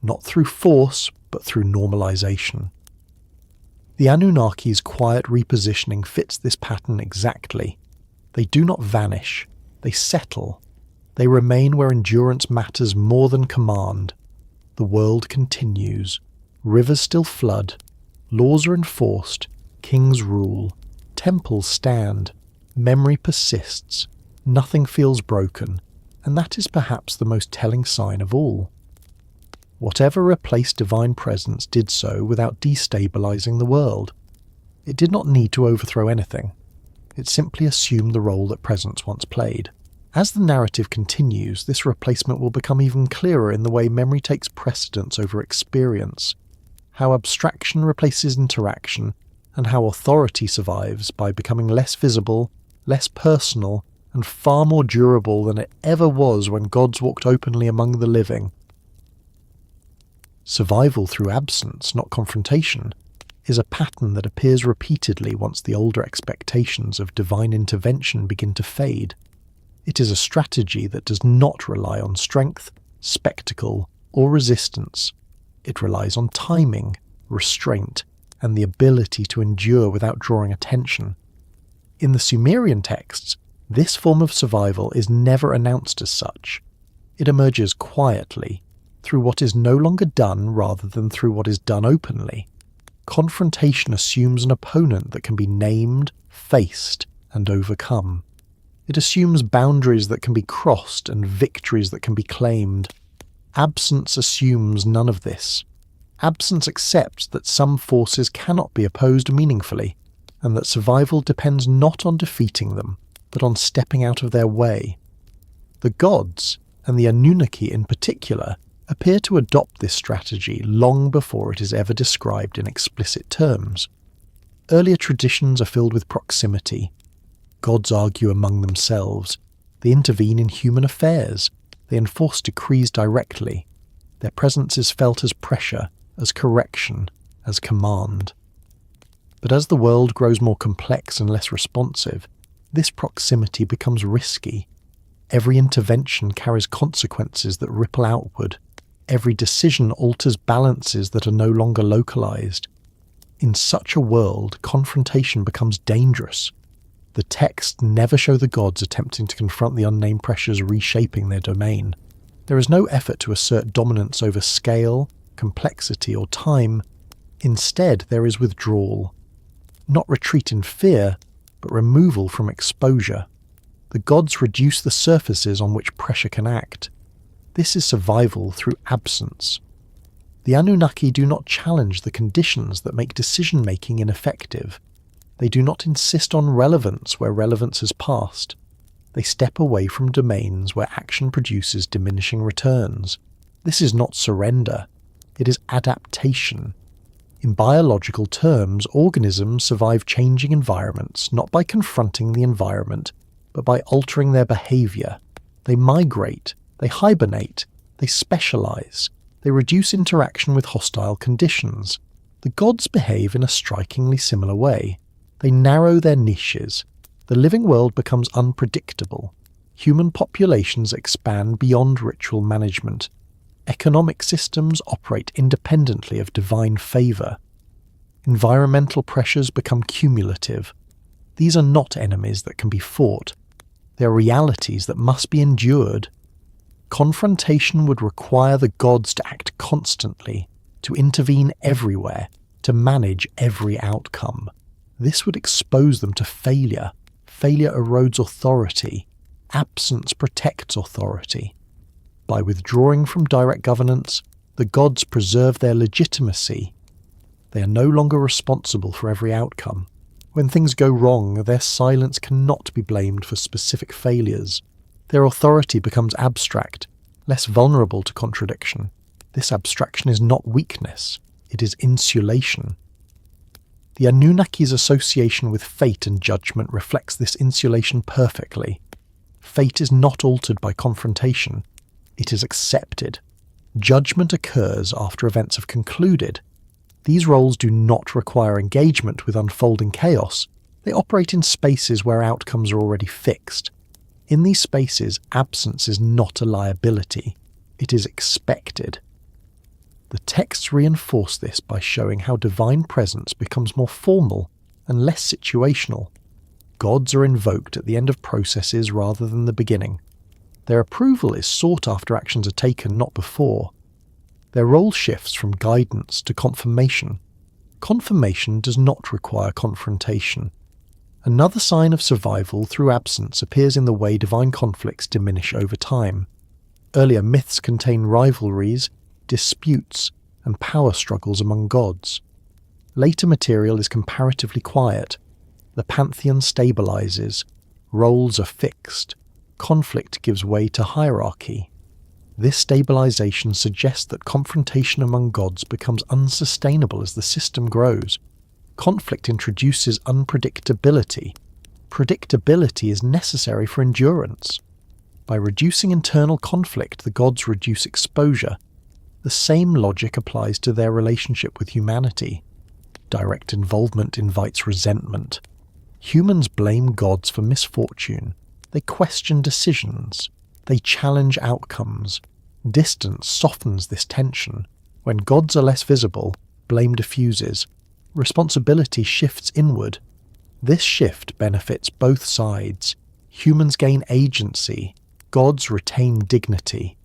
Speaker 1: not through force, but through normalization. The Anunnaki's quiet repositioning fits this pattern exactly. They do not vanish. They settle. They remain where endurance matters more than command. The world continues. Rivers still flood. Laws are enforced. Kings rule. Temples stand. Memory persists. Nothing feels broken. And that is perhaps the most telling sign of all. Whatever replaced divine presence did so without destabilizing the world. It did not need to overthrow anything. It simply assumed the role that presence once played. As the narrative continues, this replacement will become even clearer in the way memory takes precedence over experience, how abstraction replaces interaction, and how authority survives by becoming less visible, less personal, and far more durable than it ever was when gods walked openly among the living. Survival through absence, not confrontation, is a pattern that appears repeatedly once the older expectations of divine intervention begin to fade. It is a strategy that does not rely on strength, spectacle, or resistance. It relies on timing, restraint, and the ability to endure without drawing attention. In the Sumerian texts, this form of survival is never announced as such. It emerges quietly, through what is no longer done rather than through what is done openly. Confrontation assumes an opponent that can be named, faced, and overcome. It assumes boundaries that can be crossed and victories that can be claimed. Absence assumes none of this. Absence accepts that some forces cannot be opposed meaningfully, and that survival depends not on defeating them, but on stepping out of their way. The gods, and the Anunnaki in particular, appear to adopt this strategy long before it is ever described in explicit terms. Earlier traditions are filled with proximity. Gods argue among themselves. They intervene in human affairs. They enforce decrees directly. Their presence is felt as pressure, as correction, as command. But as the world grows more complex and less responsive, this proximity becomes risky. Every intervention carries consequences that ripple outward. Every decision alters balances that are no longer localized. In such a world, confrontation becomes dangerous. The texts never show the gods attempting to confront the unnamed pressures reshaping their domain. There is no effort to assert dominance over scale, complexity, or time. Instead, there is withdrawal. Not retreat in fear, but removal from exposure. The gods reduce the surfaces on which pressure can act. This is survival through absence. The Anunnaki do not challenge the conditions that make decision-making ineffective. They do not insist on relevance where relevance has passed. They step away from domains where action produces diminishing returns. This is not surrender. It is adaptation. In biological terms, organisms survive changing environments not by confronting the environment, but by altering their behavior. They migrate, they hibernate, they specialize, they reduce interaction with hostile conditions. The gods behave in a strikingly similar way. They narrow their niches. The living world becomes unpredictable. Human populations expand beyond ritual management. Economic systems operate independently of divine favor. Environmental pressures become cumulative. These are not enemies that can be fought. They are realities that must be endured. Confrontation would require the gods to act constantly, to intervene everywhere, to manage every outcome. This would expose them to failure. Failure erodes authority. Absence protects authority. By withdrawing from direct governance, the gods preserve their legitimacy. They are no longer responsible for every outcome. When things go wrong, their silence cannot be blamed for specific failures. Their authority becomes abstract, less vulnerable to contradiction. This abstraction is not weakness, it is insulation. The Anunnaki's association with fate and judgment reflects this insulation perfectly. Fate is not altered by confrontation, it is accepted. Judgment occurs after events have concluded. These roles do not require engagement with unfolding chaos. They operate in spaces where outcomes are already fixed. In these spaces, absence is not a liability. It is expected. The texts reinforce this by showing how divine presence becomes more formal and less situational. Gods are invoked at the end of processes rather than the beginning. Their approval is sought after actions are taken, not before. Their role shifts from guidance to confirmation. Confirmation does not require confrontation. Another sign of survival through absence appears in the way divine conflicts diminish over time. Earlier myths contain rivalries, disputes, and power struggles among gods. Later material is comparatively quiet. The pantheon stabilizes. Roles are fixed. Conflict gives way to hierarchy. This stabilization suggests that confrontation among gods becomes unsustainable as the system grows. Conflict introduces unpredictability. Predictability is necessary for endurance. By reducing internal conflict, the gods reduce exposure. The same logic applies to their relationship with humanity. Direct involvement invites resentment. Humans blame gods for misfortune. They question decisions. They challenge outcomes. Distance softens this tension. When gods are less visible, blame diffuses. Responsibility shifts inward. This shift benefits both sides. Humans gain agency. Gods retain dignity.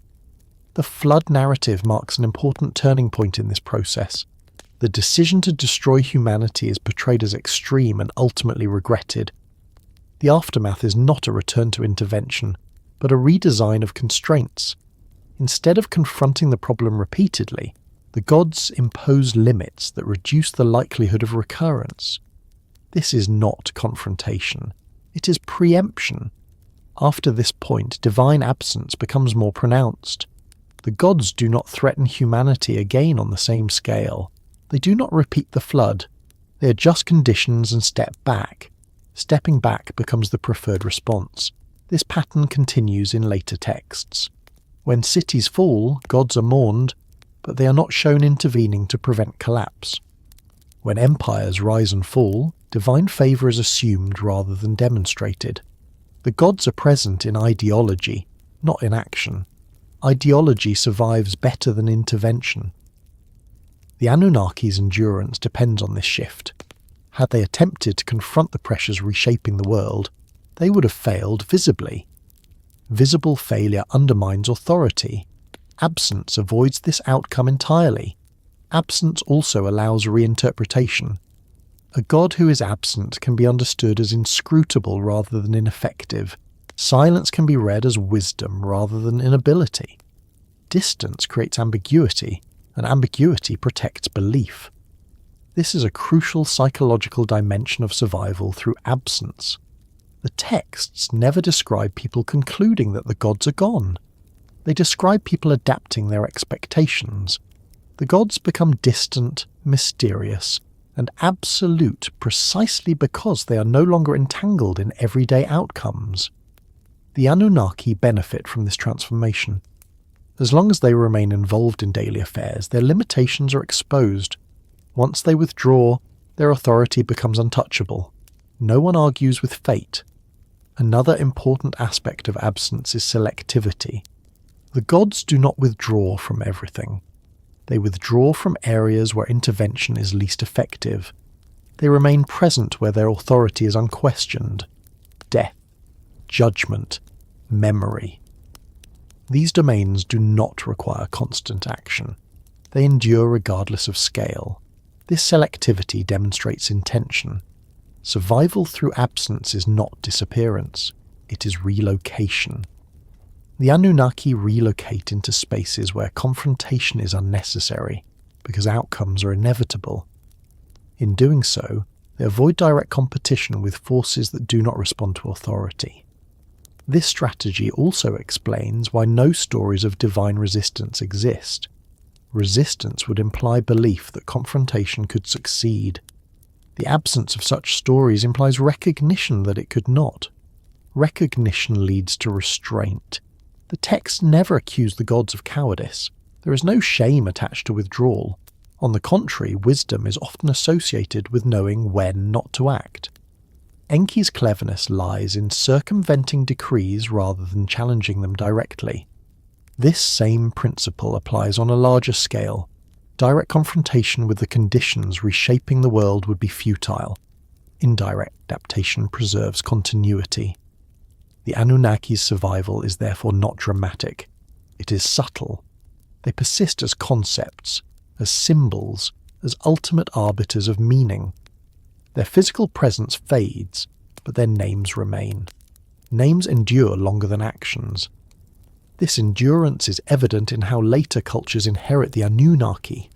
Speaker 1: The flood narrative marks an important turning point in this process. The decision to destroy humanity is portrayed as extreme and ultimately regretted. The aftermath is not a return to intervention, but a redesign of constraints. Instead of confronting the problem repeatedly, the gods impose limits that reduce the likelihood of recurrence. This is not confrontation. It is preemption. After this point, divine absence becomes more pronounced. The gods do not threaten humanity again on the same scale. They do not repeat the flood. They adjust conditions and step back. Stepping back becomes the preferred response. This pattern continues in later texts. When cities fall, gods are mourned, but they are not shown intervening to prevent collapse. When empires rise and fall, divine favour is assumed rather than demonstrated. The gods are present in ideology, not in action. Ideology survives better than intervention. The Anunnaki's endurance depends on this shift. Had they attempted to confront the pressures reshaping the world, they would have failed visibly. Visible failure undermines authority. Absence avoids this outcome entirely. Absence also allows reinterpretation. A god who is absent can be understood as inscrutable rather than ineffective. Silence can be read as wisdom rather than inability. Distance creates ambiguity, and ambiguity protects belief. This is a crucial psychological dimension of survival through absence. The texts never describe people concluding that the gods are gone. They describe people adapting their expectations. The gods become distant, mysterious, and absolute precisely because they are no longer entangled in everyday outcomes. The Anunnaki benefit from this transformation. As long as they remain involved in daily affairs, their limitations are exposed. Once they withdraw, their authority becomes untouchable. No one argues with fate. Another important aspect of absence is selectivity. The gods do not withdraw from everything. They withdraw from areas where intervention is least effective. They remain present where their authority is unquestioned. Death, judgment, memory. These domains do not require constant action. They endure regardless of scale. This selectivity demonstrates intention. Survival through absence is not disappearance. It is relocation. The Anunnaki relocate into spaces where confrontation is unnecessary, because outcomes are inevitable. In doing so, they avoid direct competition with forces that do not respond to authority. This strategy also explains why no stories of divine resistance exist. Resistance would imply belief that confrontation could succeed. The absence of such stories implies recognition that it could not. Recognition leads to restraint. The texts never accuse the gods of cowardice. There is no shame attached to withdrawal. On the contrary, wisdom is often associated with knowing when not to act. Enki's cleverness lies in circumventing decrees rather than challenging them directly. This same principle applies on a larger scale. Direct confrontation with the conditions reshaping the world would be futile. Indirect adaptation preserves continuity. The Anunnaki's survival is therefore not dramatic. It is subtle. They persist as concepts, as symbols, as ultimate arbiters of meaning. Their physical presence fades, but their names remain. Names endure longer than actions. This endurance is evident in how later cultures inherit the Anunnaki.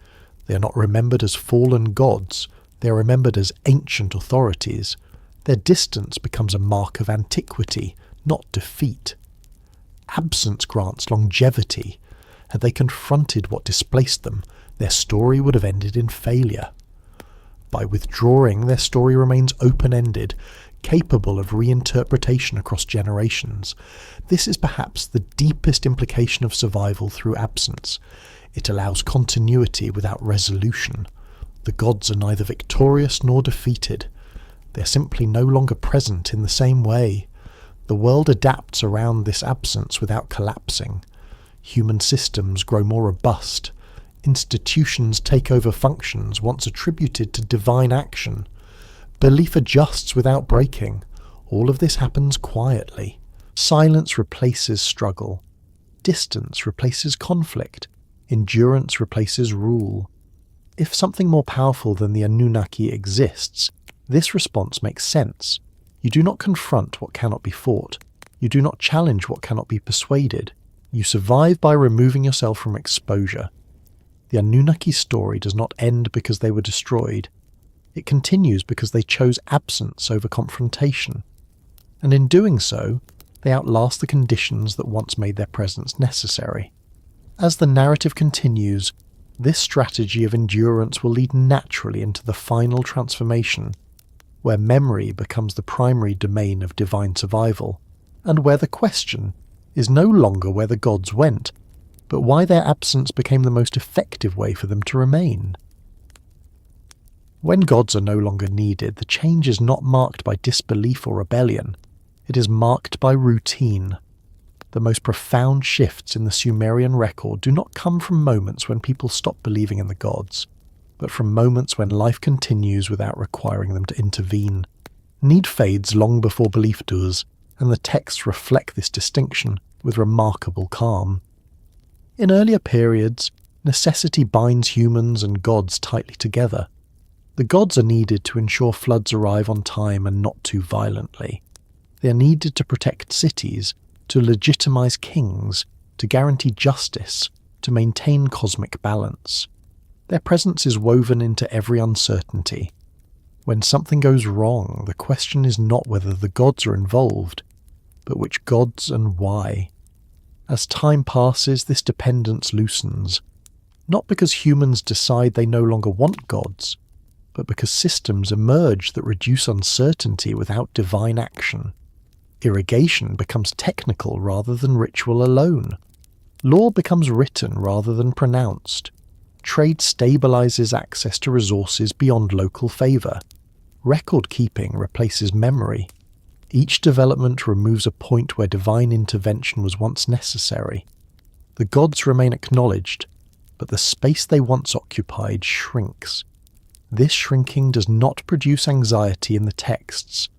Speaker 1: They are not remembered as fallen gods, they are remembered as ancient authorities. Their distance becomes a mark of antiquity, not defeat. Absence grants longevity. Had they confronted what displaced them, their story would have ended in failure. By withdrawing, their story remains open-ended, capable of reinterpretation across generations. This is perhaps the deepest implication of survival through absence. It allows continuity without resolution. The gods are neither victorious nor defeated. They are simply no longer present in the same way. The world adapts around this absence without collapsing. Human systems grow more robust. Institutions take over functions once attributed to divine action. Belief adjusts without breaking. All of this happens quietly. Silence replaces struggle. Distance replaces conflict. Endurance replaces rule. If something more powerful than the Anunnaki exists, this response makes sense. You do not confront what cannot be fought. You do not challenge what cannot be persuaded. You survive by removing yourself from exposure. The Anunnaki story does not end because they were destroyed. It continues because they chose absence over confrontation. And in doing so, they outlast the conditions that once made their presence necessary. As the narrative continues, this strategy of endurance will lead naturally into the final transformation, where memory becomes the primary domain of divine survival, and where the question is no longer where the gods went, but why their absence became the most effective way for them to remain. When gods are no longer needed, the change is not marked by disbelief or rebellion. It is marked by routine. The most profound shifts in the Sumerian record do not come from moments when people stop believing in the gods, but from moments when life continues without requiring them to intervene. Need fades long before belief does, and the texts reflect this distinction with remarkable calm. In earlier periods, necessity binds humans and gods tightly together. The gods are needed to ensure floods arrive on time and not too violently. They are needed to protect cities, to legitimize kings, to guarantee justice, to maintain cosmic balance. Their presence is woven into every uncertainty. When something goes wrong, the question is not whether the gods are involved, but which gods and why. As time passes, this dependence loosens, not because humans decide they no longer want gods, but because systems emerge that reduce uncertainty without divine action. Irrigation becomes technical rather than ritual alone. Law becomes written rather than pronounced. Trade stabilizes access to resources beyond local favor. Record keeping replaces memory. Each development removes a point where divine intervention was once necessary. The gods remain acknowledged, but the space they once occupied shrinks. This shrinking does not produce anxiety in the texts.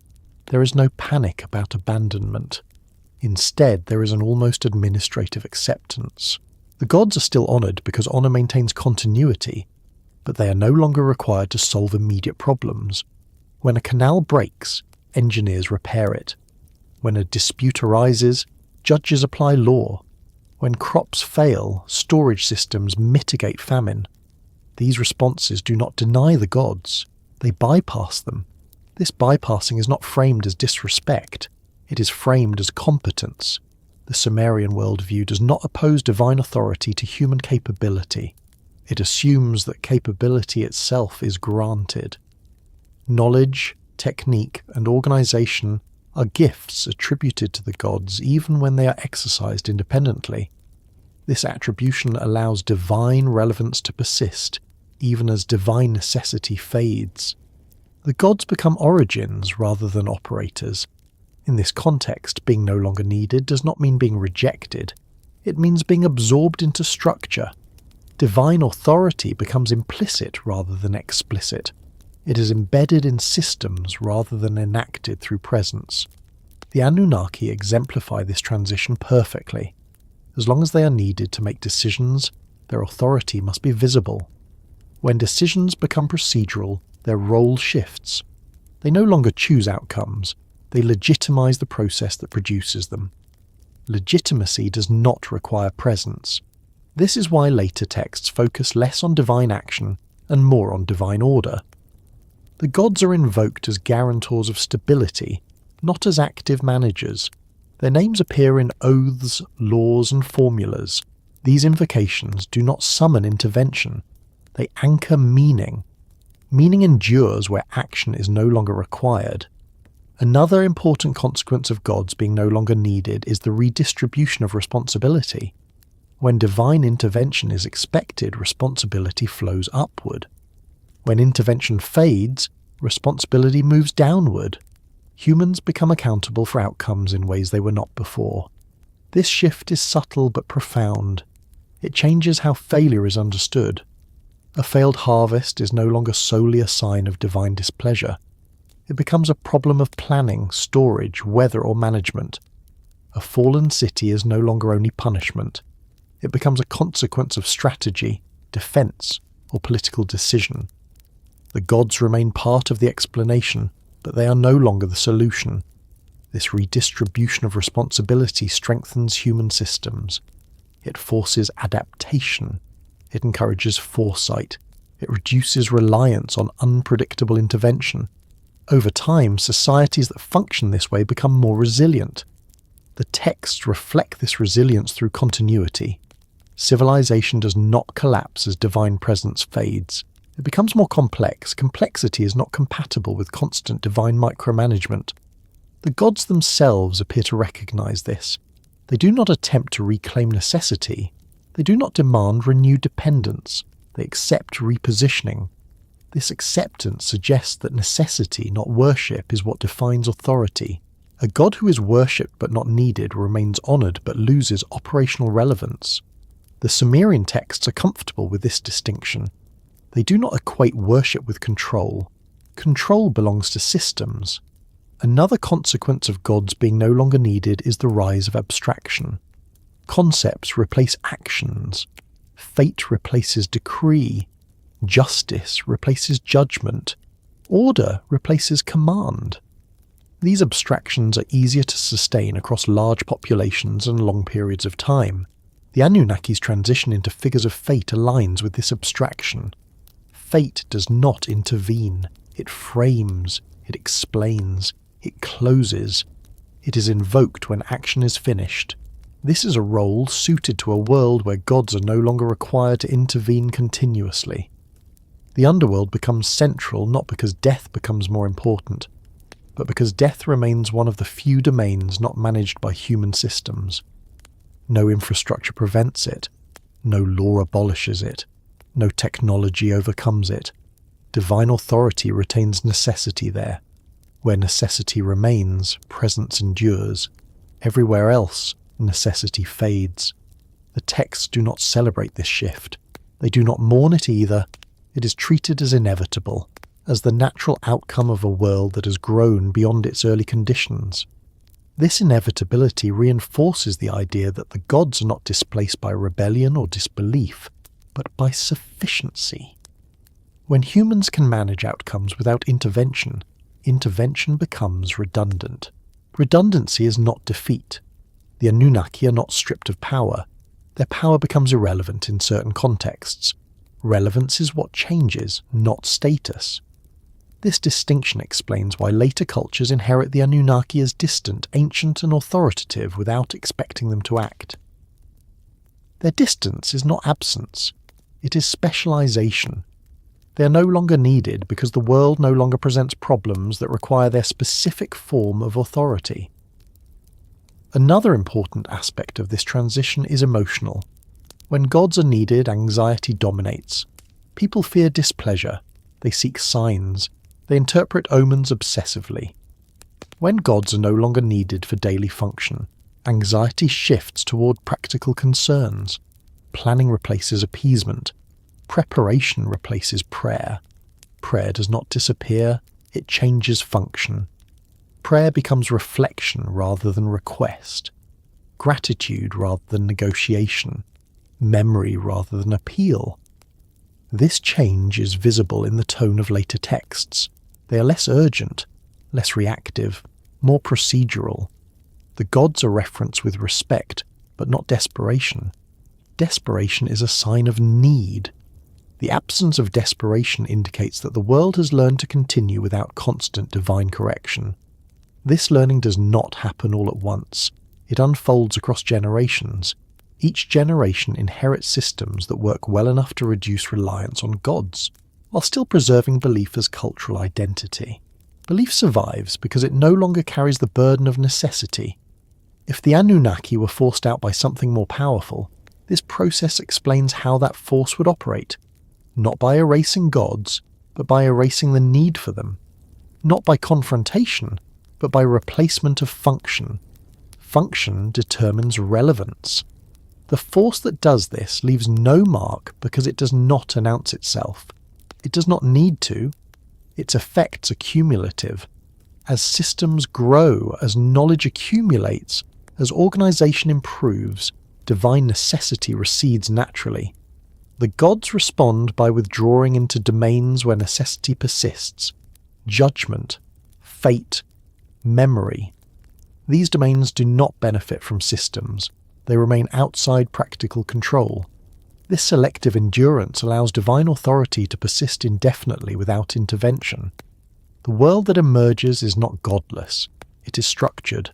Speaker 1: There is no panic about abandonment. Instead, there is an almost administrative acceptance. The gods are still honoured because honour maintains continuity, but they are no longer required to solve immediate problems. When a canal breaks, engineers repair it. When a dispute arises, judges apply law. When crops fail, storage systems mitigate famine. These responses do not deny the gods, they bypass them. This bypassing is not framed as disrespect, it is framed as competence. The Sumerian worldview does not oppose divine authority to human capability. It assumes that capability itself is granted. Knowledge, technique, and organization are gifts attributed to the gods even when they are exercised independently. This attribution allows divine relevance to persist, even as divine necessity fades. The gods become origins rather than operators. In this context, being no longer needed does not mean being rejected. It means being absorbed into structure. Divine authority becomes implicit rather than explicit. It is embedded in systems rather than enacted through presence. The Anunnaki exemplify this transition perfectly. As long as they are needed to make decisions, their authority must be visible. When decisions become procedural, their role shifts. They no longer choose outcomes, they legitimize the process that produces them. Legitimacy does not require presence. This is why later texts focus less on divine action and more on divine order. The gods are invoked as guarantors of stability, not as active managers. Their names appear in oaths, laws, and formulas. These invocations do not summon intervention. They anchor meaning. Meaning endures where action is no longer required. Another important consequence of gods being no longer needed is the redistribution of responsibility. When divine intervention is expected, responsibility flows upward. When intervention fades, responsibility moves downward. Humans become accountable for outcomes in ways they were not before. This shift is subtle but profound. It changes how failure is understood. A failed harvest is no longer solely a sign of divine displeasure. It becomes a problem of planning, storage, weather, or management. A fallen city is no longer only punishment. It becomes a consequence of strategy, defense, or political decision. The gods remain part of the explanation, but they are no longer the solution. This redistribution of responsibility strengthens human systems. It forces adaptation. It encourages foresight. It reduces reliance on unpredictable intervention. Over time, societies that function this way become more resilient. The texts reflect this resilience through continuity. Civilization does not collapse as divine presence fades. It becomes more complex. Complexity is not compatible with constant divine micromanagement. The gods themselves appear to recognize this. They do not attempt to reclaim necessity. They do not demand renewed dependence. They accept repositioning. This acceptance suggests that necessity, not worship, is what defines authority. A god who is worshipped but not needed remains honoured but loses operational relevance. The Sumerian texts are comfortable with this distinction. They do not equate worship with control. Control belongs to systems. Another consequence of gods being no longer needed is the rise of abstraction. Concepts replace actions. Fate replaces decree. Justice replaces judgment. Order replaces command. These abstractions are easier to sustain across large populations and long periods of time. The Anunnaki's transition into figures of fate aligns with this abstraction. Fate does not intervene. It frames, it explains, it closes. It is invoked when action is finished. This is a role suited to a world where gods are no longer required to intervene continuously. The underworld becomes central not because death becomes more important, but because death remains one of the few domains not managed by human systems. No infrastructure prevents it. No law abolishes it. No technology overcomes it. Divine authority retains necessity there. Where necessity remains, presence endures. Everywhere else, necessity fades. The texts do not celebrate this shift. They do not mourn it either. It is treated as inevitable, as the natural outcome of a world that has grown beyond its early conditions. This inevitability reinforces the idea that the gods are not displaced by rebellion or disbelief, but by sufficiency. When humans can manage outcomes without intervention, intervention becomes redundant. Redundancy is not defeat. The Anunnaki are not stripped of power. Their power becomes irrelevant in certain contexts. Relevance is what changes, not status. This distinction explains why later cultures inherit the Anunnaki as distant, ancient and authoritative without expecting them to act. Their distance is not absence. It is specialization. They are no longer needed because the world no longer presents problems that require their specific form of authority. Another important aspect of this transition is emotional. When gods are needed, anxiety dominates. People fear displeasure. They seek signs. They interpret omens obsessively. When gods are no longer needed for daily function, anxiety shifts toward practical concerns. Planning replaces appeasement. Preparation replaces prayer. Prayer does not disappear, it changes function. Prayer becomes reflection rather than request. Gratitude rather than negotiation. Memory rather than appeal. This change is visible in the tone of later texts. They are less urgent, less reactive, more procedural. The gods are referenced with respect, but not desperation. Desperation is a sign of need. The absence of desperation indicates that the world has learned to continue without constant divine correction. This learning does not happen all at once. It unfolds across generations. Each generation inherits systems that work well enough to reduce reliance on gods, while still preserving belief as cultural identity. Belief survives because it no longer carries the burden of necessity. If the Anunnaki were forced out by something more powerful, this process explains how that force would operate, not by erasing gods, but by erasing the need for them. Not by confrontation, but by replacement of function. Function determines relevance. The force that does this leaves no mark because it does not announce itself. It does not need to. Its effects are cumulative. As systems grow, as knowledge accumulates, as organization improves, divine necessity recedes naturally. The gods respond by withdrawing into domains where necessity persists. Judgment, fate, memory. These domains do not benefit from systems. They remain outside practical control. This selective endurance allows divine authority to persist indefinitely without intervention. The world that emerges is not godless. It is structured.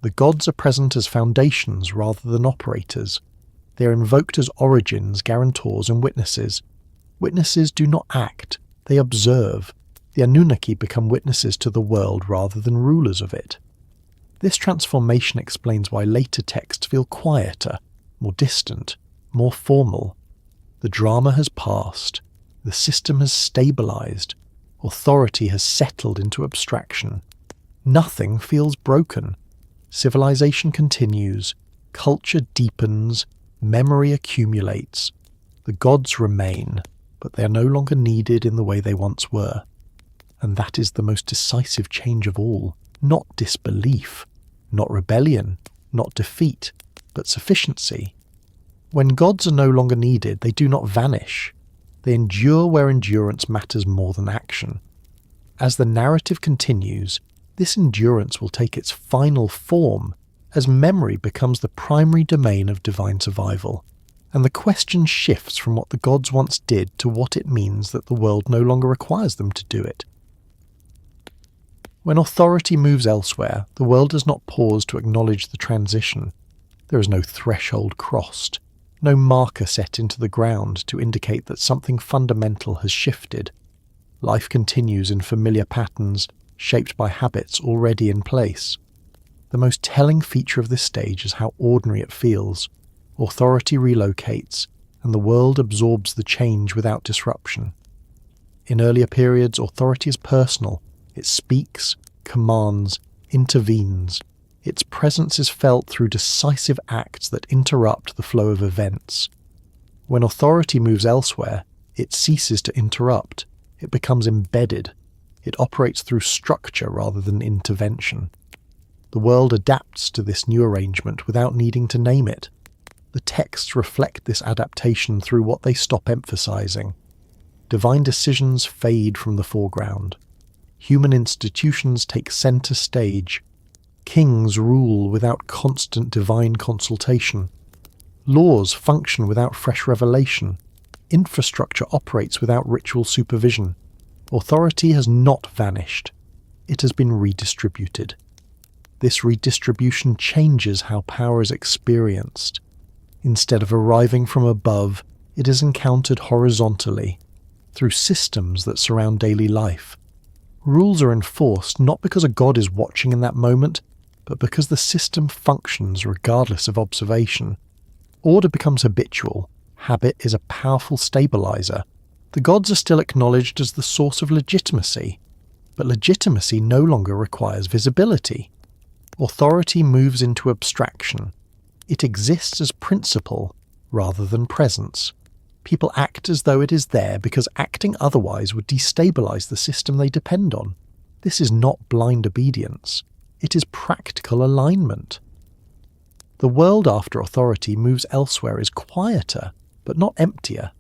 Speaker 1: The gods are present as foundations rather than operators. They are invoked as origins, guarantors, and witnesses. Witnesses do not act. They observe. The Anunnaki become witnesses to the world rather than rulers of it. This transformation explains why later texts feel quieter, more distant, more formal. The drama has passed. The system has stabilized. Authority has settled into abstraction. Nothing feels broken. Civilization continues, culture deepens, memory accumulates. The gods remain, but they are no longer needed in the way they once were. And that is the most decisive change of all. Not disbelief, not rebellion, not defeat, but sufficiency. When gods are no longer needed, they do not vanish. They endure where endurance matters more than action. As the narrative continues, this endurance will take its final form as memory becomes the primary domain of divine survival, and the question shifts from what the gods once did to what it means that the world no longer requires them to do it. When authority moves elsewhere, the world does not pause to acknowledge the transition. There is no threshold crossed, no marker set into the ground to indicate that something fundamental has shifted. Life continues in familiar patterns, shaped by habits already in place. The most telling feature of this stage is how ordinary it feels. Authority relocates, and the world absorbs the change without disruption. In earlier periods, authority is personal. It speaks, commands, intervenes. Its presence is felt through decisive acts that interrupt the flow of events. When authority moves elsewhere, it ceases to interrupt. It becomes embedded. It operates through structure rather than intervention. The world adapts to this new arrangement without needing to name it. The texts reflect this adaptation through what they stop emphasizing. Divine decisions fade from the foreground. Human institutions take center stage. Kings rule without constant divine consultation. Laws function without fresh revelation. Infrastructure operates without ritual supervision. Authority has not vanished. It has been redistributed. This redistribution changes how power is experienced. Instead of arriving from above, it is encountered horizontally, through systems that surround daily life. Rules are enforced not because a god is watching in that moment, but because the system functions regardless of observation. Order becomes habitual. Habit is a powerful stabilizer. The gods are still acknowledged as the source of legitimacy, but legitimacy no longer requires visibility. Authority moves into abstraction. It exists as principle rather than presence. People act as though it is there because acting otherwise would destabilize the system they depend on. This is not blind obedience. It is practical alignment. The world after authority moves elsewhere is quieter, but not emptier.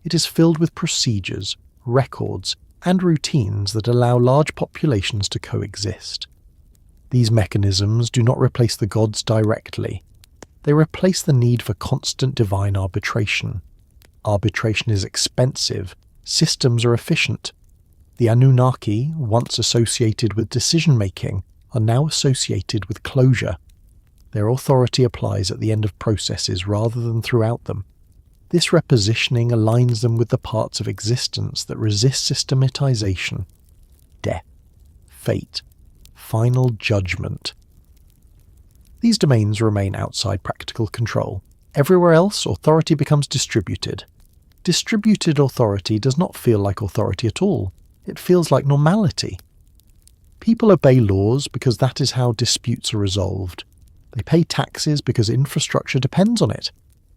Speaker 1: It is filled with procedures, records, and routines that allow large populations to coexist. These mechanisms do not replace the gods directly. They replace the need for constant divine arbitration. Arbitration is expensive. Systems are efficient. The Anunnaki, once associated with decision-making, are now associated with closure. Their authority applies at the end of processes rather than throughout them. This repositioning aligns them with the parts of existence that resist systematization. Death, fate, final judgment. These domains remain outside practical control. Everywhere else, authority becomes distributed. Distributed authority does not feel like authority at all. It feels like normality. People obey laws because that is how disputes are resolved. They pay taxes because infrastructure depends on it.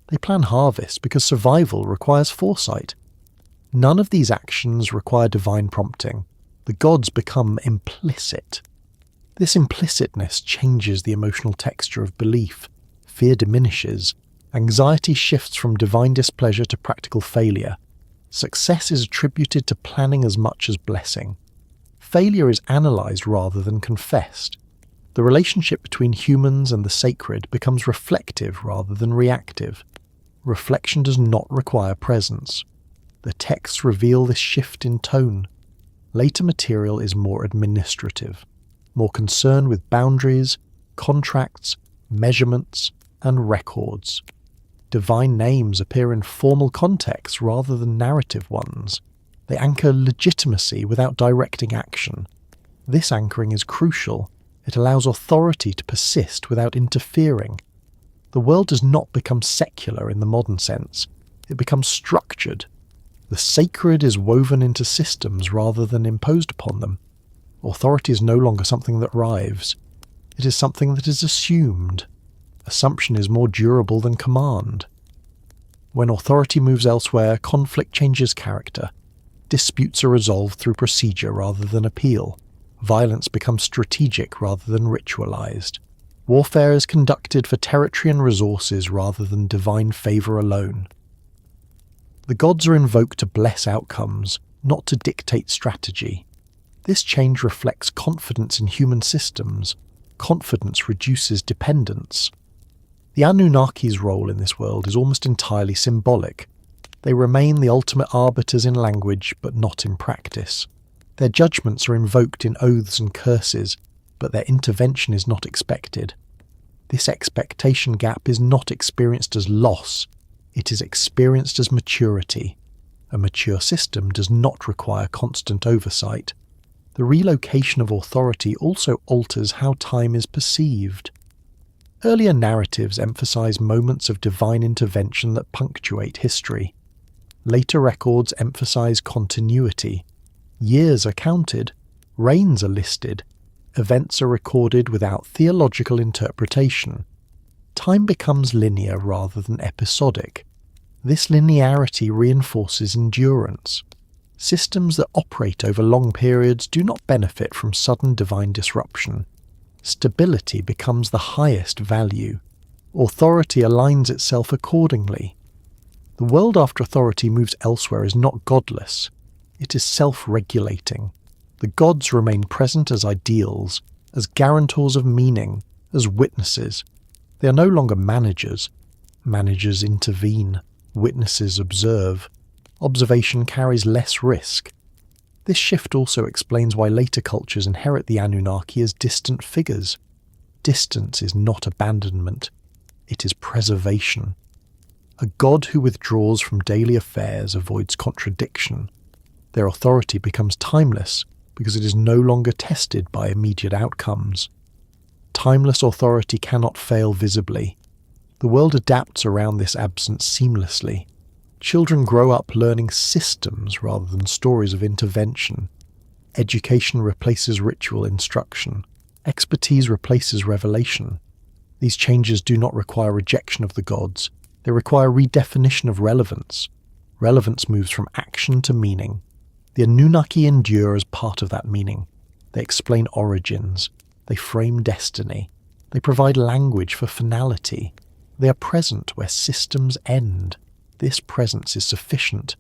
Speaker 1: They plan harvest because survival requires foresight. None of these actions require divine prompting. The gods become implicit. This implicitness changes the emotional texture of belief. Fear diminishes. Anxiety shifts from divine displeasure to practical failure. Success is attributed to planning as much as blessing. Failure is analyzed rather than confessed. The relationship between humans and the sacred becomes reflective rather than reactive. Reflection does not require presence. The texts reveal this shift in tone. Later material is more administrative, more concerned with boundaries, contracts, measurements, and records. Divine names appear in formal contexts rather than narrative ones. They anchor legitimacy without directing action. This anchoring is crucial. It allows authority to persist without interfering. The world does not become secular in the modern sense. It becomes structured. The sacred is woven into systems rather than imposed upon them. Authority is no longer something that arrives. It is something that is assumed. Assumption is more durable than command. When authority moves elsewhere, conflict changes character. Disputes are resolved through procedure rather than appeal. Violence becomes strategic rather than ritualized. Warfare is conducted for territory and resources rather than divine favor alone. The gods are invoked to bless outcomes, not to dictate strategy. This change reflects confidence in human systems. Confidence reduces dependence. The Anunnaki's role in this world is almost entirely symbolic. They remain the ultimate arbiters in language, but not in practice. Their judgments are invoked in oaths and curses, but their intervention is not expected. This expectation gap is not experienced as loss, it is experienced as maturity. A mature system does not require constant oversight. The relocation of authority also alters how time is perceived. Earlier narratives emphasize moments of divine intervention that punctuate history. Later records emphasize continuity. Years are counted, reigns are listed, events are recorded without theological interpretation. Time becomes linear rather than episodic. This linearity reinforces endurance. Systems that operate over long periods do not benefit from sudden divine disruption. Stability becomes the highest value. Authority aligns itself accordingly. The world after authority moves elsewhere is not godless. It is self-regulating. The gods remain present as ideals, as guarantors of meaning, as witnesses. They are no longer managers. Managers intervene. Witnesses observe. Observation carries less risk. This shift also explains why later cultures inherit the Anunnaki as distant figures. Distance is not abandonment. It is preservation. A god who withdraws from daily affairs avoids contradiction. Their authority becomes timeless because it is no longer tested by immediate outcomes. Timeless authority cannot fail visibly. The world adapts around this absence seamlessly. Children grow up learning systems rather than stories of intervention. Education replaces ritual instruction. Expertise replaces revelation. These changes do not require rejection of the gods. They require redefinition of relevance. Relevance moves from action to meaning. The Anunnaki endure as part of that meaning. They explain origins. They frame destiny. They provide language for finality. They are present where systems end. This presence is sufficient.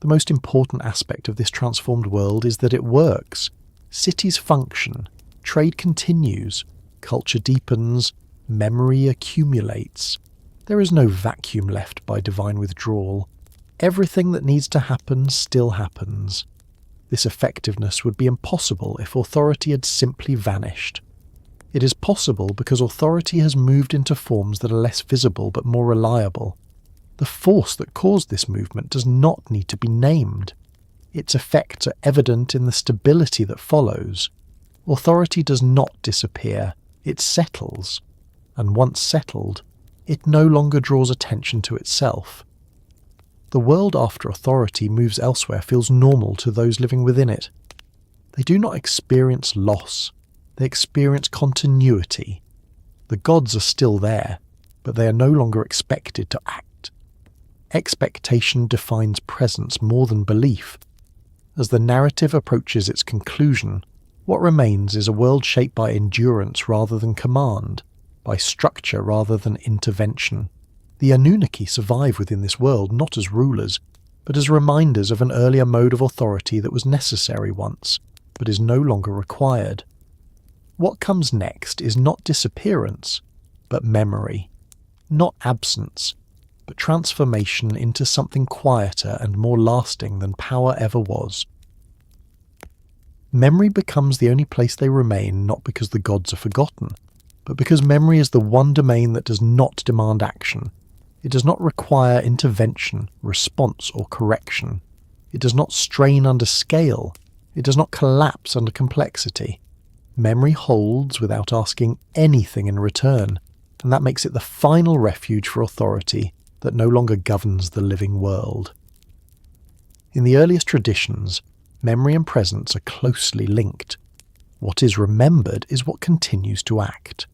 Speaker 1: The most important aspect of this transformed world is that it works. Cities function. Trade continues. Culture deepens. Memory accumulates. There is no vacuum left by divine withdrawal. Everything that needs to happen still happens. This effectiveness would be impossible if authority had simply vanished. It is possible because authority has moved into forms that are less visible but more reliable. The force that caused this movement does not need to be named. Its effects are evident in the stability that follows. Authority does not disappear, it settles. And once settled, it no longer draws attention to itself. The world after authority moves elsewhere feels normal to those living within it. They do not experience loss, they experience continuity. The gods are still there, but they are no longer expected to act. Expectation defines presence more than belief. As the narrative approaches its conclusion, what remains is a world shaped by endurance rather than command, by structure rather than intervention. The Anunnaki survive within this world not as rulers, but as reminders of an earlier mode of authority that was necessary once, but is no longer required. What comes next is not disappearance, but memory. Not absence, but transformation into something quieter and more lasting than power ever was. Memory becomes the only place they remain not because the gods are forgotten, but because memory is the one domain that does not demand action. It does not require intervention, response, or correction. It does not strain under scale. It does not collapse under complexity. Memory holds without asking anything in return, and that makes it the final refuge for authority that no longer governs the living world. In the earliest traditions, memory and presence are closely linked. What is remembered is what continues to act.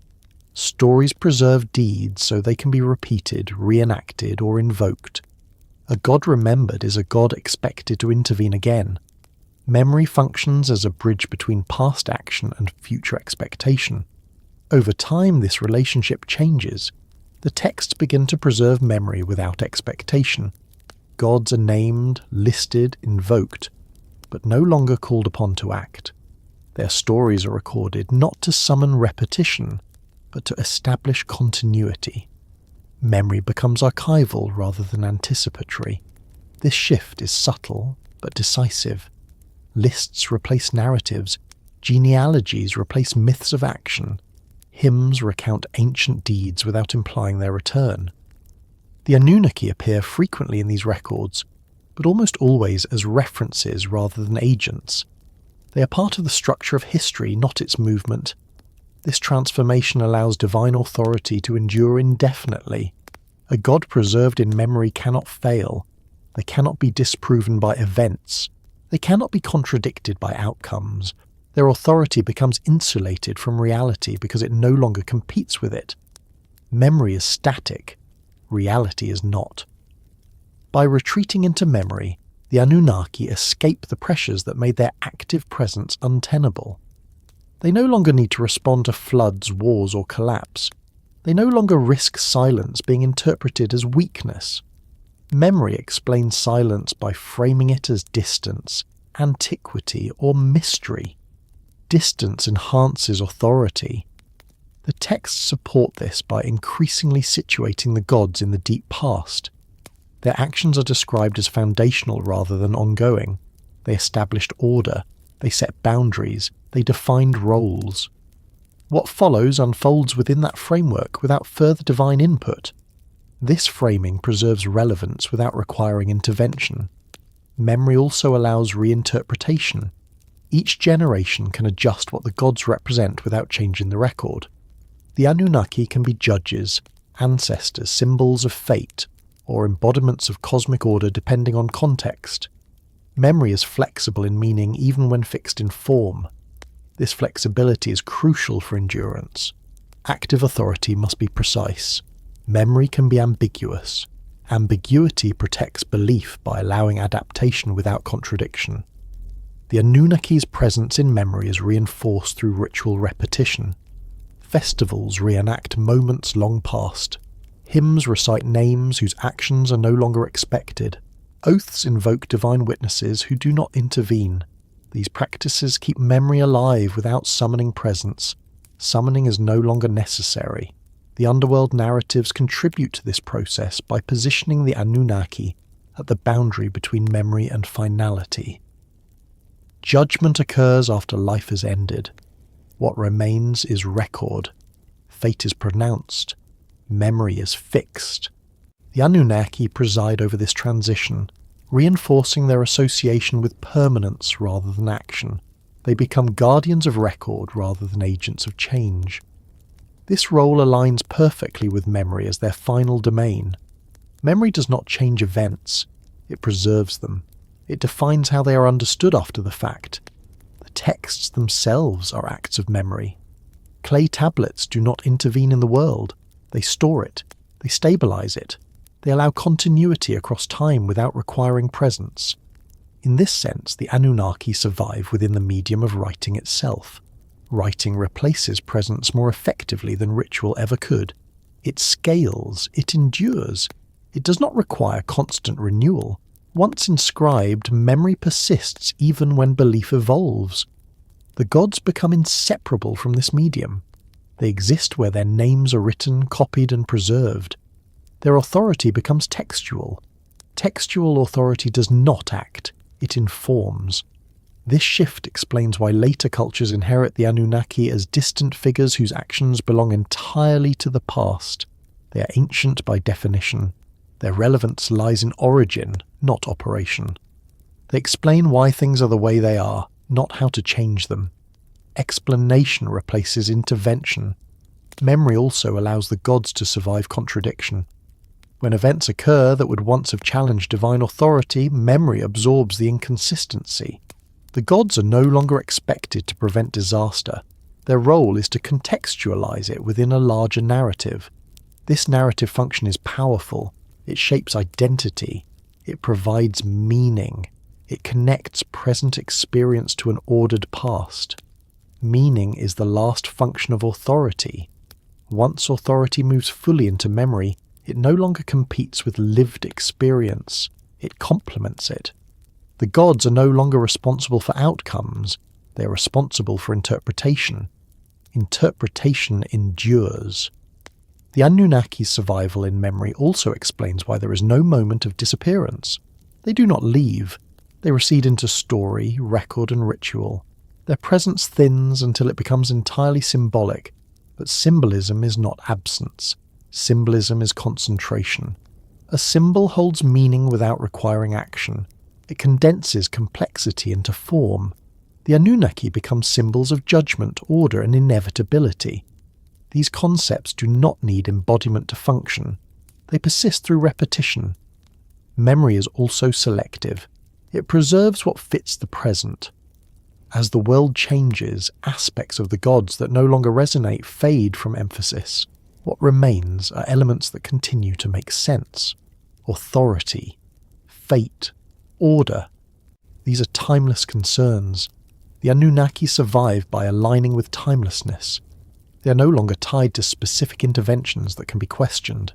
Speaker 1: Stories preserve deeds so they can be repeated, reenacted, or invoked. A god remembered is a god expected to intervene again. Memory functions as a bridge between past action and future expectation. Over time, this relationship changes. The texts begin to preserve memory without expectation. Gods are named, listed, invoked, but no longer called upon to act. Their stories are recorded not to summon repetition, but to establish continuity. Memory becomes archival rather than anticipatory. This shift is subtle but decisive. Lists replace narratives, genealogies replace myths of action, hymns recount ancient deeds without implying their return. The Anunnaki appear frequently in these records, but almost always as references rather than agents. They are part of the structure of history, not its movement. This transformation allows divine authority to endure indefinitely. A god preserved in memory cannot fail. They cannot be disproven by events. They cannot be contradicted by outcomes. Their authority becomes insulated from reality because it no longer competes with it. Memory is static. Reality is not. By retreating into memory, the Anunnaki escape the pressures that made their active presence untenable. They no longer need to respond to floods, wars, or collapse. They no longer risk silence being interpreted as weakness. Memory explains silence by framing it as distance, antiquity, or mystery. Distance enhances authority. The texts support this by increasingly situating the gods in the deep past. Their actions are described as foundational rather than ongoing. They established order. They set boundaries. They defined roles. What follows unfolds within that framework without further divine input. This framing preserves relevance without requiring intervention. Memory also allows reinterpretation. Each generation can adjust what the gods represent without changing the record. The Anunnaki can be judges, ancestors, symbols of fate, or embodiments of cosmic order depending on context. Memory is flexible in meaning even when fixed in form. This flexibility is crucial for endurance. Active authority must be precise. Memory can be ambiguous. Ambiguity protects belief by allowing adaptation without contradiction. The Anunnaki's presence in memory is reinforced through ritual repetition. Festivals reenact moments long past. Hymns recite names whose actions are no longer expected. Oaths invoke divine witnesses who do not intervene. These practices keep memory alive without summoning presence. Summoning is no longer necessary. The underworld narratives contribute to this process by positioning the Anunnaki at the boundary between memory and finality. Judgment occurs after life has ended. What remains is record. Fate is pronounced. Memory is fixed. The Anunnaki preside over this transition, reinforcing their association with permanence rather than action. They become guardians of record rather than agents of change. This role aligns perfectly with memory as their final domain. Memory does not change events, it preserves them. It defines how they are understood after the fact. The texts themselves are acts of memory. Clay tablets do not intervene in the world. They store it. They stabilize it. They allow continuity across time without requiring presence. In this sense, the Anunnaki survive within the medium of writing itself. Writing replaces presence more effectively than ritual ever could. It scales, it endures. It does not require constant renewal. Once inscribed, memory persists even when belief evolves. The gods become inseparable from this medium. They exist where their names are written, copied, and preserved. Their authority becomes textual. Textual authority does not act, it informs. This shift explains why later cultures inherit the Anunnaki as distant figures whose actions belong entirely to the past. They are ancient by definition. Their relevance lies in origin, not operation. They explain why things are the way they are, not how to change them. Explanation replaces intervention. Memory also allows the gods to survive contradiction. When events occur that would once have challenged divine authority, memory absorbs the inconsistency. The gods are no longer expected to prevent disaster. Their role is to contextualize it within a larger narrative. This narrative function is powerful. It shapes identity. It provides meaning. It connects present experience to an ordered past. Meaning is the last function of authority. Once authority moves fully into memory, it no longer competes with lived experience. It complements it. The gods are no longer responsible for outcomes. They are responsible for interpretation. Interpretation endures. The Anunnaki's survival in memory also explains why there is no moment of disappearance. They do not leave. They recede into story, record, and ritual. Their presence thins until it becomes entirely symbolic, but symbolism is not absence. Symbolism is concentration. A symbol holds meaning without requiring action. It condenses complexity into form. The Anunnaki become symbols of judgment, order, and inevitability. These concepts do not need embodiment to function. They persist through repetition. Memory is also selective. It preserves what fits the present. As the world changes, aspects of the gods that no longer resonate fade from emphasis. What remains are elements that continue to make sense. Authority, fate, order. These are timeless concerns. The Anunnaki survive by aligning with timelessness. They are no longer tied to specific interventions that can be questioned.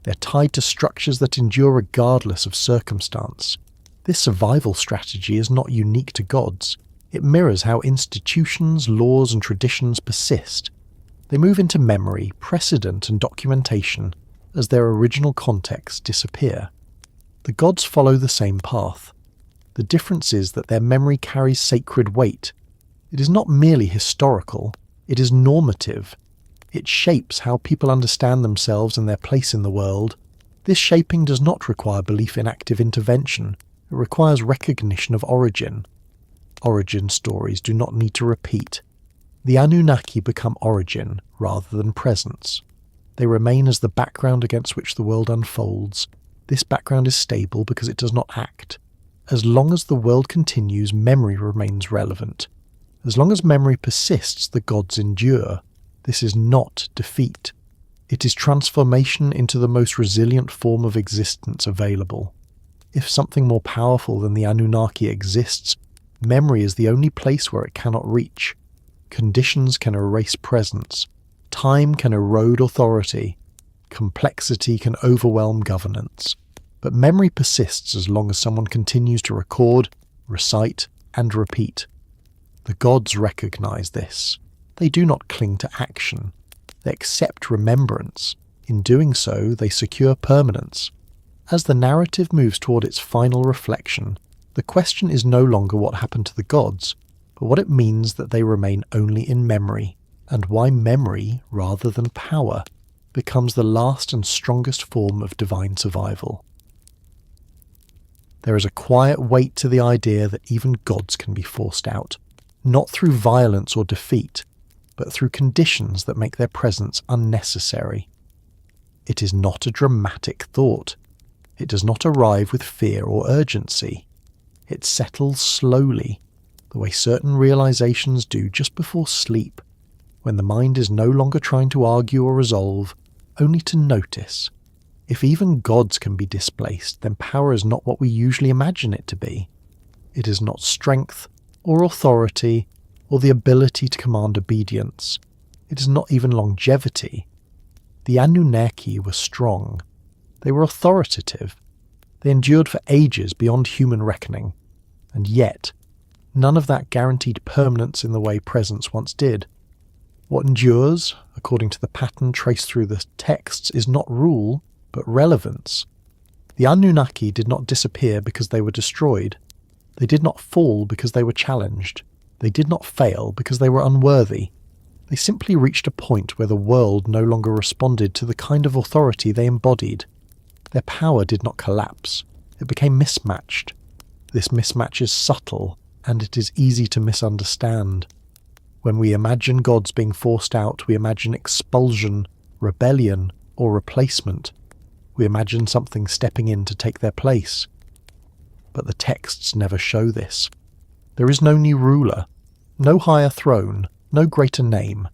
Speaker 1: They are tied to structures that endure regardless of circumstance. This survival strategy is not unique to gods. It mirrors how institutions, laws, and traditions persist. They move into memory, precedent, and documentation as their original contexts disappear. The gods follow the same path. The difference is that their memory carries sacred weight. It is not merely historical, it is normative. It shapes how people understand themselves and their place in the world. This shaping does not require belief in active intervention. It requires recognition of origin. Origin stories do not need to repeat. The Anunnaki become origin rather than presence. They remain as the background against which the world unfolds. This background is stable because it does not act. As long as the world continues, memory remains relevant. As long as memory persists, the gods endure. This is not defeat. It is transformation into the most resilient form of existence available. If something more powerful than the Anunnaki exists, memory is the only place where it cannot reach. Conditions can erase presence. Time can erode authority. Complexity can overwhelm governance. But memory persists as long as someone continues to record, recite, and repeat. The gods recognize this. They do not cling to action. They accept remembrance. In doing so, they secure permanence. As the narrative moves toward its final reflection, the question is no longer what happened to the gods, but what it means that they remain only in memory, and why memory, rather than power, becomes the last and strongest form of divine survival. There is a quiet weight to the idea that even gods can be forced out, not through violence or defeat, but through conditions that make their presence unnecessary. It is not a dramatic thought. It does not arrive with fear or urgency. It settles slowly, the way certain realizations do just before sleep, when the mind is no longer trying to argue or resolve, only to notice. If even gods can be displaced, then power is not what we usually imagine it to be. It is not strength, or authority, or the ability to command obedience. It is not even longevity. The Anunnaki were strong. They were authoritative. They endured for ages beyond human reckoning. And yet, none of that guaranteed permanence in the way presence once did. What endures, according to the pattern traced through the texts, is not rule, but relevance. The Anunnaki did not disappear because they were destroyed. They did not fall because they were challenged. They did not fail because they were unworthy. They simply reached a point where the world no longer responded to the kind of authority they embodied. Their power did not collapse. It became mismatched. This mismatch is subtle, and it is easy to misunderstand. When we imagine gods being forced out, we imagine expulsion, rebellion, or replacement. We imagine something stepping in to take their place. But the texts never show this. There is no new ruler, no higher throne, no greater name.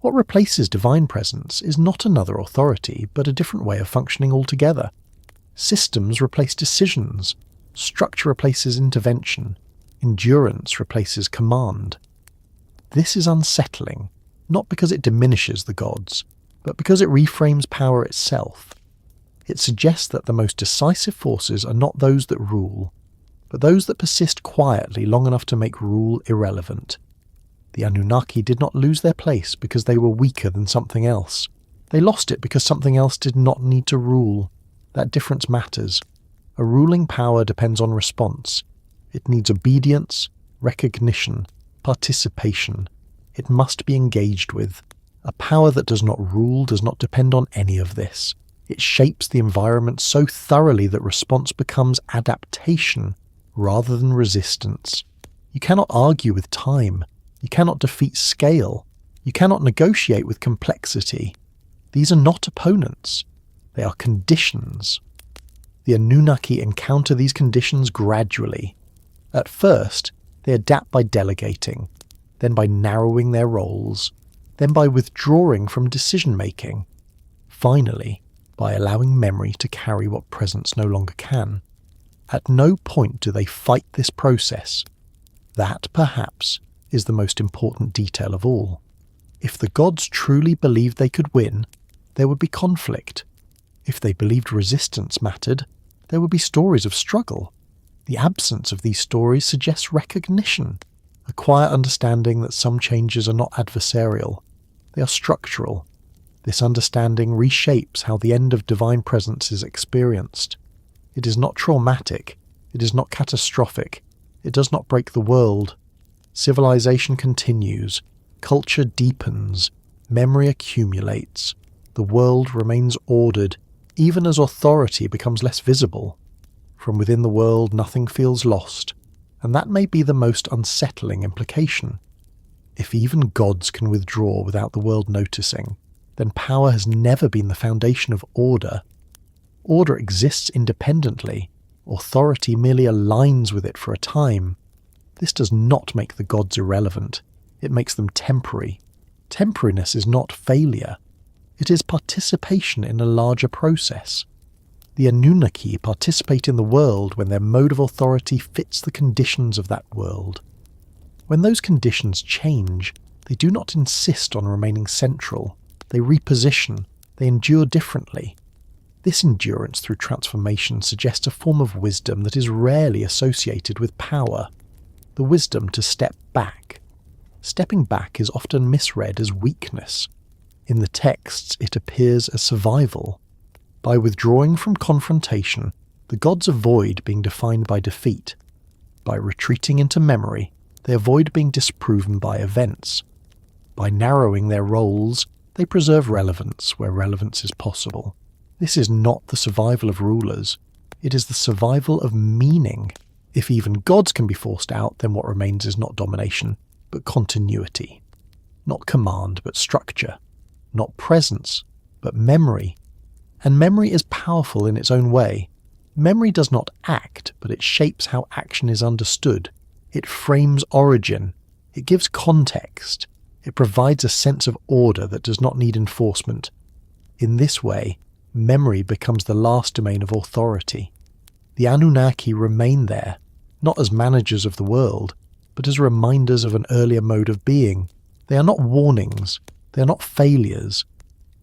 Speaker 1: What replaces divine presence is not another authority, but a different way of functioning altogether. Systems replace decisions, structure replaces intervention, endurance replaces command. This is unsettling, not because it diminishes the gods, but because it reframes power itself. It suggests that the most decisive forces are not those that rule, but those that persist quietly long enough to make rule irrelevant. The Anunnaki did not lose their place because they were weaker than something else. They lost it because something else did not need to rule. That difference matters. A ruling power depends on response. It needs obedience, recognition, participation. It must be engaged with. A power that does not rule does not depend on any of this. It shapes the environment so thoroughly that response becomes adaptation rather than resistance. You cannot argue with time. You cannot defeat scale. You cannot negotiate with complexity. These are not opponents. They are conditions. The Anunnaki encounter these conditions gradually. At first, they adapt by delegating, then by narrowing their roles, then by withdrawing from decision-making, finally by allowing memory to carry what presence no longer can. At no point do they fight this process. That, perhaps, is the most important detail of all. If the gods truly believed they could win, there would be conflict. If they believed resistance mattered, there would be stories of struggle. The absence of these stories suggests recognition, a quiet understanding that some changes are not adversarial. They are structural. This understanding reshapes how the end of divine presence is experienced. It is not traumatic. It is not catastrophic. It does not break the world. Civilization continues. Culture deepens. Memory accumulates. The world remains ordered, even as authority becomes less visible. From within the world, nothing feels lost, and that may be the most unsettling implication. If even gods can withdraw without the world noticing, then power has never been the foundation of order. Order exists independently. Authority merely aligns with it for a time. This does not make the gods irrelevant. It makes them temporary. Temporariness is not failure. It is participation in a larger process. The Anunnaki participate in the world when their mode of authority fits the conditions of that world. When those conditions change, they do not insist on remaining central. They reposition. They endure differently. This endurance through transformation suggests a form of wisdom that is rarely associated with power. The wisdom to step back. Stepping back is often misread as weakness. In the texts, it appears as survival. By withdrawing from confrontation, the gods avoid being defined by defeat. By retreating into memory, they avoid being disproven by events. By narrowing their roles, they preserve relevance where relevance is possible. This is not the survival of rulers. It is the survival of meaning. If even gods can be forced out, then what remains is not domination, but continuity. Not command, but structure. Not presence, but memory. And memory is powerful in its own way. Memory does not act, but it shapes how action is understood. It frames origin. It gives context. It provides a sense of order that does not need enforcement. In this way, memory becomes the last domain of authority. The Anunnaki remain there, not as managers of the world, but as reminders of an earlier mode of being. They are not warnings. They are not failures.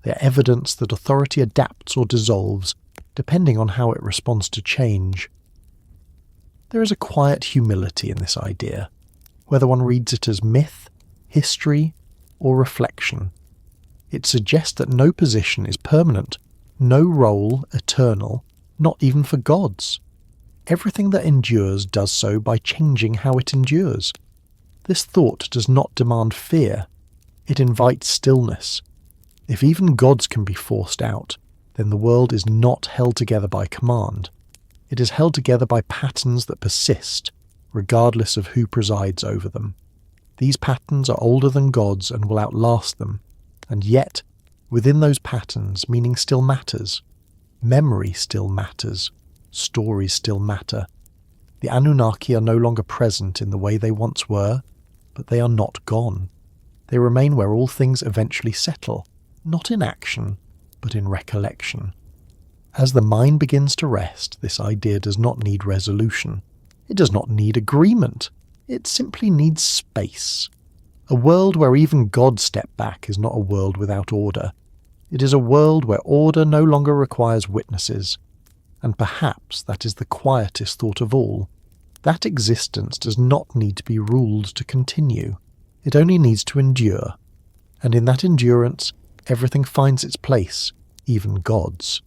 Speaker 1: They are evidence that authority adapts or dissolves, depending on how it responds to change. There is a quiet humility in this idea, whether one reads it as myth, history, or reflection. It suggests that no position is permanent, no role eternal, not even for gods. Everything that endures does so by changing how it endures. This thought does not demand fear. It invites stillness. If even gods can be forced out, then the world is not held together by command. It is held together by patterns that persist, regardless of who presides over them. These patterns are older than gods and will outlast them, and yet, within those patterns, meaning still matters. Memory still matters. Stories still matter. The The Anunnaki are no longer present in the way they once were, but they are not gone. They remain where all things eventually settle, not in action, but in recollection. As the mind begins to rest, this idea does not need resolution. It does not need agreement. It simply needs space. A world where even gods step back is not a world without order. It is a world where order no longer requires witnesses. And perhaps that is the quietest thought of all. That existence does not need to be ruled to continue. It only needs to endure. And in that endurance, everything finds its place, even gods.